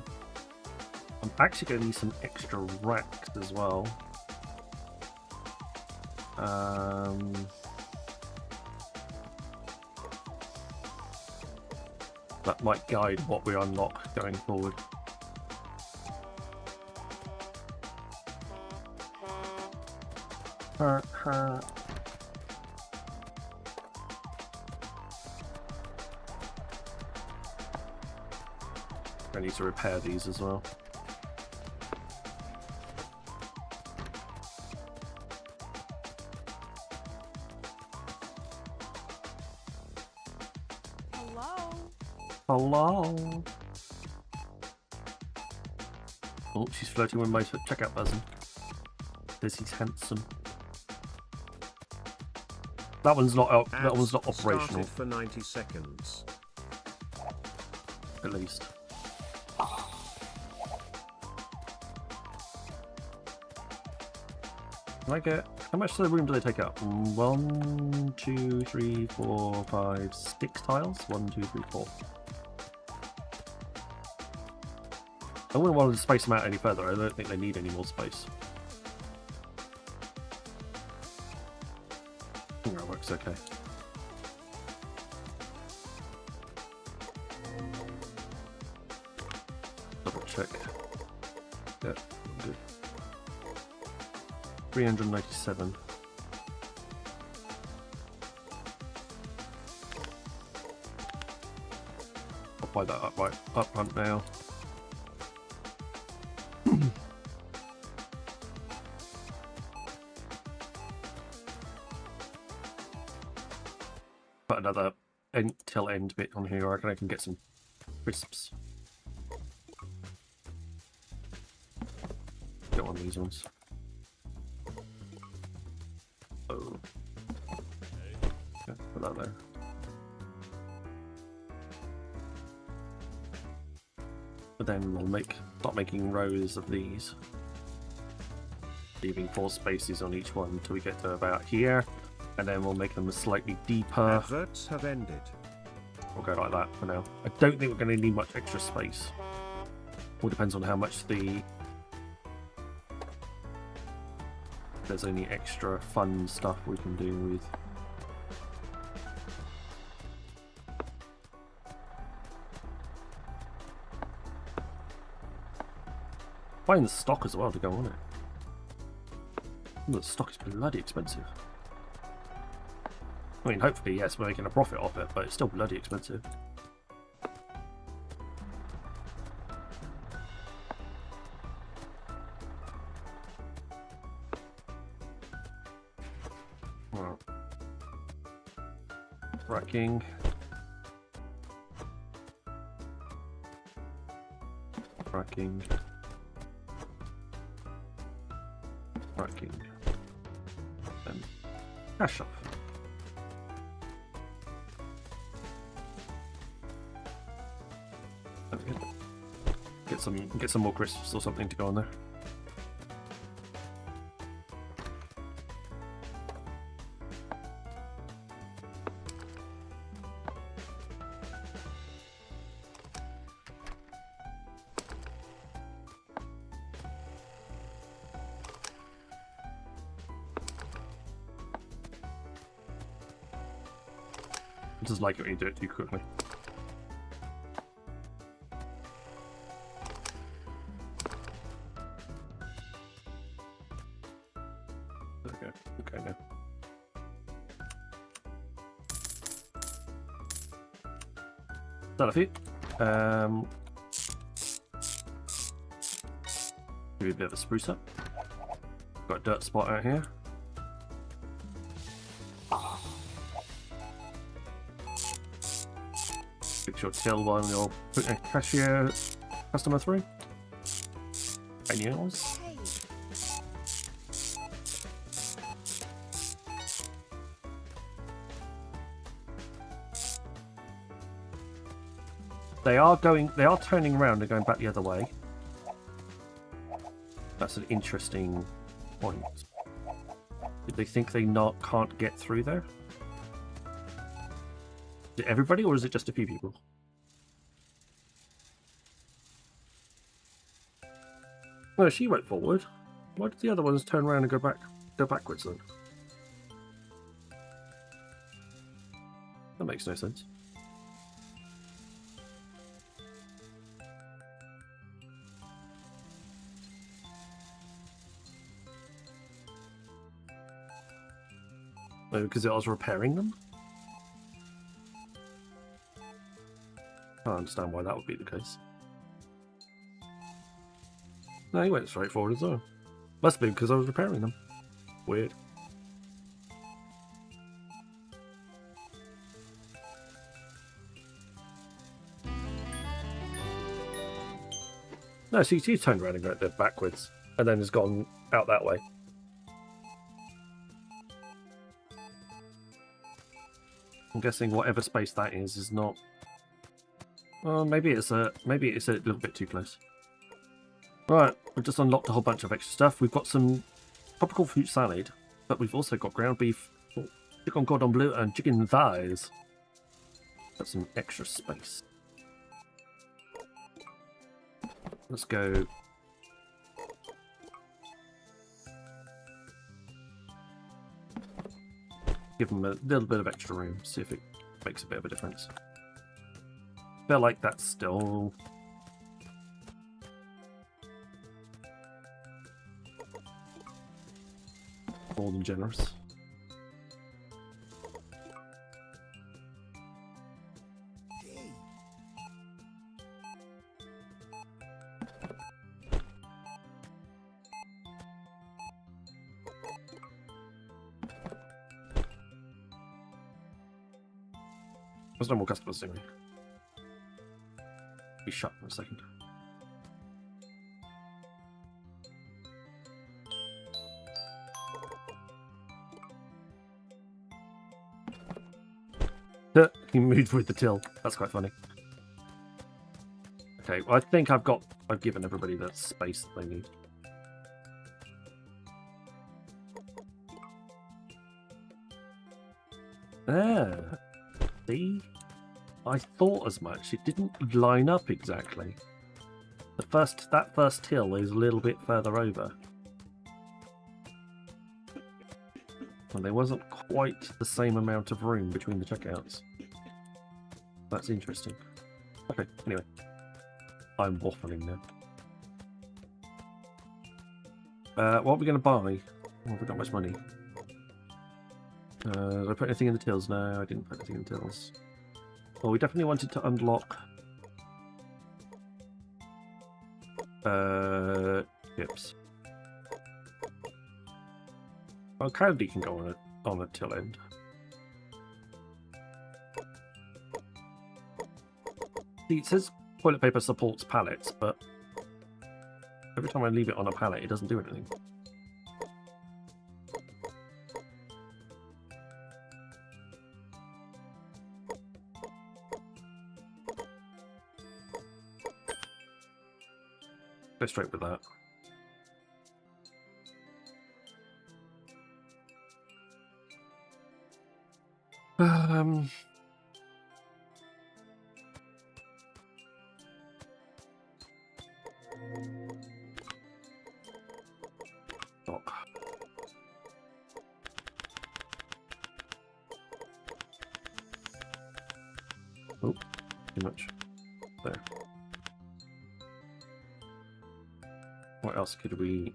I'm actually going to need some extra racks as well. That might guide what we unlock going forward. I need to repair these as well. Hello? Hello. Oh, she's flirting with my checkout button. Says he's handsome. That one's not out. That one's not Ads operational. started for 90 seconds. At least. Can I get... How much of the room do they take up? 1, 2, 3, 4, 5, 6 tiles? 1, 2, 3, 4. I wouldn't want to space them out any further. I don't think they need any more space. I think that works okay. Double check. Yeah, good. 397. I'll buy that up right up front now. Put another till end bit on here. I reckon I can get some crisps. Get one of these ones. Oh. Yeah, put that there. But then we'll start making rows of these, leaving 4 spaces on each one until we get to about here, and then we'll make them slightly deeper. Adverts have ended. We'll go like that for now. I don't think we're going to need much extra space. All depends on how much if there's any extra fun stuff we can do with. Buying the stock as well to go on it. The stock is bloody expensive. I mean, hopefully, yes, we're making a profit off it, but it's still bloody expensive. Right. Racking. Racking. Racking. And cash off. Get some more crisps or something to go on there. I just like it when you do it too quickly. Okay, now. That'll fit. Give you a bit of a spruce up. Got a dirt spot out here. Fix your till while you're putting a cashier customer through. And yours. They are turning around and going back the other way. That's an interesting point. Did they think they can't get through there? Is it everybody or is it just a few people? No, she went forward. Why did the other ones turn around and go backwards then? That makes no sense. Maybe because I was repairing them? I don't understand why that would be the case. No, he went straight forward as well. Must be because I was repairing them. Weird. No, see, he's turned around and went there backwards, and then has gone out that way. I'm guessing whatever space that is not. Well, maybe it's a little bit too close. Right, we've just unlocked a whole bunch of extra stuff. We've got some tropical fruit salad, but we've also got ground beef, chicken cordon bleu, and chicken thighs. Got some extra space. Let's go. Give them a little bit of extra room, see if it makes a bit of a difference. Feel like that's still more than generous. There's no more customers anyway. Be shut for a second. He moved with the till. That's quite funny. Okay, well, I think I've given everybody the space that they need. Ah, see? I thought as much. It didn't line up exactly. That first hill is a little bit further over. And there wasn't quite the same amount of room between the checkouts. That's interesting. Okay, anyway. I'm waffling now. What are we going to buy? Oh, have we got much money? Did I put anything in the tills? No, I didn't put anything in the tills. Well, we definitely wanted to unlock chips. Well, candy can go on a till end. See, it says toilet paper supports pallets, but every time I leave it on a pallet, it doesn't do anything. Go straight with that. Stop. Oh, too much. There. What else could we...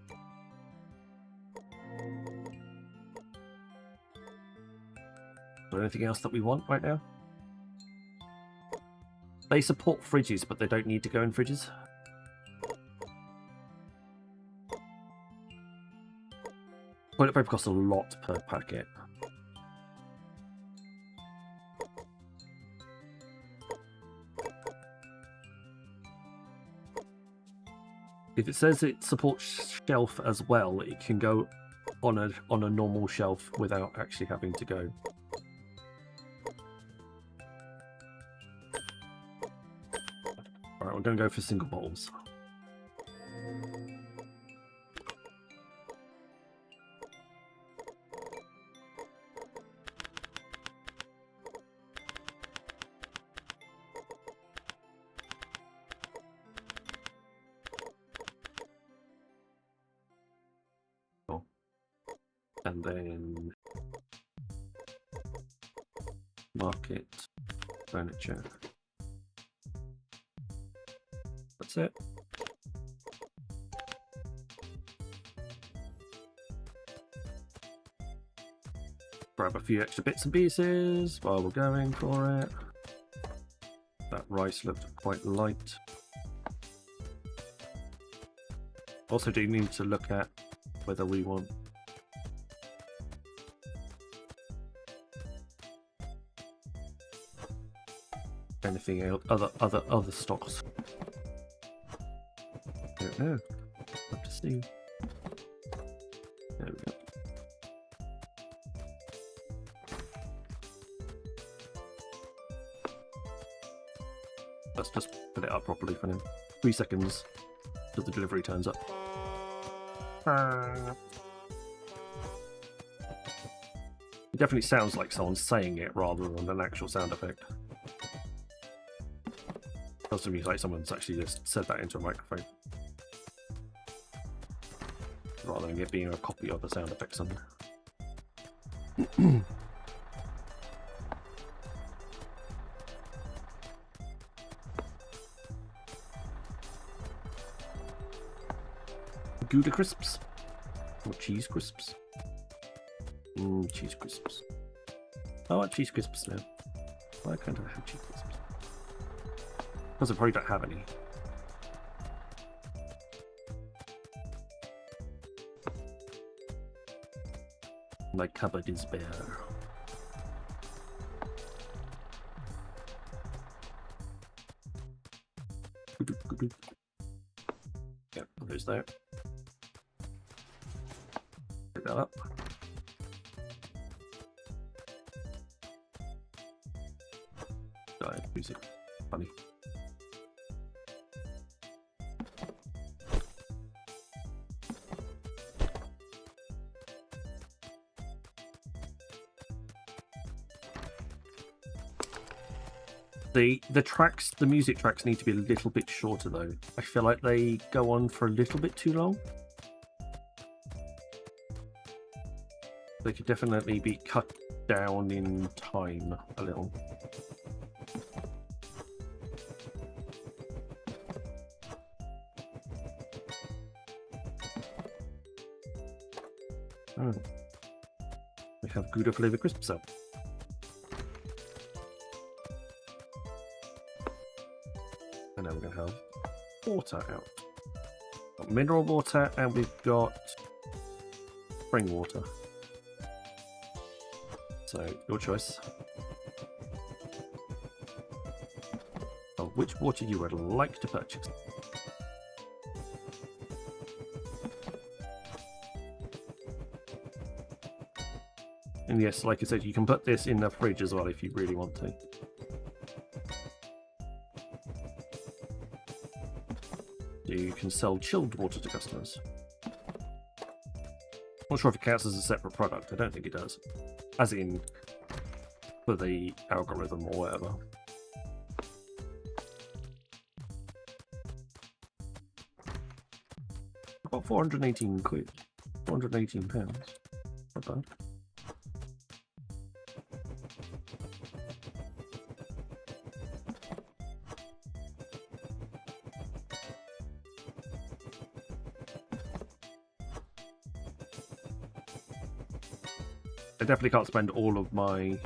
Is there anything else that we want right now? They support fridges, but they don't need to go in fridges. Toilet paper costs a lot per packet. If it says it supports shelf as well, it can go on a normal shelf without actually having to go. Alright, we're going to go for single bowls. And then market furniture. That's it. grab a few extra bits and pieces while we're going for it. That rice looked quite light. Also do need to look at whether we want anything else, other stocks. Don't know. Have to see. There we go. Let's just put it up properly for now. 3 seconds till the delivery turns up. It definitely sounds like someone saying it rather than an actual sound effect. It does to me like someone's actually just said that into a microphone. Rather than it being a copy of the sound effect somewhere. Gouda crisps. Or cheese crisps. Cheese crisps. I want cheese crisps now. Why can't I have cheese crisps? Because I probably don't have any. My cupboard is bare. Yep, there's that. Pick that up. Music. Funny. The tracks, the music tracks need to be a little bit shorter though. I feel like they go on for a little bit too long. They could definitely be cut down in time a little. We have Gouda flavor crisps up. And now we're going to have water out. Got mineral water and we've got spring water. So, your choice. Of which water you would like to purchase. And yes, like I said, you can put this in the fridge as well if you really want to. You can sell chilled water to customers. Not sure if it counts as a separate product. I don't think it does. As in, for the algorithm or whatever. About 418 quid. 418 pounds. Not bad. I definitely can't spend all of my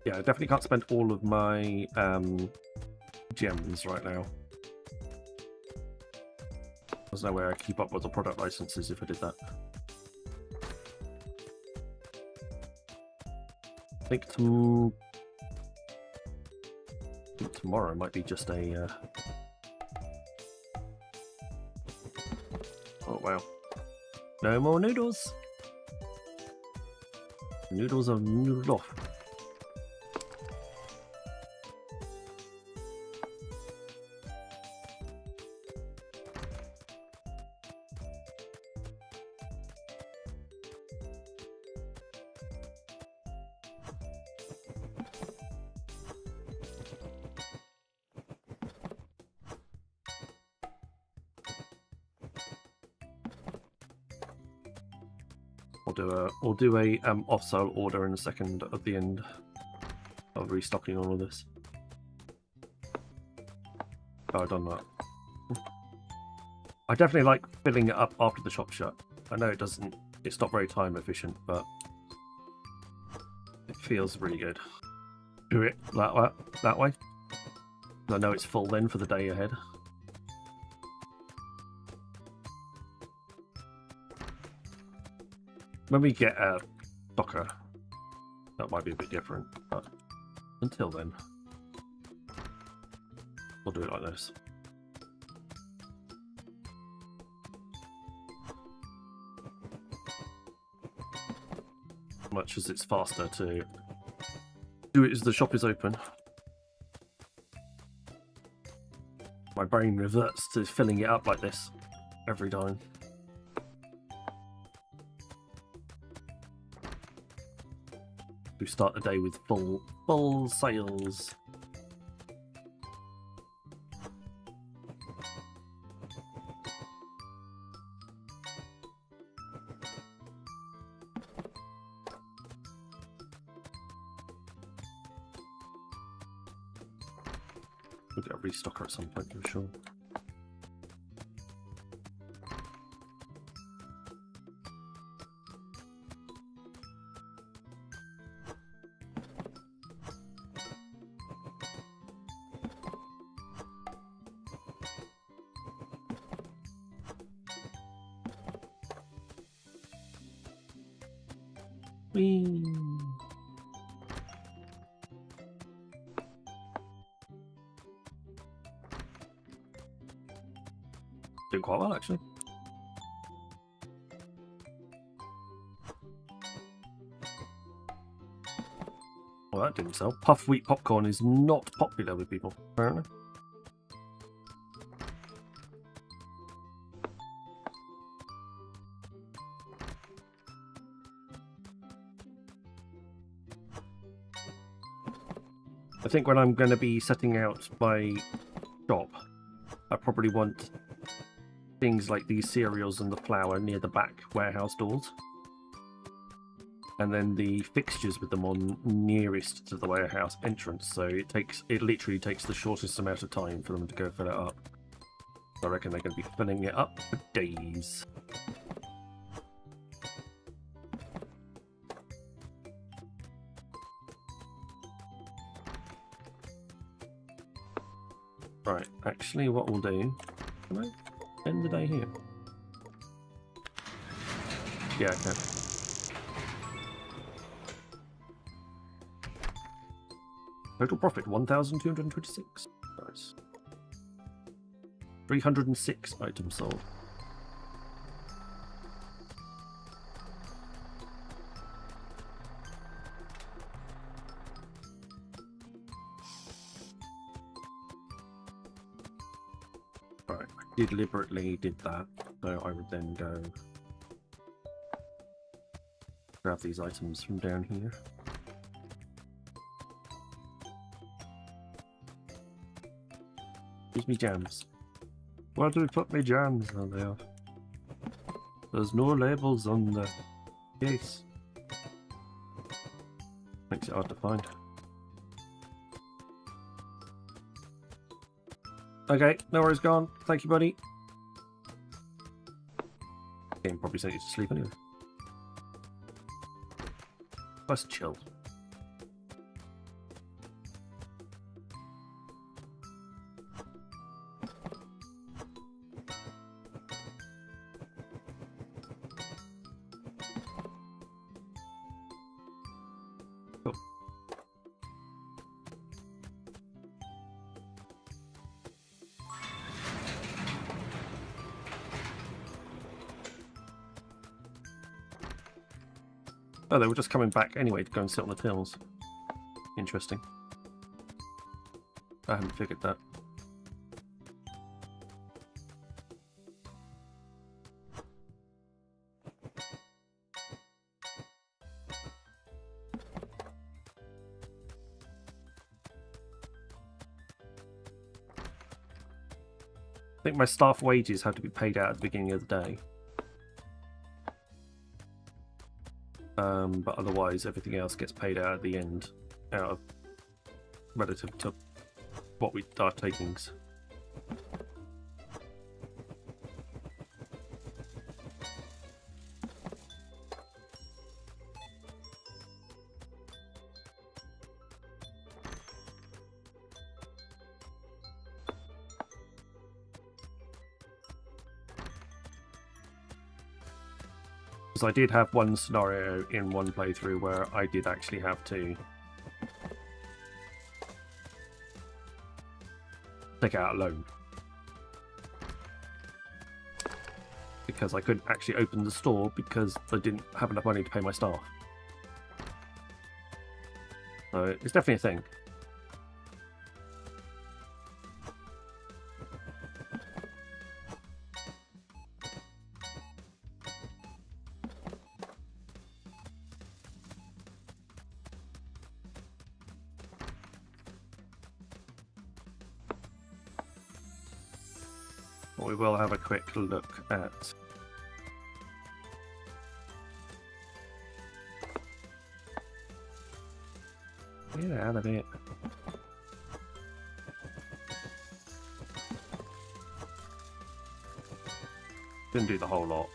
I definitely can't spend all of my gems right now. There's no way I keep up with the product licenses if I did that. I think tomorrow might be just a oh wow, no more noodles. Noodles are noodled off. We'll do a off-sale order in a second at the end of restocking all of this. Oh, I've done that. I definitely like filling it up after the shop shut. I know it's not very time efficient, but it feels really good. Do it that way. I know it's full then for the day ahead. When we get a docker, that might be a bit different, but until then, we'll do it like this. Much as it's faster to do it as the shop is open. My brain reverts to filling it up like this every time. We start the day with full sales. We'll get a restocker at some point for sure. Whee! Doing quite well, actually. Well, that didn't sell. Puff wheat popcorn is not popular with people, apparently. I think when I'm going to be setting out my shop, I probably want things like these cereals and the flour near the back warehouse doors. And then the fixtures with them on nearest to the warehouse entrance, so it literally takes the shortest amount of time for them to go fill it up. I reckon they're going to be filling it up for days. Right, actually what we'll do... Can I end the day here? Yeah, I can. Total profit, 1,226. Nice. 306 items sold. Right, I deliberately did that, so I would then go grab these items from down here. Here's me jams. Where do we put my jams? Oh, they are. There's no labels on the case. Makes it hard to find. Okay, no worries, gone. Thank you, buddy. Game probably sent you to sleep anyway. Let's chill. Oh, they were just coming back anyway to go and sit on the tills. Interesting. I hadn't figured that. I think my staff wages have to be paid out at the beginning of the day. But otherwise everything else gets paid out at the end, out of relative to what our takings. Because I did have one scenario in one playthrough where I did actually have to take out a loan. Because I couldn't actually open the store because I didn't have enough money to pay my staff. So it's definitely a thing. We will have a quick look at get out of it. Didn't do the whole lot.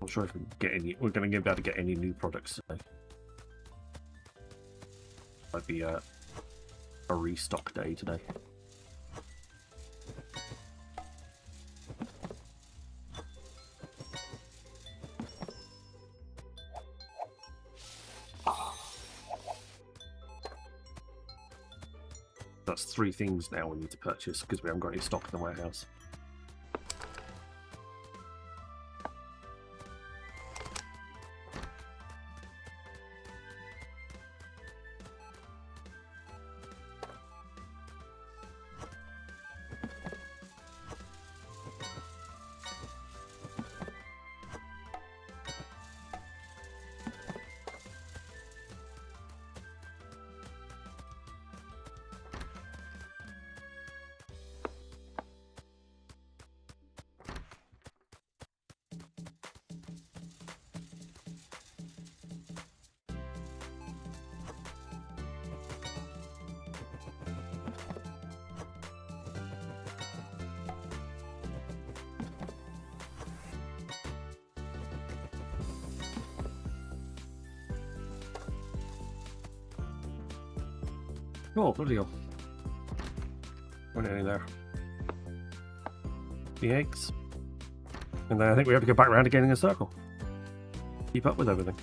I'm sure if we can get any, we're going to be able to get any new products today. Might be a restock day today. That's 3 things now we need to purchase because we haven't got any stock in the warehouse. Oh, bloody hell. We're nearly there. The eggs. And then I think we have to go back around again in a circle. Keep up with everything.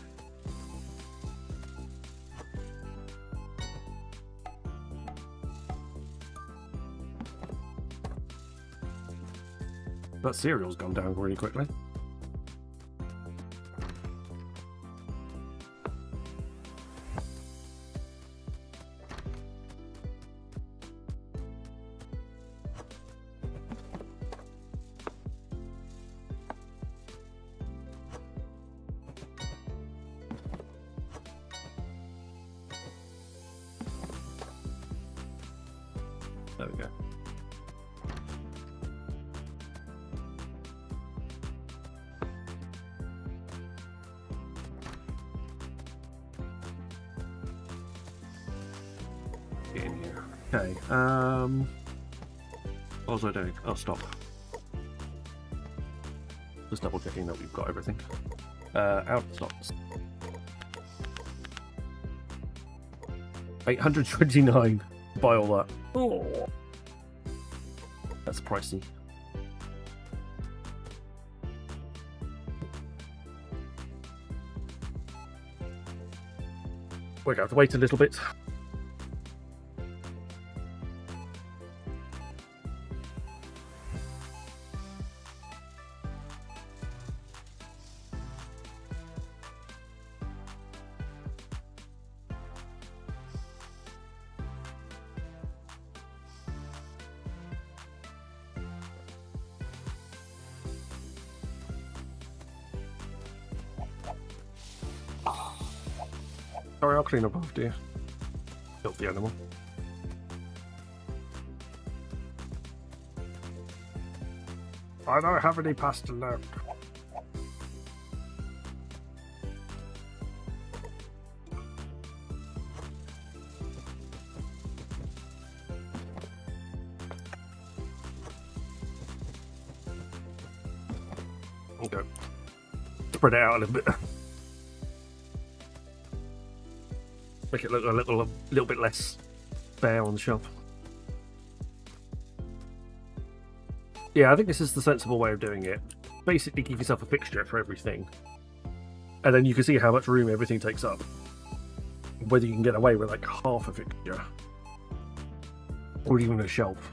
That cereal's gone down really quickly. There we go. Get in here. Okay, what was I doing? Oh, stop. Just double checking that we've got everything. Out of stocks. 829. Buy all that. Oh, that's pricey. We're going to have to wait a little bit. Sorry, I'll clean up after you. Filthy animal. I don't have any pasta left. Okay. Spread it out a little bit. Make it look a little bit less bare on the shelf. Yeah, I think this is the sensible way of doing it. Basically, give yourself a fixture for everything, and then you can see how much room everything takes up. Whether you can get away with like half a fixture, or even a shelf.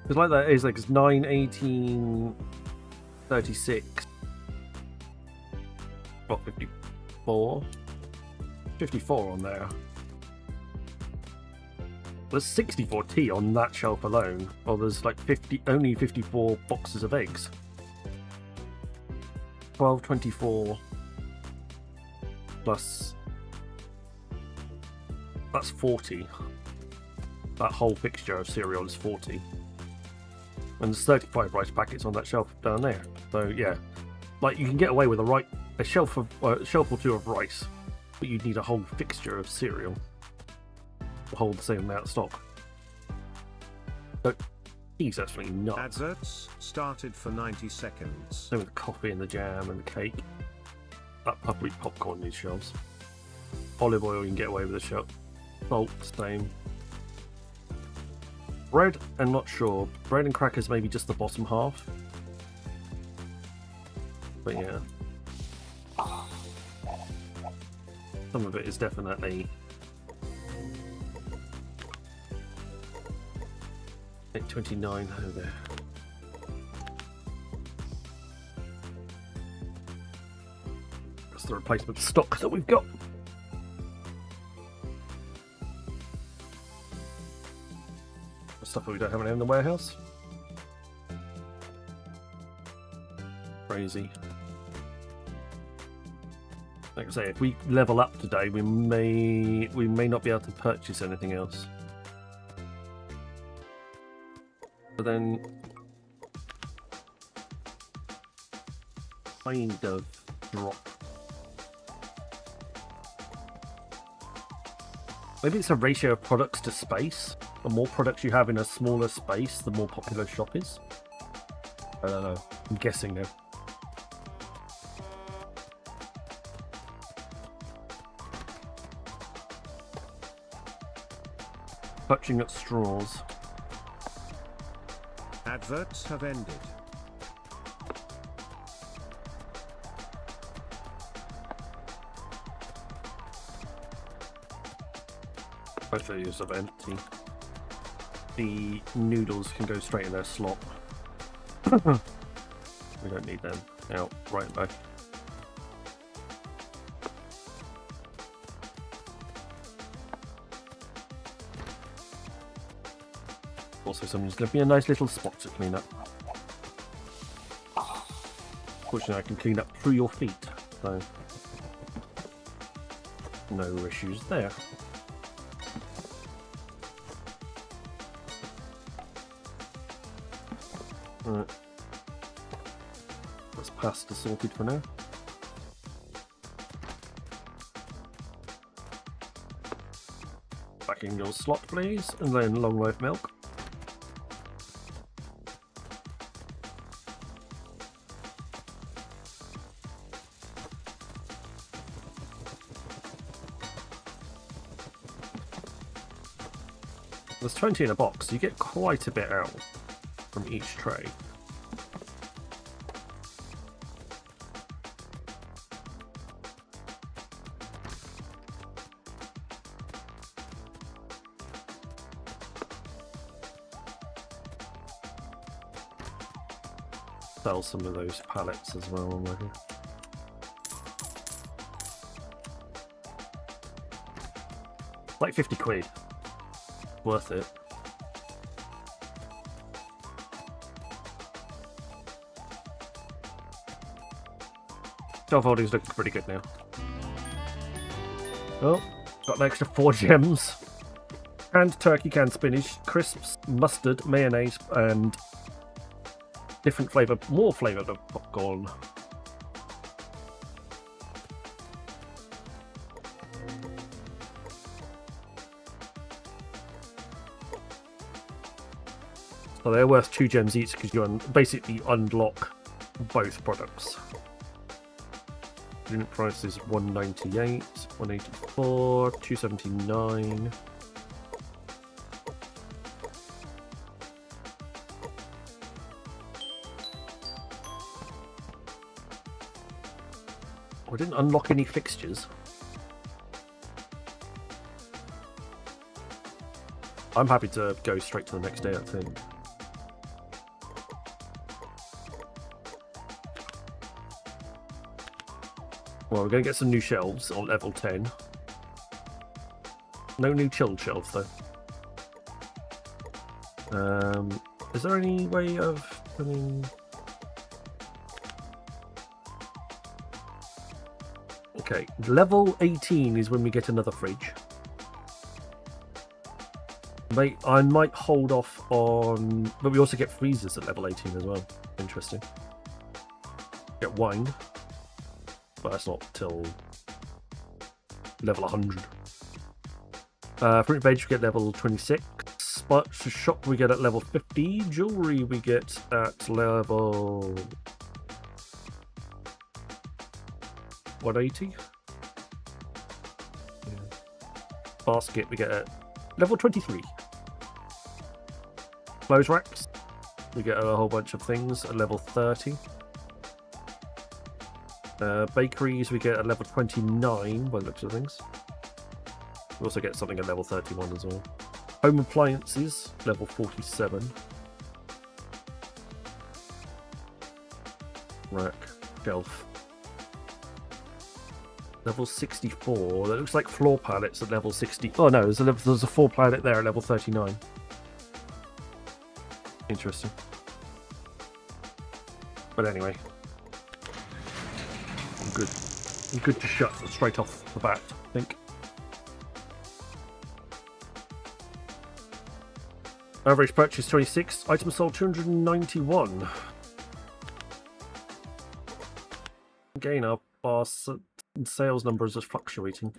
Because like that is like it's 9, 18, 36. What, 54? 54 on there. There's 64 tea on that shelf alone. Well, there's like only 54 boxes of eggs. 1224 plus that's 40. That whole fixture of cereal is 40. And there's 35 rice packets on that shelf down there. So yeah, like you can get away with a shelf or two of rice, but you'd need a whole fixture of cereal to hold the same amount of stock. So he's actually not. Adverts started for 90 seconds. Same with the coffee and the jam and the cake. That public popcorn needs shelves. Olive oil you can get away with a shelf. Salt, same. Bread, I'm not sure. Bread and crackers maybe just the bottom half. But yeah. Some of it is definitely 829 over there. That's the replacement stock that we've got. Stuff that we don't have in the warehouse. Crazy. Like I say, if we level up today, we may not be able to purchase anything else. But then, kind of drop. Maybe it's a ratio of products to space. The more products you have in a smaller space, the more popular a shop is. I don't know. I'm guessing now. Clutching at straws. Adverts have ended. Both of these are empty. The noodles can go straight in their slot. We don't need them. Out right back. Also, something's going to be a nice little spot to clean up. Fortunately, I can clean up through your feet, so no issues there. Right. That's pasta sorted for now. Back in your slot, please, and then long life milk. There's 20 in a box, so you get quite a bit out from each tray. Sell some of those pallets as well already. Like 50 quid. Worth it. Shelf holding's looking pretty good now. Oh, got an extra 4 gems. Canned turkey, canned spinach, crisps, mustard, mayonnaise, and different flavour, more flavoured of popcorn. So they're worth 2 gems each because you basically unlock both products. Unit price is 198, 184, 279. We didn't unlock any fixtures. I'm happy to go straight to the next day, I think. Well, we're going to get some new shelves on level 10. No new chilled shelves, though. Is there any way of putting... Okay, level 18 is when we get another fridge. I might hold off on... But we also get freezers at level 18 as well. Interesting. Get wine. But that's not till level 100. Fruit and veg we get level 26. Shop we get at level 50. Jewelry we get at level 180. Yeah. Basket we get at level 23. Clothes racks we get a whole bunch of things at level 30. Bakeries we get at level 29 by the looks of things. We also get something at level 31 as well. Home appliances, level 47. Rack, shelf. Level 64. That looks like floor pallets at level 60. Oh no, there's a floor pallet there at level 39. Interesting. But anyway. Good. Good to shut straight off the bat, I think. Average purchase 26, items sold 291. Again, our sales numbers are fluctuating.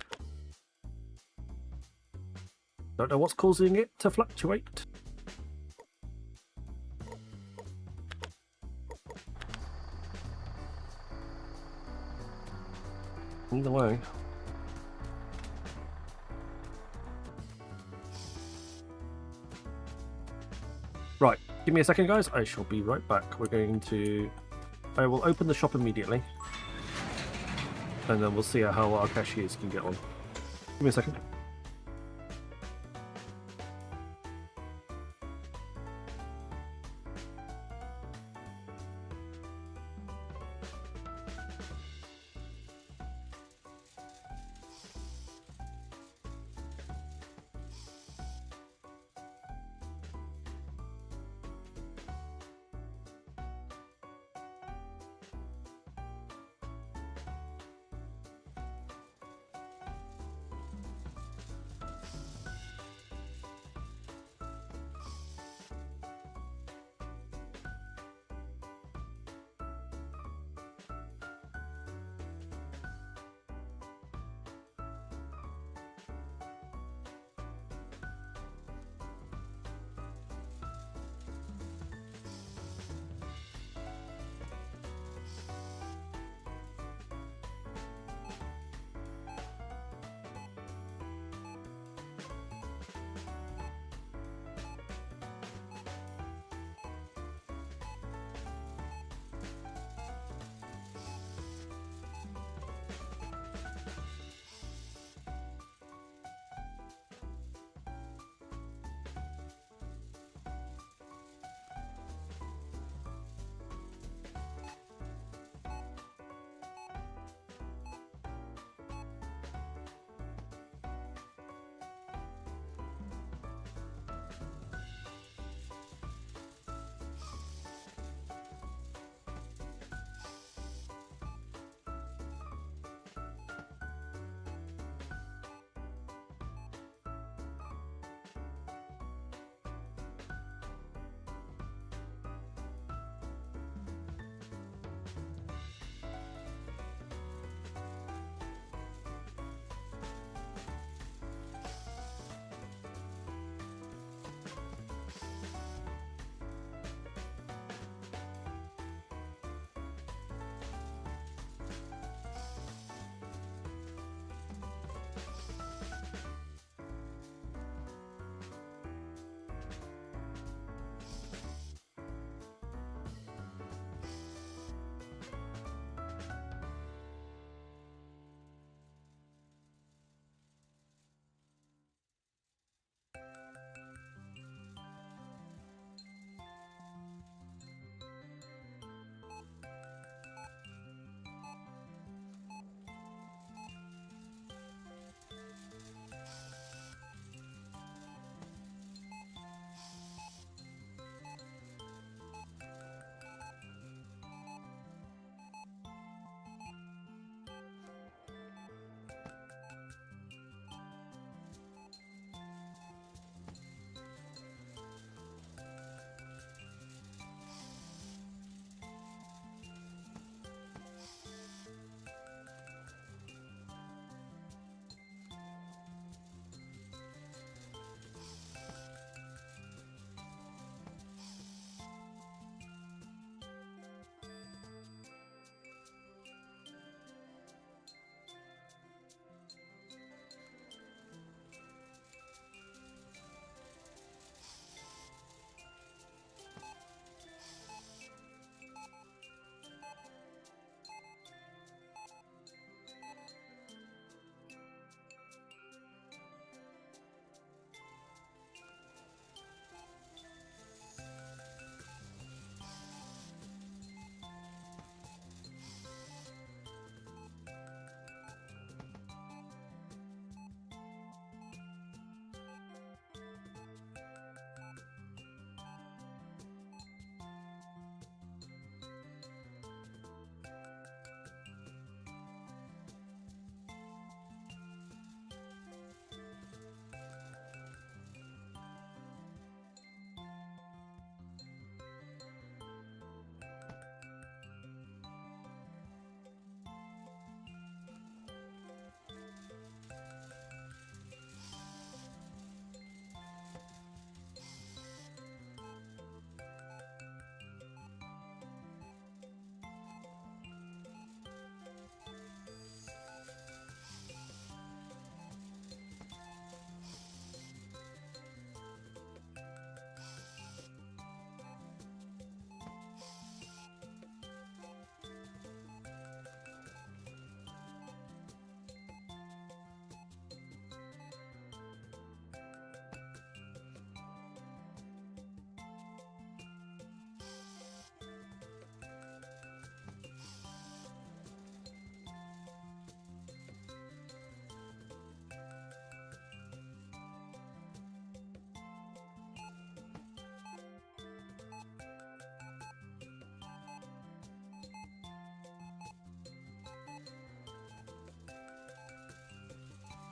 Don't know what's causing it to fluctuate. Either way. Right, give me a second, guys. I shall be right back. I will open the shop immediately. And then we'll see how our cashiers can get on. Give me a second.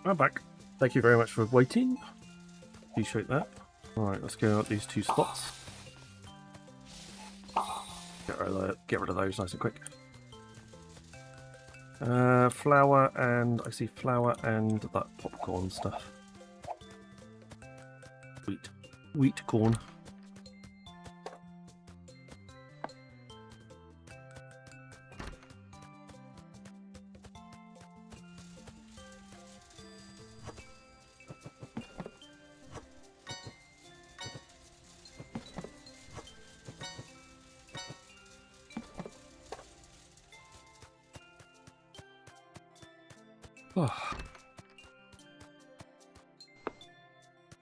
I'm back. Thank you very much for waiting. Appreciate that. Alright, let's go out these 2 spots. Get rid of those nice and quick. Flour and... I see flour and that popcorn stuff. Wheat corn.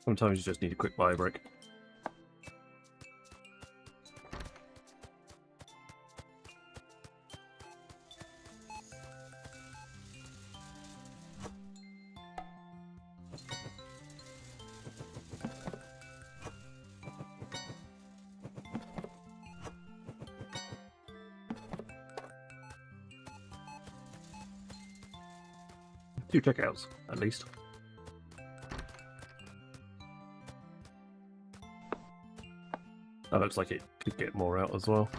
Sometimes you just need a quick bio break. Two checkouts, at least. That looks like it could get more out as well.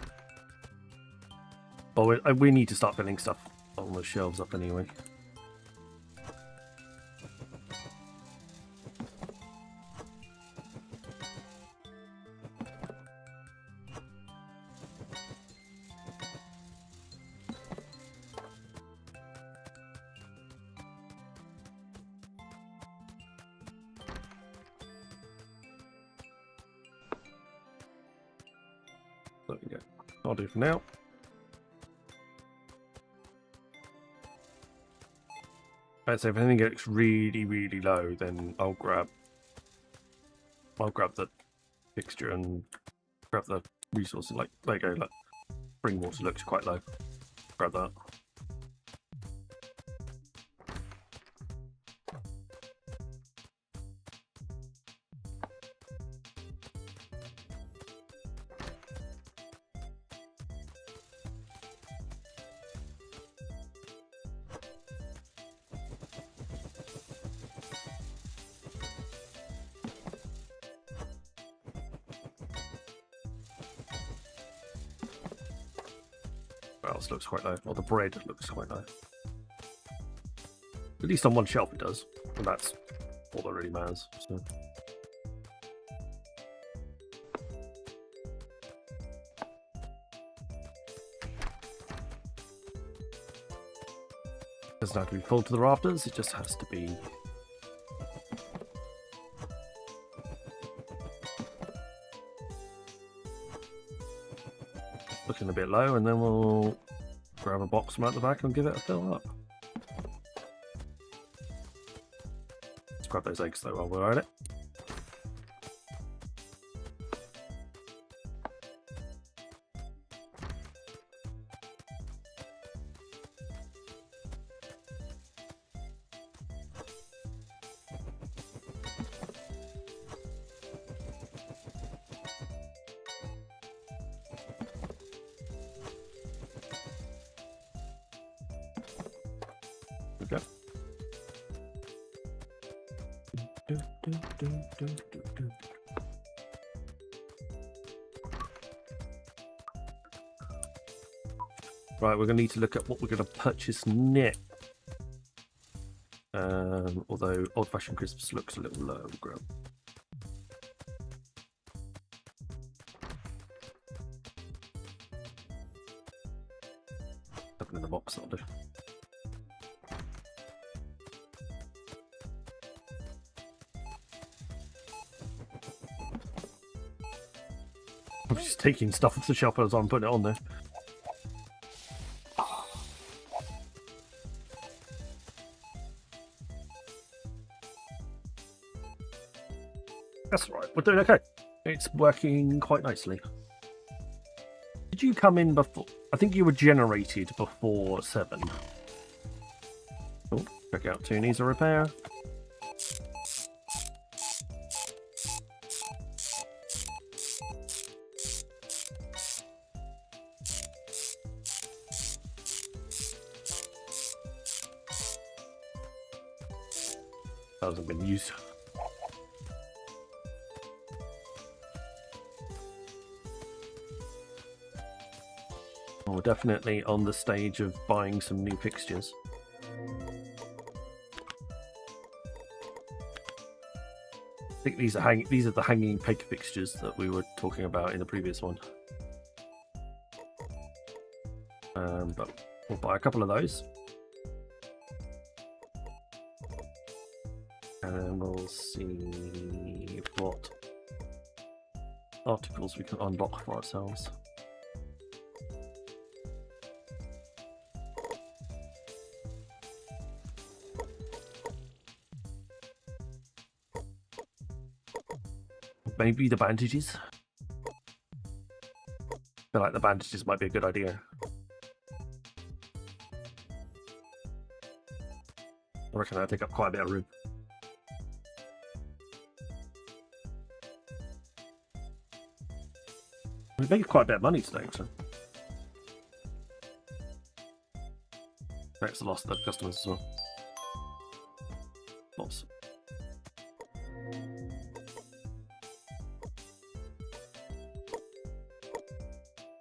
Oh, we need to start filling stuff on the shelves up anyway. There we go. I'll do for now. Right, so if anything gets really, really low, then I'll grab the fixture and grab the resources. Like there you go. Like spring water looks quite low. Grab that. What else looks quite low? Well, the bread looks quite low. At least on one shelf it does, and that's all that really matters. So. Doesn't have to be full to the rafters, it just has to be. Looking a bit low, and then we'll grab a box from out the back and give it a fill up. Let's grab those eggs though while we're at it. Okay. Right, we're going to need to look at what we're going to purchase next. Although old-fashioned crisps looks a little low. Grab. Open in the box, that'll do. I'm just taking stuff off the shelf as I'm putting it on there. That's right, we're doing okay. It's working quite nicely. Did you come in before? I think you were generated before 7. Oh, check out 2 needs a repair. That hasn't been used. We're definitely on the stage of buying some new fixtures. I think these are the hanging peg fixtures that we were talking about in the previous one. But we'll buy a couple of those. And we'll see what articles we can unlock for ourselves. Maybe the bandages. I feel like the bandages might be a good idea. I reckon that'll take up quite a bit of room. We made quite a bit of money today, so. That's the loss of the customers as well. Lots.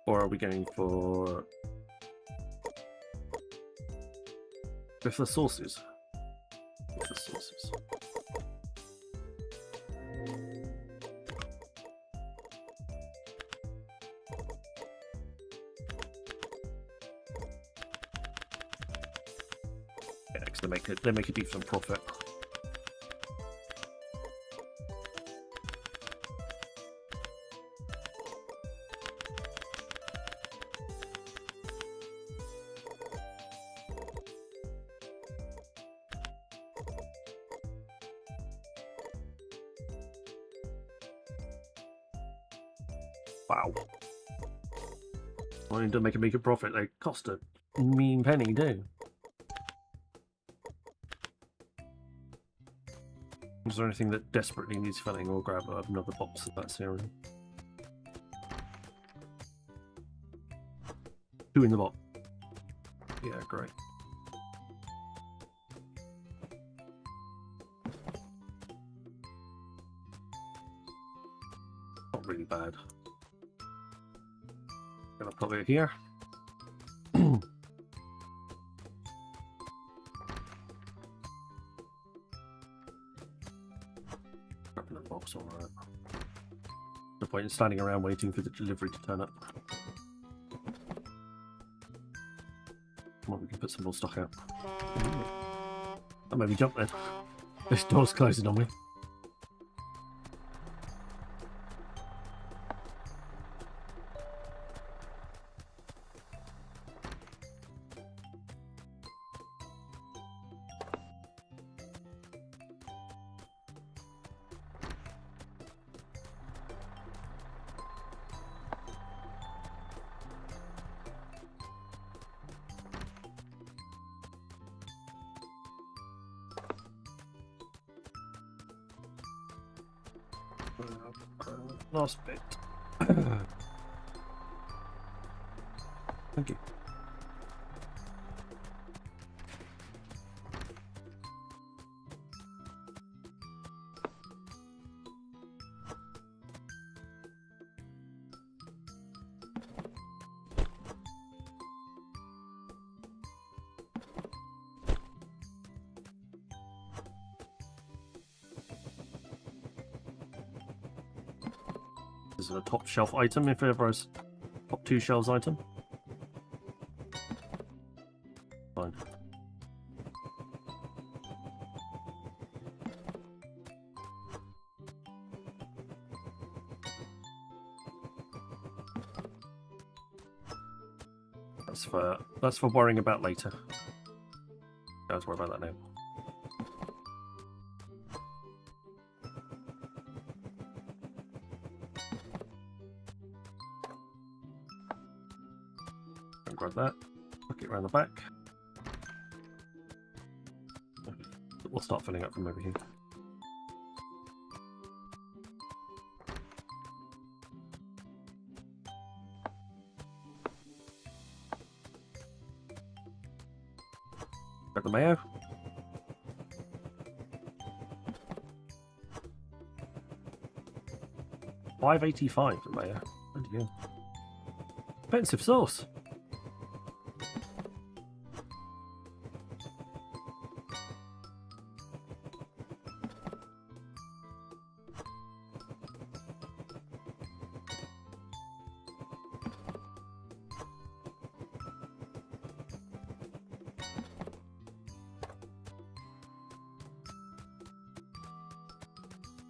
Or are we going for with the sources? With the sources. Yeah, because they make a decent profit. Wow. Wanting to make a profit, they cost a mean penny, too. Is there anything that desperately needs filling? Or grab another box of that serum? 2 in the box. Yeah, great. Not really bad. Gonna put it here. Grabbing the box, alright. No point in standing around waiting for the delivery to turn up. Come on, we can put some more stock out. That made me jump then. This door's closing on me. Last bit. Thank you. This is a top shelf item if ever is top 2 shelves item. Fine. That's for worrying about later. Don't have to worry about that now. Grab that, hook it around the back. We'll start filling up from over here. Grab the mayo. 585 for mayor. Bloody hell. Expensive sauce.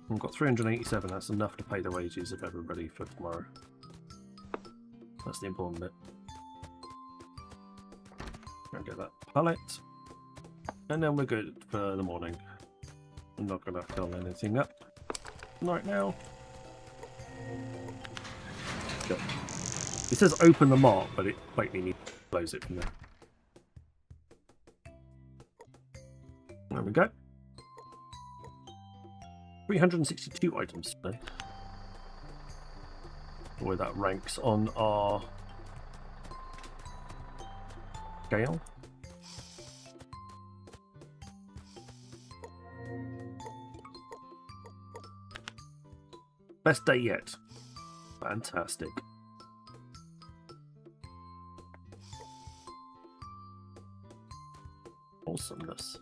We've got 387, that's enough to pay the wages of everybody for tomorrow. That's the important bit. Go get that pallet. And then we're good for the morning. I'm not going to fill anything up right now. Go. It says open the mark, but it likely needs to close it from there. There we go. 362 items today. The way that ranks on our scale. Best day yet. Fantastic. Awesomeness.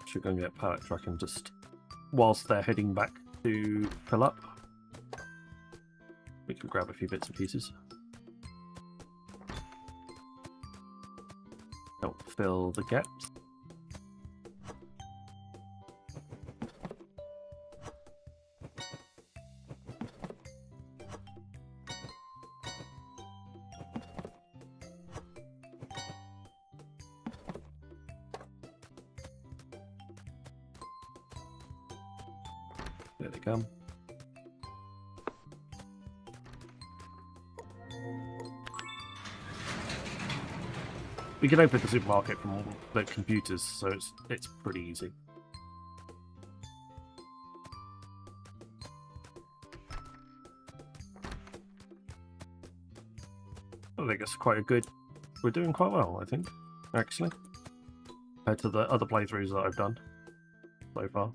Should go and get a pallet truck and just, whilst they're heading back to fill up, we can grab a few bits and pieces. Help fill the gaps. There they come. We can open the supermarket from all the computers, so it's pretty easy. I think it's quite a good. We're doing quite well, I think, actually, compared to the other playthroughs that I've done so far.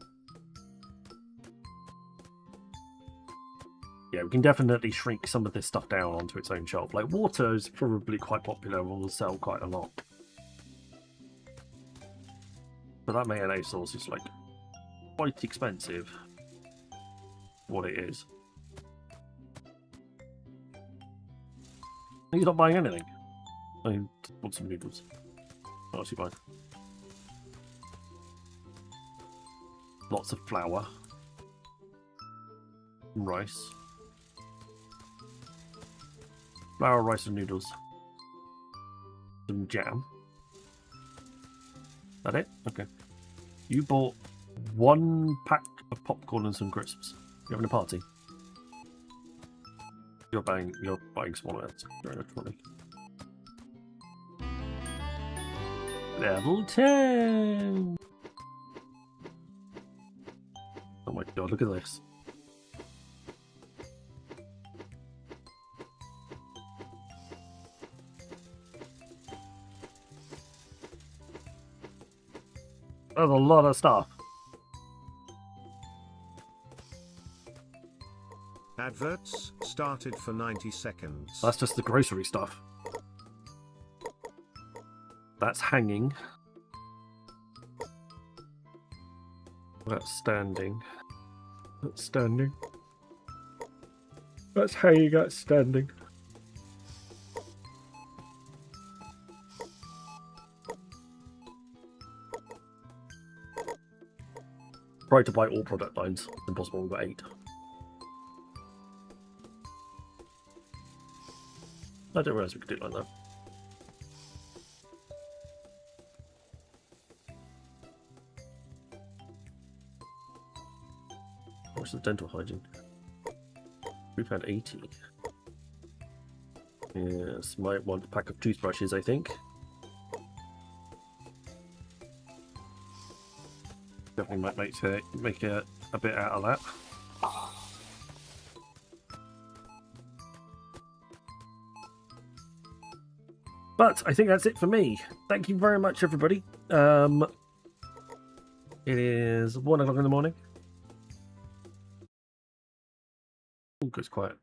Yeah, we can definitely shrink some of this stuff down onto its own shelf. Like, water is probably quite popular and will sell quite a lot. But that mayonnaise sauce is, like, quite expensive. What it is. He's not buying anything. I want some noodles. What else are you buying? Lots of flour. Rice. Flour, rice, and noodles. Some jam. That it? Okay. You bought 1 pack of popcorn and some crisps. You're having a party. You're buying small amounts. You're in a trolley. Level 10. Oh my god! Look at this. There's a lot of stuff. Adverts started for 90 seconds. That's just the grocery stuff. That's hanging. That's standing. That's standing. That's hanging, that's standing. Try to buy all product lines. Impossible, we've got 8. I didn't realise we could do it like that. What's the dental hygiene? We've had 80. Yes, might want a pack of toothbrushes, I think. Definitely might make a bit out of that. But I think that's it for me. Thank you very much, everybody. It is 1 o'clock in the morning. quiet.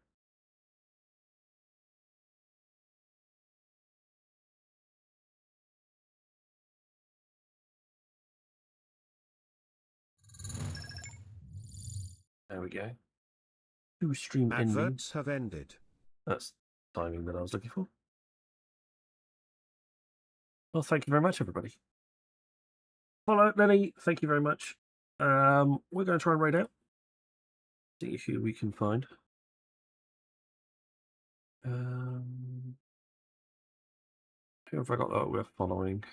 There we go. Two stream ending. Adverts have ended. That's the timing that I was looking for. Well, thank you very much, everybody. Follow Lenny, thank you very much. We're going to try and raid out. See who we can find. Who have I got that we're following?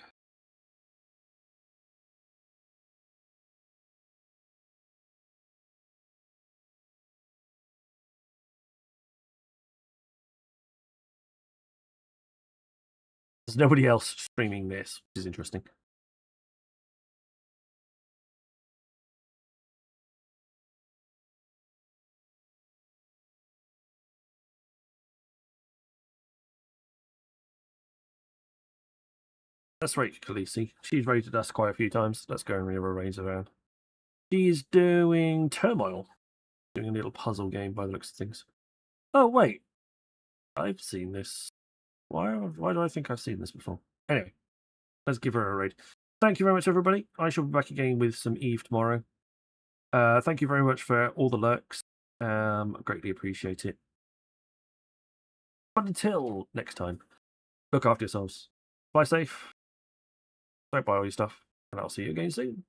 There's nobody else streaming this, which is interesting. That's right, Khaleesi. She's rated us quite a few times. Let's go and rearrange around. She's doing Turmoil. Doing a little puzzle game by the looks of things. Oh, wait. I've seen this. Why do I think I've seen this before? Anyway, let's give her a raid. Thank you very much, everybody. I shall be back again with some Eve tomorrow. Thank you very much for all the lurks. I greatly appreciate it. But until next time, look after yourselves. Fly safe. Don't buy all your stuff. And I'll see you again soon.